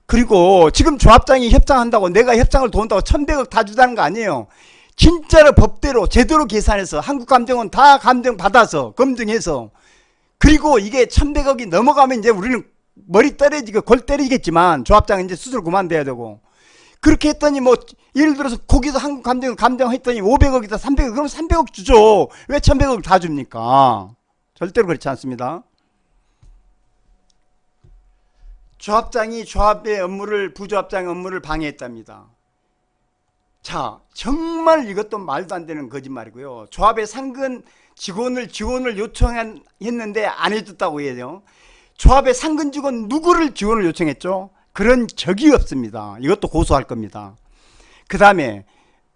그리고 지금 조합장이 협상한다고 내가 협상을 도운다고 1,100억 다 주다는 거 아니에요. 진짜로 법대로 제대로 계산해서 한국감정원 다 감정 받아서 검증해서 그리고 이게 1,100억이 넘어가면 이제 우리는 머리 떨어지고 골 때리겠지만 조합장은 이제 수술 그만둬야 되고 그렇게 했더니 뭐 예를 들어서 거기서 한국감정원 감정했더니 500억이다 300억 그럼 300억 주죠. 왜 1,100억 다 줍니까? 절대로 그렇지 않습니다. 조합장이 조합의 업무를 부조합장의 업무를 방해했답니다. 자, 정말 이것도 말도 안 되는 거짓말이고요. 조합의 상근 지원을 요청했는데 안 해줬다고 해요. 조합의 상근 직원 누구를 지원을 요청했죠? 그런 적이 없습니다. 이것도 고소할 겁니다. 그 다음에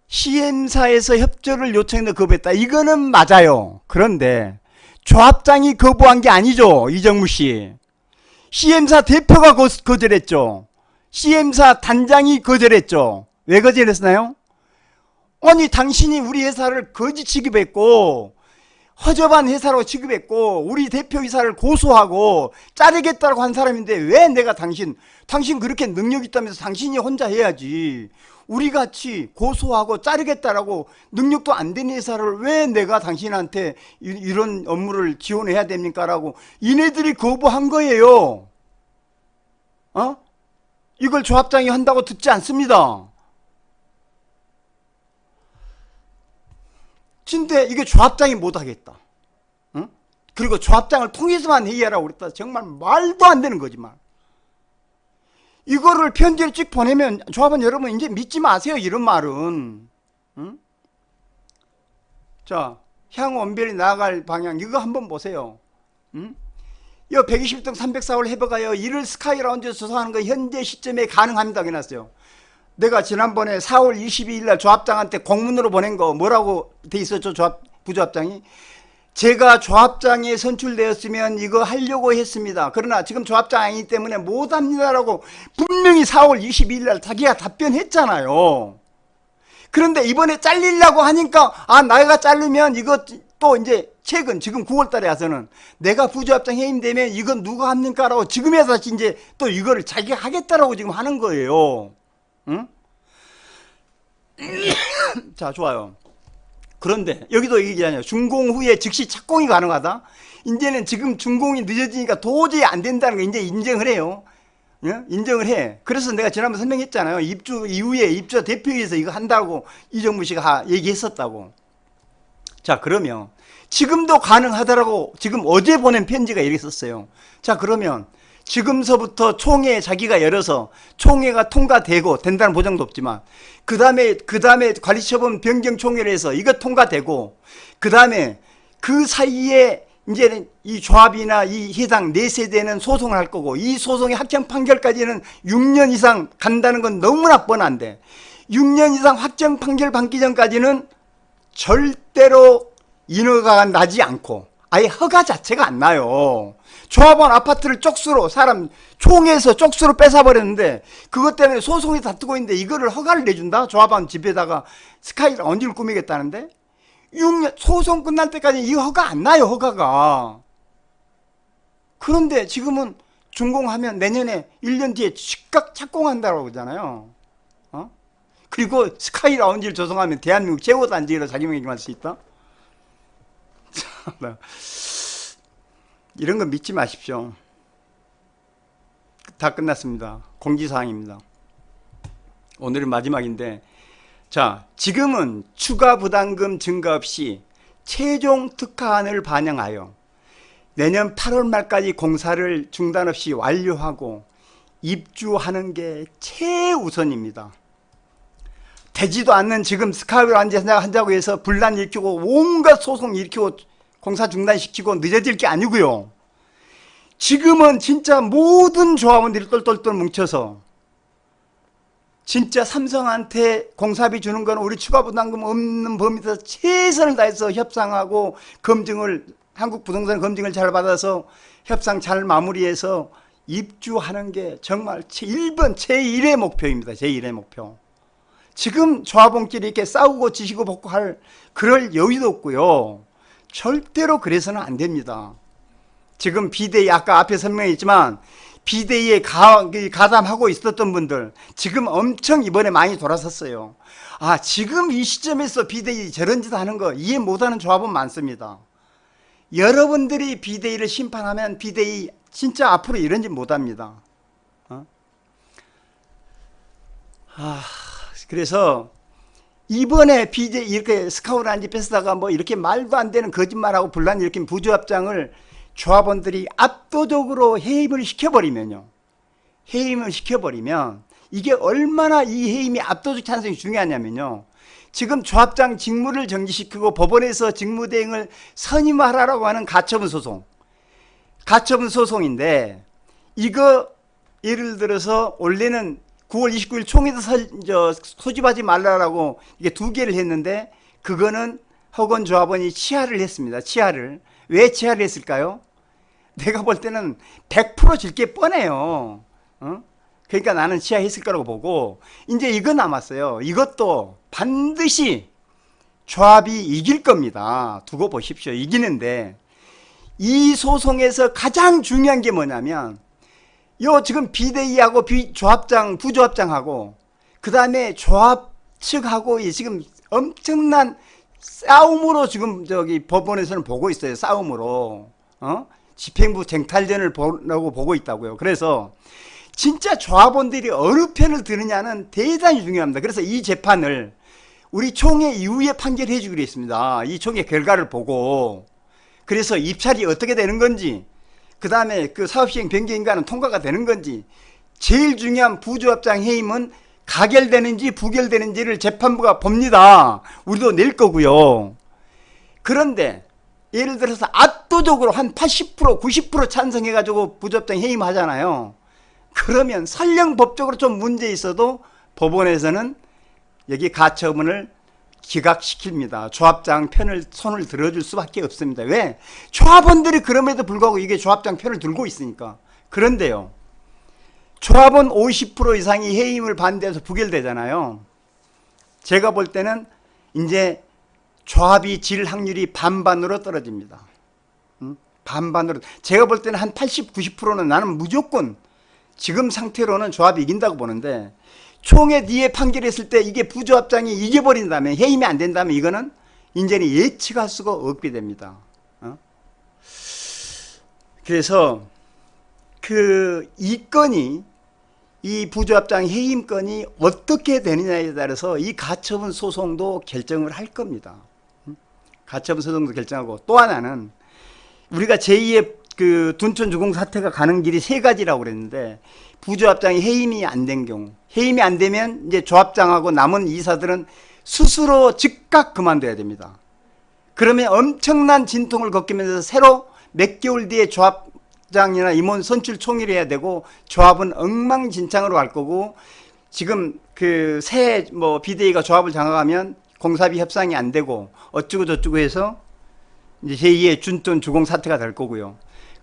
시엠사에서 협조를 요청했는데 거부했다. 이거는 맞아요. 그런데 조합장이 거부한 게 아니죠. 이정무 씨. C엠사 대표가 거절했죠. C엠사 단장이 거절했죠. 왜 거절했나요? 아니 당신이 우리 회사를 거지 취급했고 허접한 회사로 취급했고 우리 대표이사를 고소하고 자르겠다고 한 사람인데 왜 내가 당신 그렇게 능력 있다면서 당신이 혼자 해야지. 우리 같이 고소하고 자르겠다라고 능력도 안 되는 회사를 왜 내가 당신한테 이런 업무를 지원해야 됩니까? 라고 이네들이 거부한 거예요. 이걸 조합장이 한다고 듣지 않습니다. 근데 이게 조합장이 못하겠다. 그리고 조합장을 통해서만 회의하라고 그랬다. 정말 말도 안 되는 거지만. 이거를 편지를 찍 보내면 조합원 여러분 이제 믿지 마세요. 이런 말은. 자, 향후 원별이 나아갈 방향 이거 한번 보세요. 이 120등 304홀 해봐가요. 이를 스카이라운지에서 조사하는 거 현재 시점에 가능합니다. 해놨어요. 내가 지난번에 4월 22일 날 조합장한테 공문으로 보낸 거 뭐라고 돼 있었죠? 부조합장이 제가 조합장에 선출되었으면 이거 하려고 했습니다. 그러나 지금 조합장 아니기 때문에 못합니다라고 분명히 4월 22일 날 자기가 답변했잖아요. 그런데 이번에 잘리려고 하니까 내가 자르면 이거 또 이제 최근 지금 9월 달에 와서는 내가 부조합장 해임되면 이건 누가 합니까? 라고 지금에서 이제 또 이거를 자기가 하겠다라고 지금 하는 거예요. 응? 자, 좋아요. 그런데 여기도 얘기하잖아요. 준공 후에 즉시 착공이 가능하다. 이제는 지금 준공이 늦어지니까 도저히 안 된다는 거 이제 인정을 해요. 인정을 해. 그래서 내가 지난번 설명했잖아요. 입주 이후에 입주 대표회에서 이거 한다고 이정무 씨가 얘기했었다고. 자, 그러면 지금도 가능하다라고 지금 어제 보낸 편지가 이렇게 썼어요. 자, 그러면 지금서부터 총회 자기가 열어서 총회가 통과되고 된다는 보장도 없지만 그 다음에 관리처분 변경 총회를 해서 이거 통과되고 그 다음에 그 사이에 이제 이 조합이나 이 해당 4세대는 소송을 할 거고 이 소송의 확정 판결까지는 6년 이상 간다는 건 너무나 뻔한데 6년 이상 확정 판결 받기 전까지는 절대로 인허가가 나지 않고 아예 허가 자체가 안 나요. 조합원 아파트를 쪽수로 사람 총회에서 쪽수로 뺏어버렸는데 그것 때문에 소송이 다투고 있는데 이거를 허가를 내준다? 조합원 집에다가 스카이라운지를 꾸미겠다는데 6년 소송 끝날 때까지 이 허가 안 나요. 허가가. 그런데 지금은 준공하면 내년에 1년 뒤에 즉각 착공한다고 그러잖아요. 그리고 스카이라운지를 조성하면 대한민국 최고 단지로 자기 명령할 수 있다? 이런 거 믿지 마십시오. 다 끝났습니다. 공지사항입니다. 오늘은 마지막인데 자, 지금은 추가 부담금 증가 없이 최종 특화안을 반영하여 내년 8월 말까지 공사를 중단 없이 완료하고 입주하는 게 최우선입니다. 되지도 않는 지금 스카이라운지 한다고 해서 분란 일으키고 온갖 소송 일으키고 공사 중단시키고 늦어질 게 아니고요. 지금은 진짜 모든 조합원들이 똘똘똘 뭉쳐서 진짜 삼성한테 공사비 주는 건 우리 추가 부담금 없는 범위에서 최선을 다해서 협상하고 검증을 한국부동산 검증을 잘 받아서 협상 잘 마무리해서 입주하는 게 정말 제1의 목표입니다. 제1의 목표. 지금 조합원끼리 이렇게 싸우고 지시고 볶고 할 그럴 여유도 없고요. 절대로 그래서는 안 됩니다. 지금 비대위 아까 앞에 설명했지만 비대위에 가담하고 있었던 분들 지금 엄청 이번에 많이 돌아섰어요. 지금 이 시점에서 비대위 저런 짓 하는 거 이해 못하는 조합은 많습니다. 여러분들이 비대위를 심판하면 비대위 진짜 앞으로 이런 짓 못합니다. 그래서 이번에 BJ 이렇게 스카우라는지 뺏다가 뭐 이렇게 말도 안 되는 거짓말하고 분란 일으킨 부조합장을 조합원들이 압도적으로 해임을 시켜버리면 이게 얼마나 이 해임이 압도적 찬성이 중요하냐면요. 지금 조합장 직무를 정지시키고 법원에서 직무대행을 선임하라고 하는 가처분 소송인데 이거 예를 들어서 원래는 9월 29일 총회에서 소집하지 말라고 이게 2개를 했는데 그거는 허건 조합원이 치하를 했습니다. 치하를. 왜 지하를 했을까요? 내가 볼 때는 100% 질 게 뻔해요. 그러니까 나는 지하했을 거라고 보고, 이제 이거 남았어요. 이것도 반드시 조합이 이길 겁니다. 두고 보십시오. 이기는데, 이 소송에서 가장 중요한 게 뭐냐면, 요 지금 비대위하고 조합장, 부조합장하고, 그 다음에 조합 측하고 지금 엄청난 싸움으로 지금 법원에서는 보고 있어요. 싸움으로. 집행부 쟁탈전을 보고 있다고요. 그래서 진짜 조합원들이 어느 편을 드느냐는 대단히 중요합니다. 그래서 이 재판을 우리 총회 이후에 판결해 주기로 했습니다. 이 총회 결과를 보고, 그래서 입찰이 어떻게 되는 건지, 그 다음에 그 사업시행 변경인가는 통과가 되는 건지, 제일 중요한 부조합장 해임은 가결되는지 부결되는지를 재판부가 봅니다. 우리도 낼 거고요. 그런데 예를 들어서 압도적으로 한 80% 90% 찬성해가지고 부조합장 해임하잖아요. 그러면 설령 법적으로 좀 문제 있어도 법원에서는 여기 가처분을 기각시킵니다. 조합장 편을 손을 들어줄 수밖에 없습니다. 왜? 조합원들이 그럼에도 불구하고 이게 조합장 편을 들고 있으니까. 그런데요, 조합원 50% 이상이 해임을 반대해서 부결되잖아요. 제가 볼 때는 이제 조합이 질 확률이 반반으로 떨어집니다. 반반으로. 제가 볼 때는 한 80, 90%는 나는 무조건 지금 상태로는 조합이 이긴다고 보는데, 총회 뒤에 판결했을 때 이게 부조합장이 이겨버린다면, 해임이 안 된다면 이거는 이제는 예측할 수가 없게 됩니다. 그래서 이 건이, 이 부조합장 해임건이 어떻게 되느냐에 따라서 이 가처분 소송도 결정을 할 겁니다. 가처분 소송도 결정하고, 또 하나는 우리가 제2의 그 둔촌 주공 사태가 가는 길이 세 가지라고 그랬는데, 부조합장이 해임이 안 된 경우, 해임이 안 되면 이제 조합장하고 남은 이사들은 스스로 즉각 그만둬야 됩니다. 그러면 엄청난 진통을 겪으면서 새로 몇 개월 뒤에 조합장이나 임원 선출 총회를 해야 되고, 조합은 엉망진창으로 갈 거고, 지금 그 새 비대위가 조합을 장악하면 공사비 협상이 안 되고 어쩌고 저쩌고 해서 이제 제2의 둔촌 주공 사태가 될 거고요.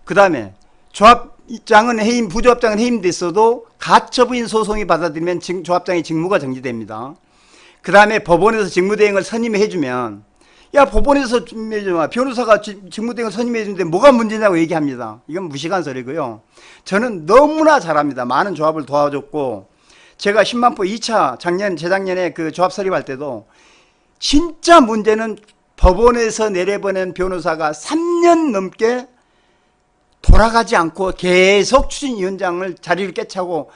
그 다음에 조합장은 해임, 부조합장은 해임됐어도 가처분 소송이 받아들이면 조합장의 직무가 정지됩니다. 그 다음에 법원에서 직무대행을 선임해주면, 야, 법원에서 변호사가 직무대행을 선임해주는데 뭐가 문제냐고 얘기합니다. 이건 무식한 소리고요. 저는 너무나 잘합니다. 많은 조합을 도와줬고, 제가 10만포 2차 재작년에 그 조합 설립할 때도 진짜 문제는 법원에서 내려보낸 변호사가 3년 넘게 돌아가지 않고 계속 추진위원장을 자리를 꿰차고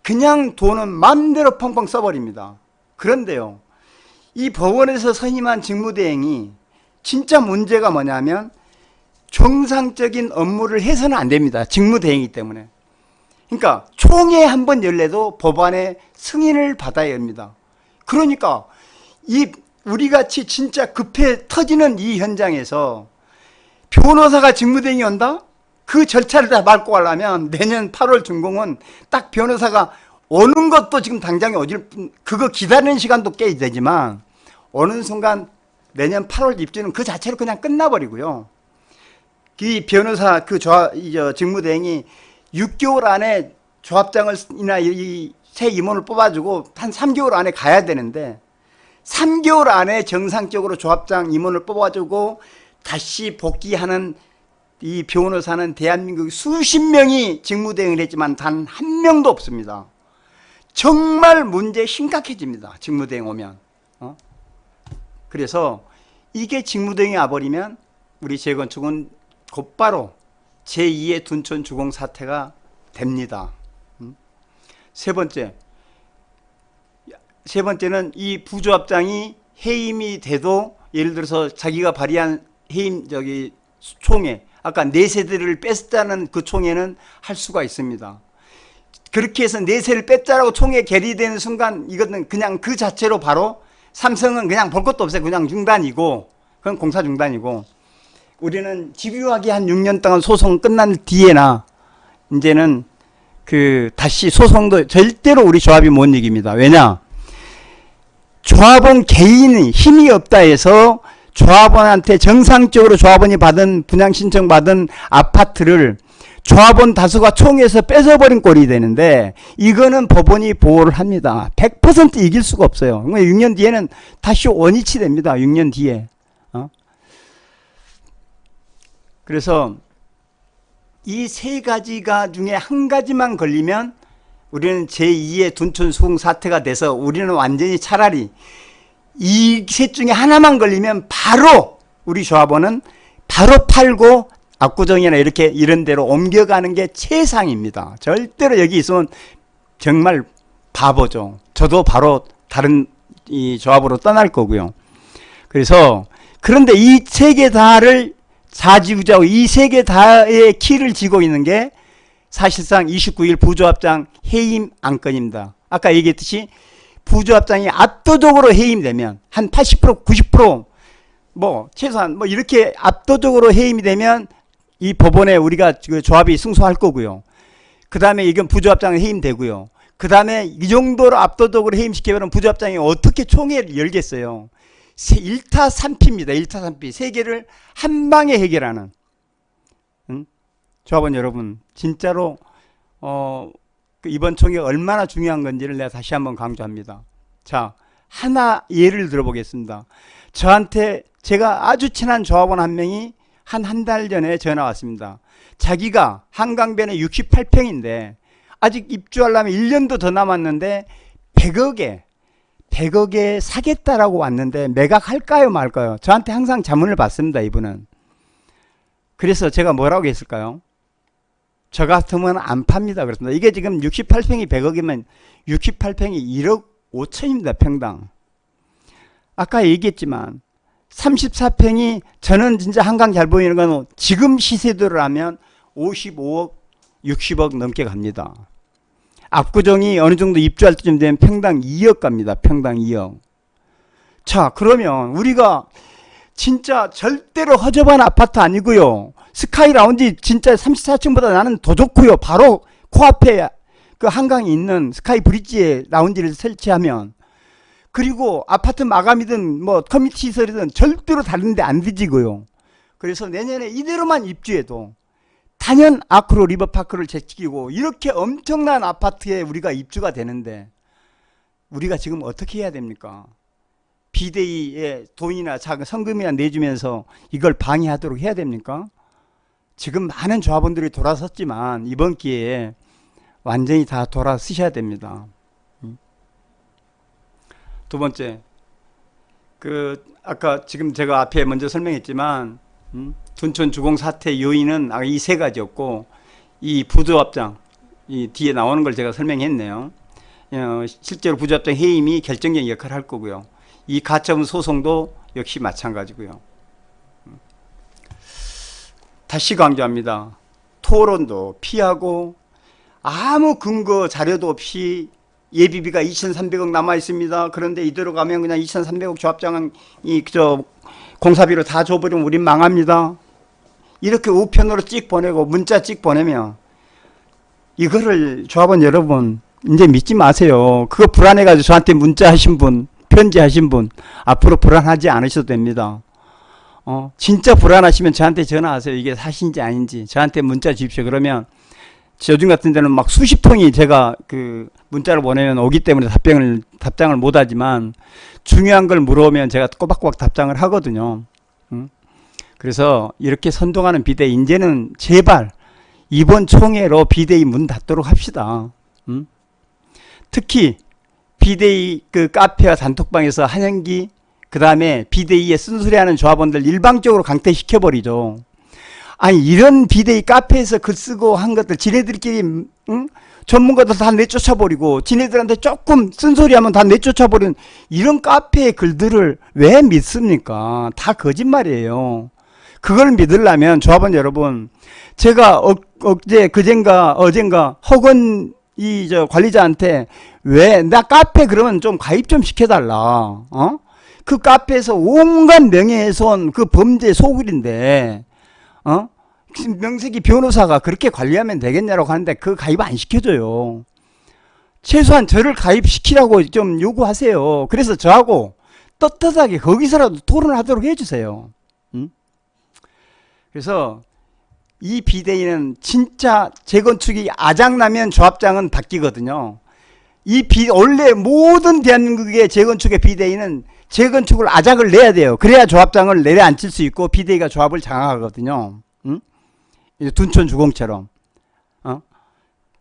그냥 돈은 맘대로 펑펑 써버립니다. 그런데요, 이 법원에서 선임한 직무대행이 진짜 문제가 뭐냐면 정상적인 업무를 해서는 안 됩니다. 직무대행이기 때문에. 그러니까 총회 한 번 열려도 법안의 승인을 받아야 합니다. 그러니까 우리같이 진짜 급해 터지는 이 현장에서 변호사가 직무대행이 온다? 그 절차를 다 밟고 가려면 내년 8월 준공은 딱 변호사가 오는 것도 지금 당장에 그거 기다리는 시간도 꽤 되지만, 어느 순간 내년 8월 입주는 그 자체로 그냥 끝나버리고요. 이 변호사 직무대행이 6개월 안에 조합장이나 이 새 임원을 뽑아주고 한 3개월 안에 가야 되는데, 3개월 안에 정상적으로 조합장 임원을 뽑아주고 다시 복귀하는 이 변호사는 대한민국 수십 명이 직무대행을 했지만 단 한 명도 없습니다. 정말 문제 심각해집니다. 직무대행 오면. 그래서 이게 직무대행이 와버리면 우리 재건축은 곧바로 제2의 둔촌 주공 사태가 됩니다. 세 번째는 이 부조합장이 해임이 돼도, 예를 들어서 자기가 발의한 해임 총회, 아까 4세대를 뺐다는 그 총회는 할 수가 있습니다. 그렇게 해서 4세를 뺐자라고 총회 결의되는 순간 이거는 그냥 그 자체로 바로 삼성은 그냥 볼 것도 없어요. 그냥 중단이고, 그건 공사 중단이고, 우리는 집요하게 한 6년 동안 소송 끝난 뒤에나 이제는 다시 소송도 절대로 우리 조합이 못 이깁니다. 왜냐? 조합원 개인이 힘이 없다 해서 조합원한테 정상적으로 조합원이 받은 분양 신청 받은 아파트를 조합원 다수가 총회에서 뺏어버린 꼴이 되는데 이거는 법원이 보호를 합니다. 100% 이길 수가 없어요. 6년 뒤에는 다시 원위치 됩니다. 6년 뒤에. 그래서 이 세 가지가 중에 한 가지만 걸리면 우리는 제2의 둔촌 수공 사태가 돼서 우리는 완전히 차라리 이 셋 중에 하나만 걸리면 바로 우리 조합원은 바로 팔고 압구정이나 이렇게 이런 데로 옮겨가는 게 최상입니다. 절대로 여기 있으면 정말 바보죠. 저도 바로 다른 이 조합으로 떠날 거고요. 그래서 그런데 이 세 개 다를 사지구자고 이 세 개 다의 키를 쥐고 있는 게 사실상 29일 부조합장 해임 안건입니다. 아까 얘기했듯이 부조합장이 압도적으로 해임되면 한 80% 90% 뭐 최소한 뭐 이렇게 압도적으로 해임이 되면 이 법원에 우리가 그 조합이 승소할 거고요. 그 다음에 이건 부조합장이 해임되고요. 그 다음에 이 정도로 압도적으로 해임시키면 부조합장이 어떻게 총회를 열겠어요. 1타 3피입니다. 1타 3피. 세 개를 한 방에 해결하는. 조합원 여러분, 진짜로 이번 총회가 얼마나 중요한 건지를 내가 다시 한번 강조합니다. 자, 하나 예를 들어보겠습니다. 저한테 제가 아주 친한 조합원 한 명이 한 달 전에 전화 왔습니다. 자기가 한강변에 68평인데 아직 입주하려면 1년도 더 남았는데 100억에 사겠다라고 왔는데 매각할까요 말까요? 저한테 항상 자문을 받습니다. 이분은. 그래서 제가 뭐라고 했을까요? 저 같으면 안 팝니다. 그렇습니다. 이게 지금 68평이 100억이면 68평이 1억 5천입니다. 평당. 아까 얘기했지만 34평이 저는 진짜 한강 잘 보이는 건 지금 시세대로 하면 55억 60억 넘게 갑니다. 압구정이 어느 정도 입주할 때쯤 되면 평당 2억 갑니다. 평당 2억. 자, 그러면 우리가 진짜 절대로 허접한 아파트 아니고요. 스카이 라운지 진짜 34층보다 나는 더 좋고요. 바로 코앞에 그 한강이 있는 스카이 브릿지에 라운지를 설치하면, 그리고 아파트 마감이든 뭐 커뮤니티 시설이든 절대로 다른데 안 뒤지고요. 그래서 내년에 이대로만 입주해도 단연 아크로 리버파크를 제치고 이렇게 엄청난 아파트에 우리가 입주가 되는데 우리가 지금 어떻게 해야 됩니까? 비대위에 돈이나 작은 성금이나 내주면서 이걸 방해하도록 해야 됩니까? 지금 많은 조합원들이 돌아섰지만 이번 기회에 완전히 다 돌아서셔야 됩니다. 두 번째, 아까 지금 제가 앞에 먼저 설명했지만 둔촌 주공 사태 요인은 이 세 가지였고, 이 부조합장 이 뒤에 나오는 걸 제가 설명했네요. 실제로 부조합장 해임이 결정적인 역할을 할 거고요. 이 가처분 소송도 역시 마찬가지고요. 다시 강조합니다. 토론도 피하고 아무 근거 자료도 없이 예비비가 2,300억 남아 있습니다. 그런데 이대로 가면 그냥 2,300억 조합장은 공사비로 다 줘버리면 우린 망합니다. 이렇게 우편으로 찍 보내고 문자 찍 보내면 이거를 조합원 여러분 이제 믿지 마세요. 그거 불안해가지고 저한테 문자 하신 분, 편지 하신 분 앞으로 불안하지 않으셔도 됩니다. 진짜 불안하시면 저한테 전화하세요. 이게 사실인지 아닌지 저한테 문자 주십시오. 그러면 요즘 같은 데는 막 수십 통이 제가 그 문자를 보내면 오기 때문에 답장을 못 하지만 중요한 걸 물어보면 제가 꼬박꼬박 답장을 하거든요. 그래서 이렇게 선동하는 비대위 이제는 제발 이번 총회로 비대위 문 닫도록 합시다. 특히 비대위 그 카페와 단톡방에서 한영기 그 다음에 비대위에 쓴소리하는 조합원들 일방적으로 강퇴시켜버리죠. 아니 이런 비대위 카페에서 글 쓰고 한 것들 지네들끼리 전문가들 다 내쫓아버리고 지네들한테 조금 쓴소리하면 다 내쫓아버리는 이런 카페의 글들을 왜 믿습니까? 다 거짓말이에요. 그걸 믿으려면 조합원 여러분, 제가 어젠가 허건 관리자한테 왜 나 카페 그러면 좀 가입 좀 시켜달라. 그 카페에서 온갖 명예훼손 그 범죄 소굴인데 명색이 변호사가 그렇게 관리하면 되겠냐라고 하는데 그 가입 안 시켜줘요. 최소한 저를 가입시키라고 좀 요구하세요. 그래서 저하고 떳떳하게 거기서라도 토론하도록 해주세요. 응? 그래서 이 비대위는 진짜 재건축이 아작나면 조합장은 바뀌거든요. 원래 모든 대한민국의 재건축의 비대위는 재건축을 아작을 내야 돼요. 그래야 조합장을 내려앉힐 수 있고 비대위가 조합을 장악하거든요. 응? 둔촌주공처럼.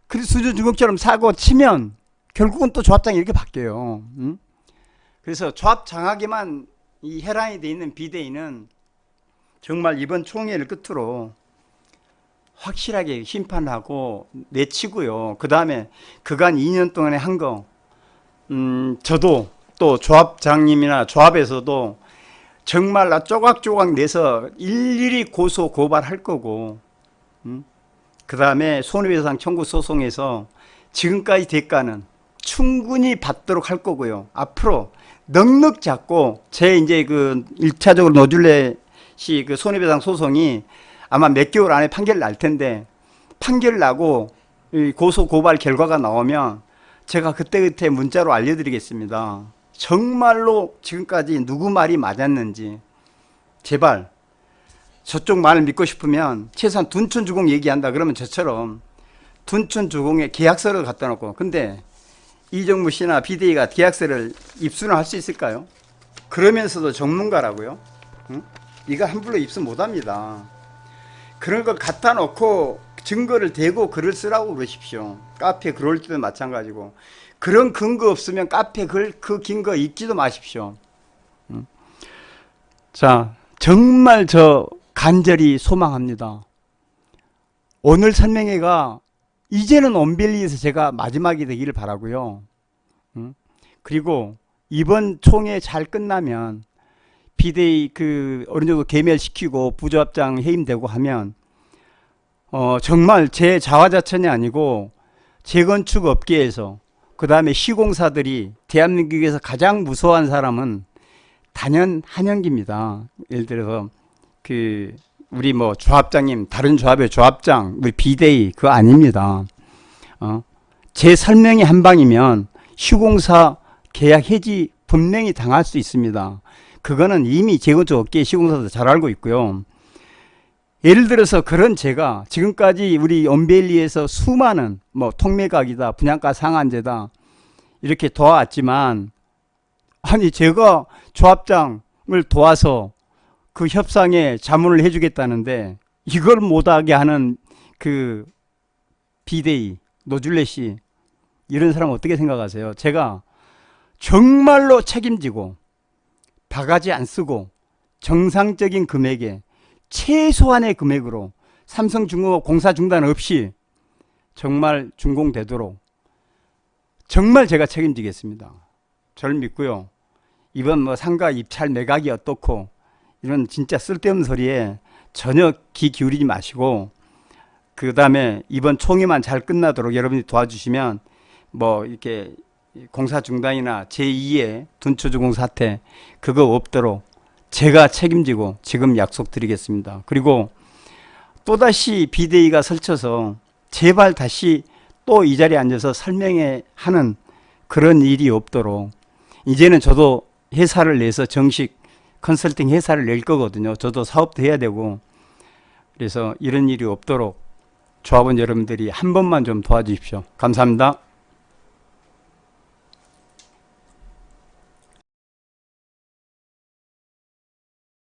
그래서 둔촌주공처럼 사고 치면 결국은 또 조합장이 이렇게 바뀌어요. 응? 그래서 조합 장악에만 이 혈안이 돼 있는 비대위는 정말 이번 총회를 끝으로 확실하게 심판하고 내치고요. 그 다음에 그간 2년 동안에 한 거, 저도 또 조합장님이나 조합에서도 정말 조각조각 내서 일일이 고소 고발할 거고, 그 다음에 손해배상 청구 소송에서 지금까지 대가는 충분히 받도록 할 거고요. 앞으로 넉넉 잡고 제 이제 그 1차적으로 노줄레 씨 그 손해배상 소송이 아마 몇 개월 안에 판결 날 텐데, 판결 나고 고소 고발 결과가 나오면 제가 그때그때 문자로 알려드리겠습니다. 정말로 지금까지 누구 말이 맞았는지. 제발 저쪽 말을 믿고 싶으면 최소한 둔촌주공 얘기한다 그러면 저처럼 둔촌주공에 계약서를 갖다 놓고, 근데 이정무 씨나 비대위가 계약서를 입수는 할 수 있을까요? 그러면서도 전문가라고요? 응? 이거 함부로 입수 못합니다. 그런 걸 갖다 놓고 증거를 대고 글을 쓰라고 그러십시오. 카페 글 올 때도 마찬가지고. 그런 근거 없으면 카페 글 그 근거 읽지도 마십시오. 자, 정말 저 간절히 소망합니다. 오늘 설명회가 이제는 온벨리에서 제가 마지막이 되기를 바라고요. 그리고 이번 총회 잘 끝나면 비대위 어느 정도 개멸시키고 부조합장 해임되고 하면 정말 제 자화자찬이 아니고 재건축 업계에서, 그 다음에 시공사들이 대한민국에서 가장 무서워한 사람은 단연 한영기입니다. 예를 들어서 우리 뭐 조합장님, 다른 조합의 조합장, 우리 비대위 그거 아닙니다. 제 설명이 한 방이면 시공사 계약 해지 분명히 당할 수 있습니다. 그거는 이미 재건축 업계 시공사도 잘 알고 있고요. 예를 들어서 그런 제가 지금까지 우리 온벨리에서 수많은 뭐 통매각이다, 분양가 상한제다 이렇게 도와왔지만, 아니 제가 조합장을 도와서 그 협상에 자문을 해주겠다는데 이걸 못하게 하는 그 비대위 노줄레 씨, 이런 사람 어떻게 생각하세요? 제가 정말로 책임지고 바가지 안 쓰고 정상적인 금액에 최소한의 금액으로 삼성중공업 공사 중단 없이 정말 준공되도록 정말 제가 책임지겠습니다. 저를 믿고요. 이번 뭐 상가 입찰 매각이 어떻고 이런 진짜 쓸데없는 소리에 전혀 귀 기울이지 마시고, 그 다음에 이번 총회만 잘 끝나도록 여러분이 도와주시면 뭐 이렇게 공사 중단이나 제2의 둔촌주공 사태 그거 없도록 제가 책임지고 지금 약속드리겠습니다. 그리고 또다시 비대위가 설쳐서 제발 다시 또 이 자리에 앉아서 설명회 하는 그런 일이 없도록, 이제는 저도 회사를 내서 정식 컨설팅 회사를 낼 거거든요. 저도 사업도 해야 되고. 그래서 이런 일이 없도록 조합원 여러분들이 한 번만 좀 도와주십시오. 감사합니다.